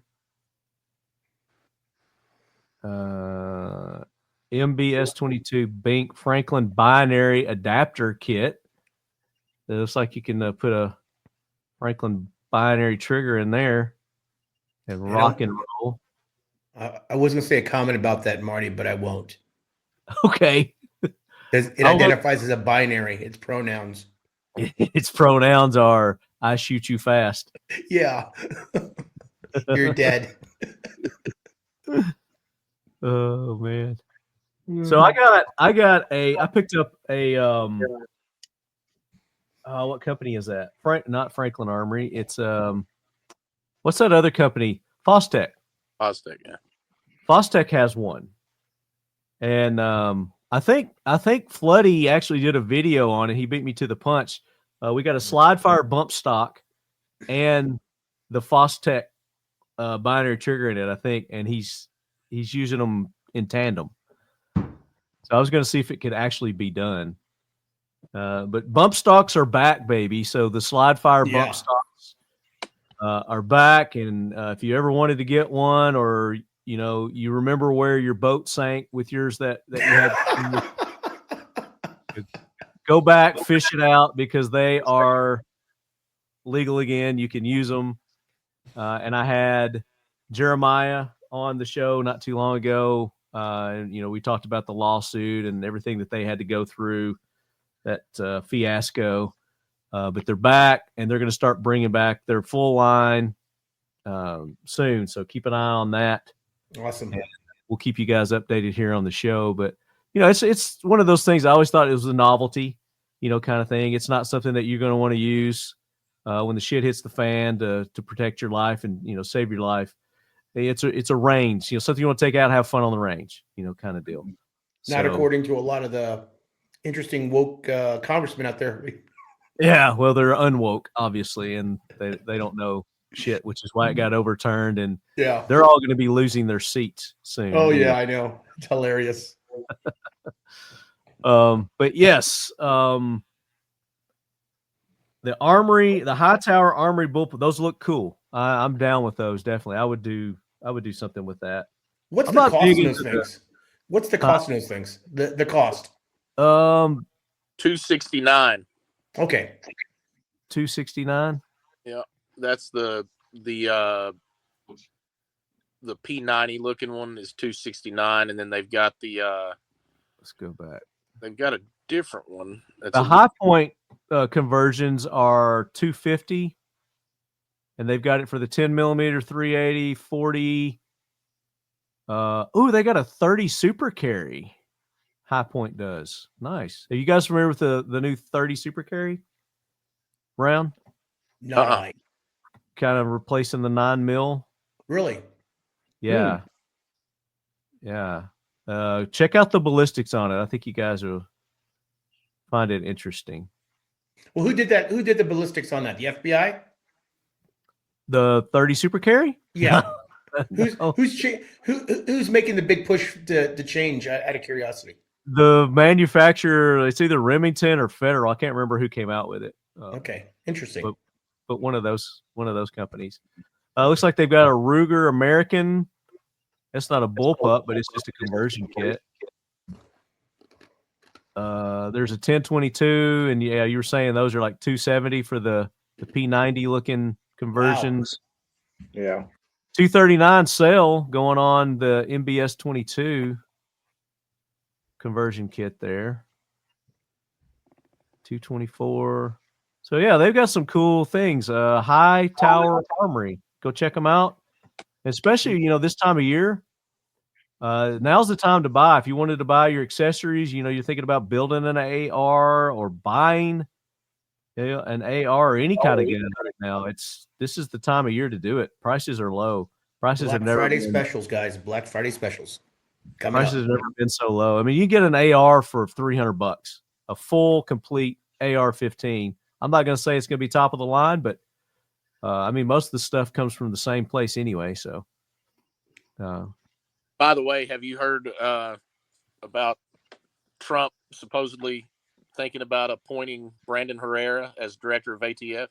MBS 22 Bink Franklin binary adapter kit. It looks like you can put a Franklin binary trigger in there and rock and roll. I was going to say a comment about that, Marty, but I won't. Okay. It identifies as a binary. It's pronouns. Its pronouns are "I shoot you fast." Yeah. You're dead. Oh man. So I picked up a what company is that? Not Franklin Armory. It's what's that other company? Fostech. Fostech, yeah. Fostech has one. And I think Floody actually did a video on it. He beat me to the punch. We got a slide fire bump stock and the Fostech binary trigger in it, I think, and he's using them in tandem. So I was going to see if it could actually be done. But bump stocks are back, baby. So the slide fire bump stocks are back. And if you ever wanted to get one, or you remember where your boat sank with yours that you had, go back, fish it out, because they are legal again. You can use them. And I had Jeremiah on the show not too long ago. And we talked about the lawsuit and everything that they had to go through, that fiasco. But they're back, and they're going to start bringing back their full line soon. So keep an eye on that. Awesome. And we'll keep you guys updated here on the show. But it's one of those things. I always thought it was a novelty, kind of thing. It's not something that you're going to want to use when the shit hits the fan to protect your life and save your life. It's a range, something you want to take out and have fun on the range, kind of deal. Not according to a lot of the interesting woke congressmen out there. Yeah, well, they're unwoke, obviously, and they don't know shit, which is why it got overturned. And they're all going to be losing their seats soon. Oh yeah, I know. It's hilarious. But yes, the Armory, the high tower Armory bullpup, those look cool. I'm down with those. Definitely, I would do something with that. What's the cost of those things? What's the cost of those things? The cost. $269. Okay. $269. Yeah, that's the P90 looking one is $269, and then they've got the let's go back. They've got a different one. That's the high point conversions are $250, and they've got it for the 10mm 380 40. They got a 30 super carry. High Point does. Nice. Are you guys familiar with the new 30 super carry round? No. Kind of replacing the 9mm. Really? Yeah. Yeah. Check out the ballistics on it. I think you guys will find it interesting. Well, who did that? Who did the ballistics on that? The FBI? The 30 super carry? Yeah. Who's making the big push to change, out of curiosity? The manufacturer, it's either Remington or Federal. I can't remember who came out with it. Okay, interesting. But one of those companies. Looks like they've got a Ruger American. That's not a bullpup, but it's just a conversion kit. There's a 1022, and yeah, you were saying those are like $270 for the P90 looking conversions. Wow. Yeah. $239 sale going on the MBS 22 conversion kit there. $224. So yeah, they've got some cool things. High Tower Armory. Go check them out. Especially, this time of year. Now's the time to buy. If you wanted to buy your accessories, you're thinking about building an AR or buying an AR or any kind of gun right now. This is the time of year to do it. Prices are low. Prices Black have never Friday been, specials, guys. Black Friday specials. Prices have never been so low. I mean, you get an AR for $300, a full, complete AR-15. I'm not going to say it's going to be top of the line, but I mean, most of the stuff comes from the same place anyway. So By the way, have you heard about Trump supposedly thinking about appointing Brandon Herrera as director of ATF?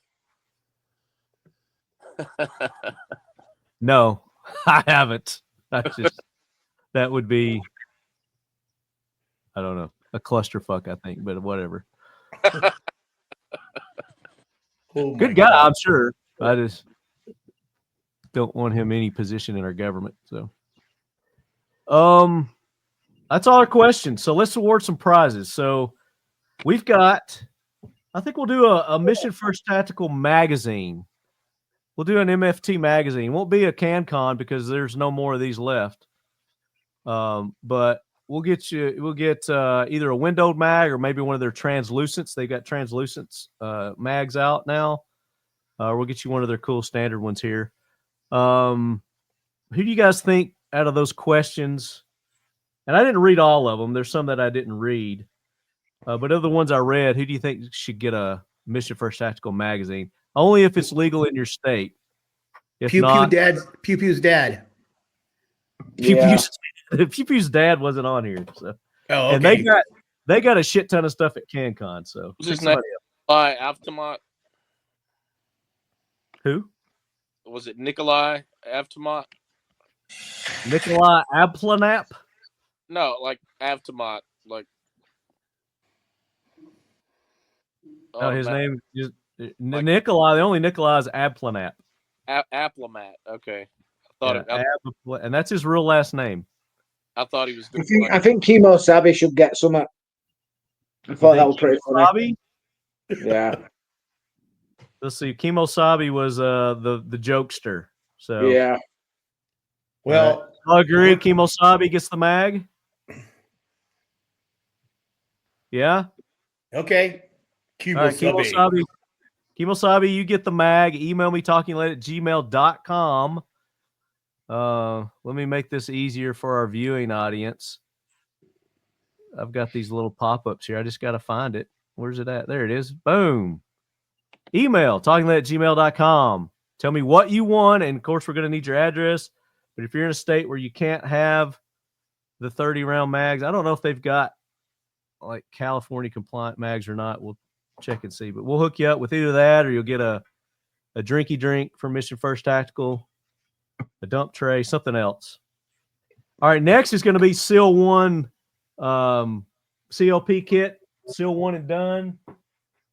No, I haven't. That would be, I don't know, a clusterfuck, I think, but whatever. Good guy, I'm sure. I just don't want him any position in our government. So, that's all our questions. So let's award some prizes. So we've got, I think we'll do a Mission First Tactical magazine. We'll do an MFT magazine. It won't be a CanCon because there's no more of these left. But we'll get either a windowed mag or maybe one of their translucents. They got translucents mags out now. We'll get you one of their cool standard ones here. Who do you guys think out of those questions? And I didn't read all of them. There's some that I didn't read. But of the ones I read, who do you think should get a Mission First Tactical magazine? Only if it's legal in your state. If Pew not, Pew Pew's dad. Pew Yeah. Pew's dad wasn't on here. So. Oh, okay. And they got a shit ton of stuff at CanCon. So Was his name Avtamat? Who? Was it Nikolai Avtamat? Nikolai Abplanap? No, like Avtamat. Like No, his name is Nikolai. The only Nikolai is Abplanap. Aplamat. Okay. And that's his real last name. I thought he was doing I think Chemo Sabi should get some. I thought that was pretty funny. Sabi? Yeah. Let's see. Chemo Sabi was the jokester. So Yeah. Well, I agree. Chemo Sabi gets the mag. Yeah. okay. All right, Chemo Sabi, you get the mag. Email me talkinglead@gmail.com. Let me make this easier for our viewing audience. I've got these little pop-ups here. I just got to find it. Where's it at? There it is. Boom. Email talkinglead@gmail.com. Tell me what you want, and of course we're going to need your address. But if you're in a state where you can't have the 30-round mags, I don't know if they've got like California compliant mags or not. We'll check and see. But we'll hook you up with either that, or you'll get a drinky drink from Mission First Tactical, a dump tray, something else. All right, next is going to be Seal 1 CLP kit, Seal 1 and done.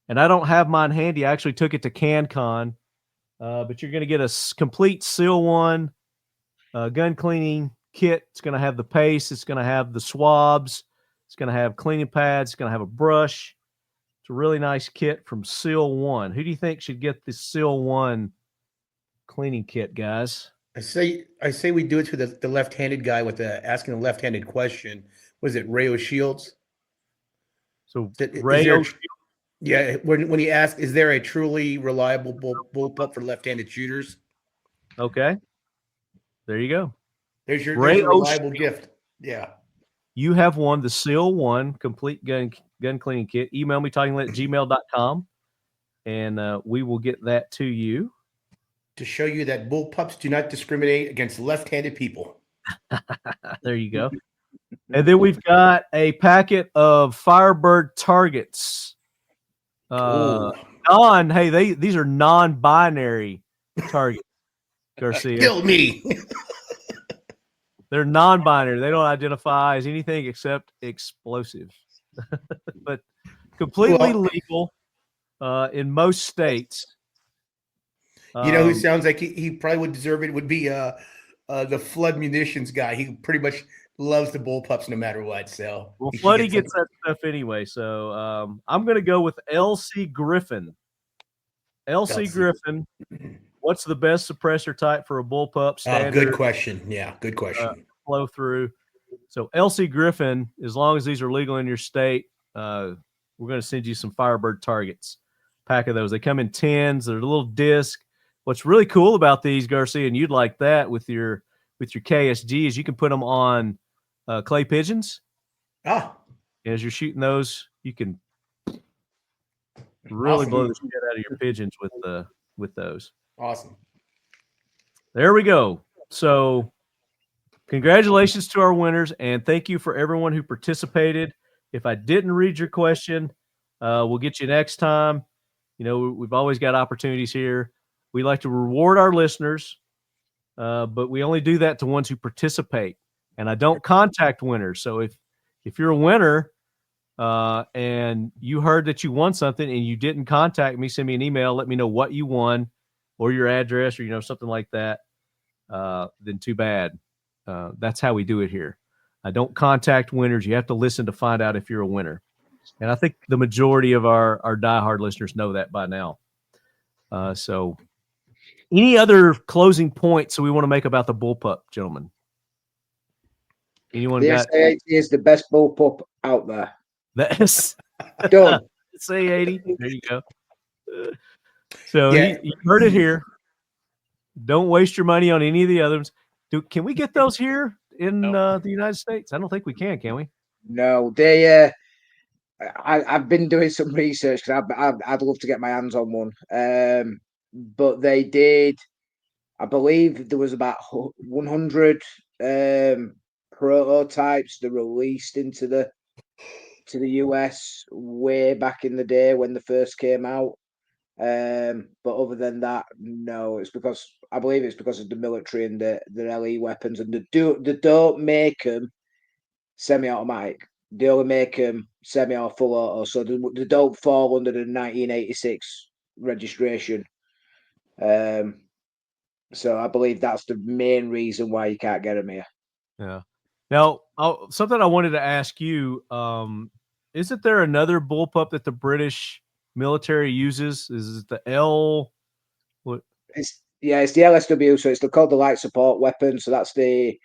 And I don't have mine handy. I actually took it to CanCon. But you're going to get a complete Seal 1 gun cleaning kit. It's going to have the paste. It's going to have the swabs. It's going to have cleaning pads. It's going to have a brush. It's a really nice kit from Seal 1. Who do you think should get the Seal 1 cleaning kit, guys? I say we do it to the left-handed guy with asking the left-handed question. Was it Rayo Shields? So Rayo, yeah. When he asked, "Is there a truly reliable bullpup for left-handed shooters?" Okay, there you go. There's your reliable gift. Yeah. You have won the Seal 1 complete gun cleaning kit. Email me talkinglead@gmail.com, and we will get that to you. To show you that bullpups do not discriminate against left-handed people. There you go. And then we've got a packet of Firebird targets. These are non-binary targets, Garcia. Kill me. They're non-binary. They don't identify as anything except explosive. But completely legal in most states. You know who sounds like he probably would deserve it would be the Flood Munitions guy. He pretty much loves the bullpups no matter what. So Floody gets that stuff anyway. So I'm going to go with LC Griffin. LC Griffin. What's the best suppressor type for a bullpup? Standard, good question. Yeah, good question. Flow through. So LC Griffin, as long as these are legal in your state, we're going to send you some Firebird targets. Pack of those. They come in 10s. They're a little disc. What's really cool about these, Garcia, and you'd like that with your KSG, is you can put them on clay pigeons. And as you're shooting those, you can really blow the shit out of your pigeons with those. Awesome. There we go. So congratulations to our winners, and thank you for everyone who participated. If I didn't read your question, we'll get you next time. You know, we've always got opportunities here. We like to reward our listeners, but we only do that to ones who participate. And I don't contact winners. So if you're a winner and you heard that you won something and you didn't contact me, send me an email, let me know what you won or your address or, you know, something like that, then too bad. That's how we do it here. I don't contact winners. You have to listen to find out if you're a winner. And I think the majority of our diehard listeners know that by now. So any other closing points we want to make about the bullpup, gentlemen? Anyone the got? SA80 is the best bullpup out there. That's Done. SA80. There you go. So Yeah. you heard it here. Don't waste your money on any of the others. Can we get those here in the United States? I don't think we can we? No, they. I've been doing some research because I'd love to get my hands on one. But they did. I believe there was about 100 prototypes that released into the US way back in the day when they first came out. But other than that, no. It's because I believe it's because of the military and the LE weapons, and they don't make them semi-automatic. They only make them semi or full auto, so they don't fall under the 1986 registration. So I believe that's the main reason why you can't get them here. Yeah. Now, something I wanted to ask you, isn't there another bullpup that the British military uses? Is it the L? What? It's the LSW, so it's called the light support weapon. So that's the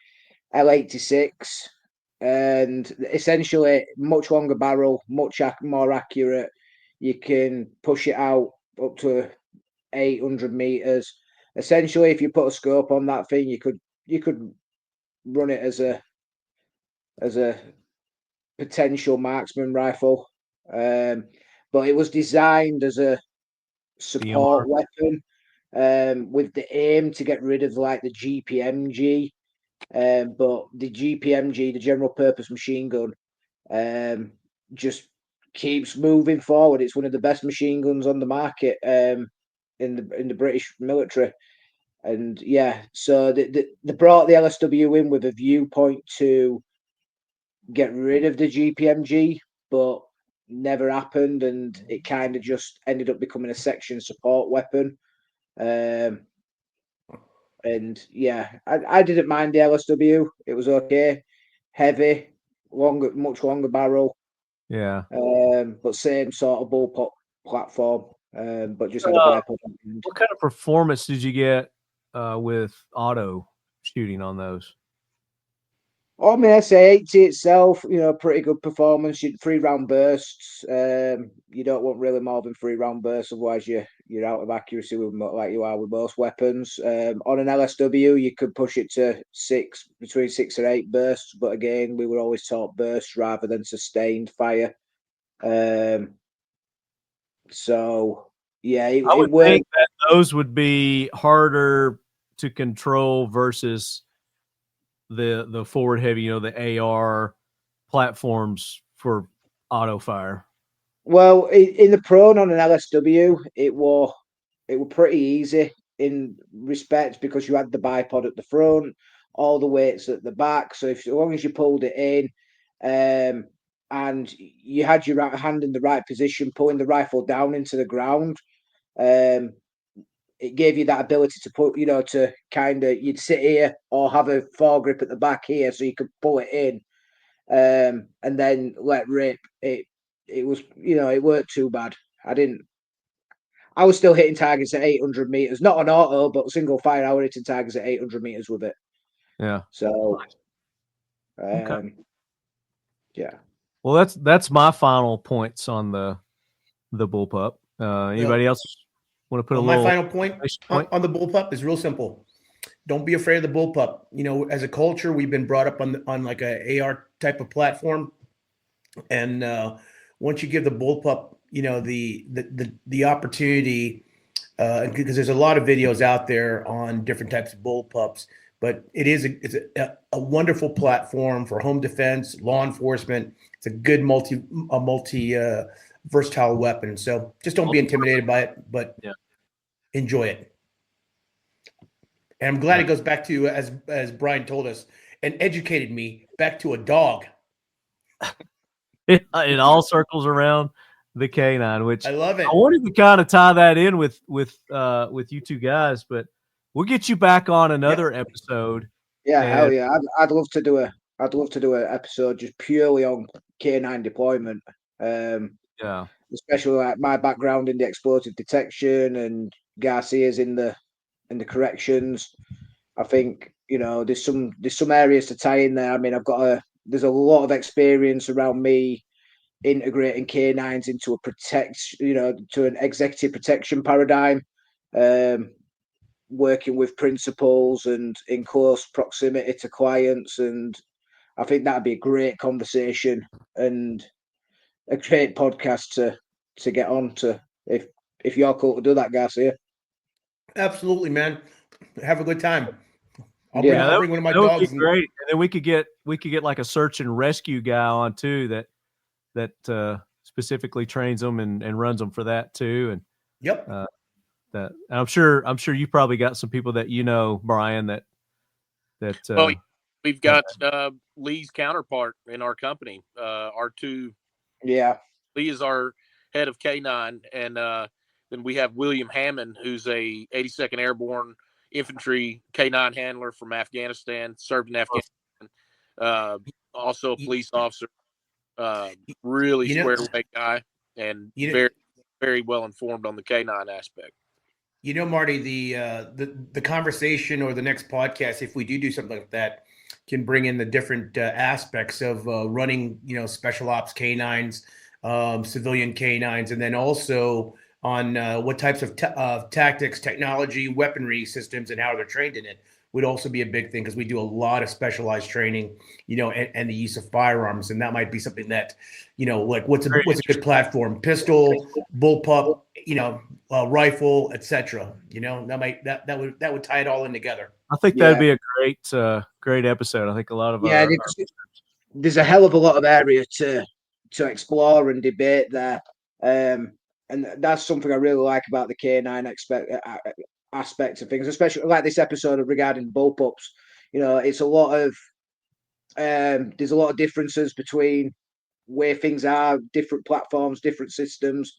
L86, and essentially much longer barrel, much more accurate. You can push it out up to 800 meters. Essentially, if you put a scope on that thing, you could run it as a potential marksman rifle. But it was designed as a support weapon, with the aim to get rid of like the GPMG. But the GPMG, the general purpose machine gun, just keeps moving forward. It's one of the best machine guns on the market in the British military. And yeah, so they brought the LSW in with a viewpoint to get rid of the GPMG, but never happened, and it kind of just ended up becoming a section support weapon. And yeah, I didn't mind the LSW. It was okay, heavy, much longer barrel. Yeah. But same sort of bullpup platform. But just had a bipod. What kind of performance did you get with auto shooting on those? On my SA80 itself, pretty good performance. 3-round bursts. You don't want really more than 3-round bursts, otherwise you're out of accuracy like you are with most weapons. On an LSW, you could push it to between 6 or 8 bursts, but again, we were always taught bursts rather than sustained fire. So yeah, I would think that those would be harder to control versus the forward heavy, the AR platforms for auto fire. Well, in the prone on an LSW, it were pretty easy in respect because you had the bipod at the front, all the weights at the back. So as long as you pulled it in, and you had your right hand in the right position, pulling the rifle down into the ground, it gave you that ability to put, to kind of, you'd sit here or have a foregrip at the back here so you could pull it in, and then let rip. It was, it weren't too bad. I was still hitting targets at 800 meters, not on auto, but single fire. I was hitting targets at 800 meters with it. Yeah. So, okay. Yeah. Well, that's my final points on the bullpup. Anybody else want to put my final point on the bullpup is real simple. Don't be afraid of the bullpup. As a culture, we've been brought up on like a AR type of platform, and once you give the bullpup, the opportunity, because there's a lot of videos out there on different types of bullpups, but it's a wonderful platform for home defense, law enforcement. It's a good multi versatile weapon. So just don't be intimidated by it, but enjoy it. And I'm glad it goes back to, as Bryan told us and educated me, back to a dog. It all circles around the canine, which I love it. I wanted to kind of tie that in with you two guys, but we'll get you back on another episode. Yeah, hell yeah! I'd love to do an episode just purely on canine deployment. Especially like my background in the explosive detection and Garcia's in the corrections. I think there's some areas to tie in there. I mean, there's a lot of experience around me integrating canines into to an executive protection paradigm, working with principals and in close proximity to clients. And I think that'd be a great conversation and a great podcast to get on to if you're cool to do that, Garcia. Absolutely, man. Have a good time. I'll bring one of my dogs. Would be great. And then we could get like a search and rescue guy on too that specifically trains them and runs them for that too. And that I'm sure you probably got some people that Bryan that we've got Lee's counterpart in our company. Lee is our head of K9, and then we have William Hammond, who's a 82nd Airborne Infantry K9 handler from Afghanistan, served in Afghanistan. Also a police officer, really squared away guy, and very, very well informed on the K9 aspect. Marty, the conversation or the next podcast, if we do something like that, can bring in the different aspects of running, special ops K9s, civilian K9s, and then also on what types of tactics, technology, weaponry systems, and how they're trained in it would also be a big thing, because we do a lot of specialized training, and the use of firearms. And that might be something that, like what's a good platform, pistol, bullpup, rifle, etc. That would tie it all in together. I think that'd be a great episode. I think a lot of there's a hell of a lot of area to explore and debate there. And that's something I really like about the K9 aspect of things, especially like this episode regarding bullpups. It's a lot of there's a lot of differences between where things are, different platforms, different systems.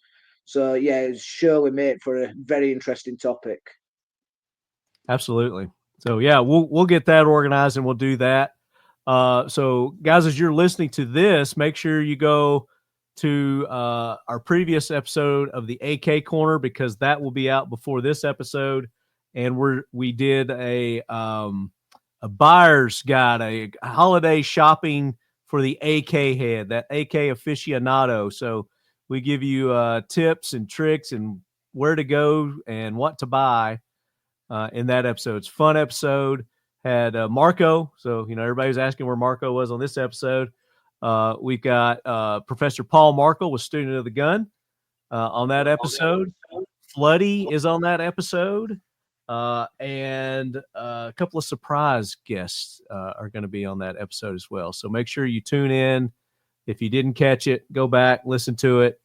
So yeah, it's surely made for a very interesting topic. Absolutely. So yeah, we'll get that organized and we'll do that. So guys, as you're listening to this, make sure you go to our previous episode of the AK Corner, because that will be out before this episode. And we did a buyer's guide, a holiday shopping for the AK head, that AK aficionado. So we give you tips and tricks and where to go and what to buy in that episode. It's a fun episode. Had Marco. So, everybody was asking where Marco was on this episode. We've got Professor Paul Markle was student of the gun on that episode. Floody is on that episode. And a couple of surprise guests are going to be on that episode as well. So make sure you tune in. If you didn't catch it, go back, listen to it.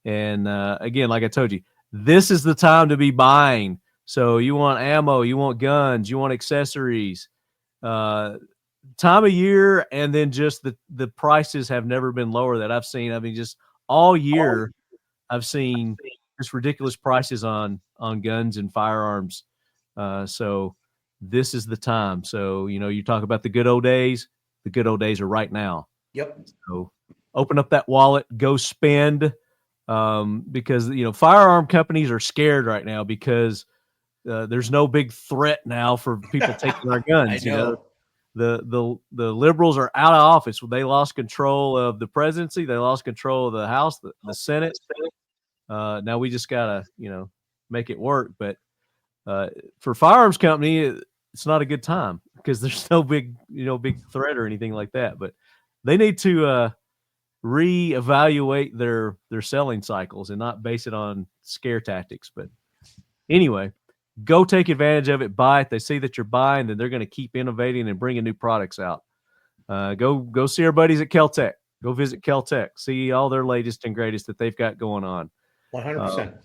And again, like I told you, this is the time to be buying. So you want ammo, you want guns, you want accessories. Time of year, and then just the prices have never been lower that I've seen. I mean, just all year I've seen just ridiculous prices on guns and firearms. So this is the time. So, you talk about the good old days. The good old days are right now. Yep. So open up that wallet, go spend, because, firearm companies are scared right now because there's no big threat now for people taking our guns. I know. The liberals are out of office. They lost control of the presidency. They lost control of the House, the Senate. Now we just gotta, make it work. But for firearms company, it's not a good time because there's no big threat or anything like that. But they need to reevaluate their selling cycles and not base it on scare tactics. But anyway, go take advantage of it. Buy it. They see that you're buying, then they're going to keep innovating and bringing new products out. Go see our buddies at KEL TEC. Go visit KEL TEC. See all their latest and greatest that they've got going on. 100%.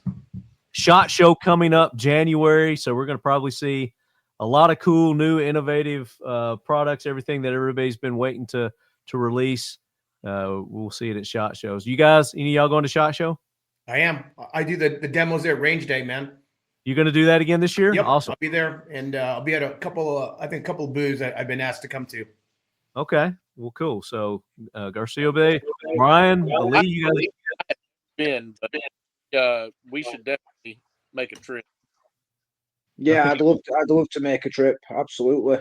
SHOT Show coming up January, so we're going to probably see a lot of cool, new, innovative products, everything that everybody's been waiting to release. We'll see it at SHOT Shows. You guys, any of y'all going to SHOT Show? I am. I do the demos there at Range Day, man. You going to do that again this year? Yep, awesome. I'll be there, and I'll be at a couple of booths that I've been asked to come to. Okay, well, cool. So Garcia Bay, Bryan, Lee, you guys been, but we should definitely make a trip. Yeah, I'd love to make a trip. Absolutely.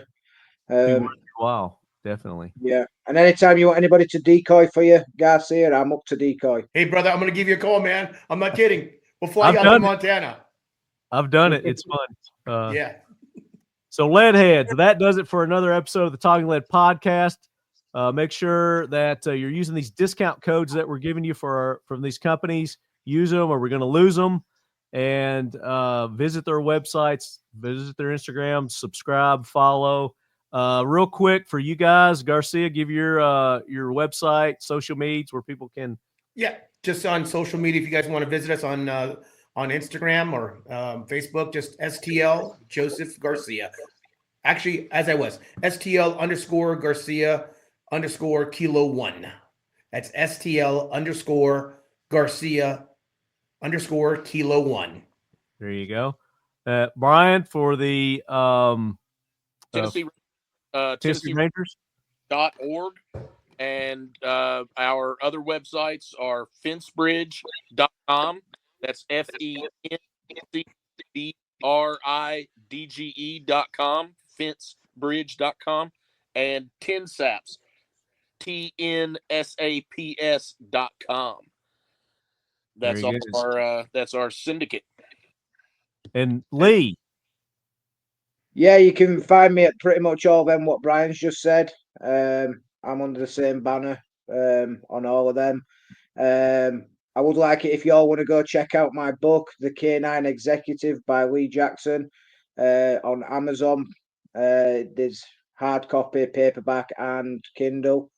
Wow, definitely. Yeah, and anytime you want anybody to decoy for you, Garcia, I'm up to decoy. Hey, brother, I'm going to give you a call, man. I'm not kidding. We'll fly you out to Montana. I've done it. It's fun. Yeah. So lead heads, that does it for another episode of the Talking Lead podcast. Make sure that you're using these discount codes that we're giving you from these companies. Use them or we're going to lose them. And visit their websites, visit their Instagram, subscribe, follow. Real quick for you guys, Garcia, give your website, social medias where people can. Yeah, just on social media. If you guys want to visit us on Instagram or Facebook, just STL Joseph Garcia. Actually, as I was, STL_Garcia_Kilo 1. That's STL_Garcia_Kilo 1. There you go. Bryan, for the Tennessee Rangers.org, and our other websites are Fencebridge.com. That's FENCBRIDGE.com, Fencebridge.com, and TNSAPS, TNSAPS.com. That's our syndicate. And Lee. Yeah, you can find me at pretty much all them what Bryan's just said. I'm under the same banner on all of them. I would like it if you all want to go check out my book, The K9 Executive by Lee Jackson, on Amazon. There's hard copy, paperback, and Kindle.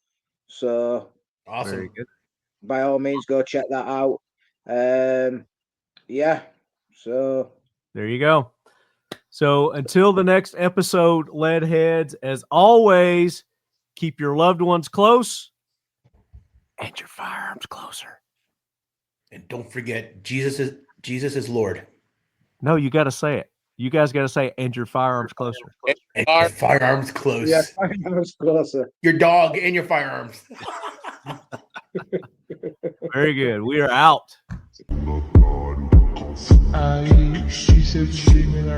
So awesome. Very good. By all means, go check that out. Yeah. So there you go. So until the next episode, Leadheads, as always, keep your loved ones close and your firearms closer. And don't forget, Jesus is Lord. No, you got to say it. You guys got to say, and your firearms closer. And your firearms close. Yeah, firearms closer. Your dog and your firearms. Very good. We are out. She said she gave me an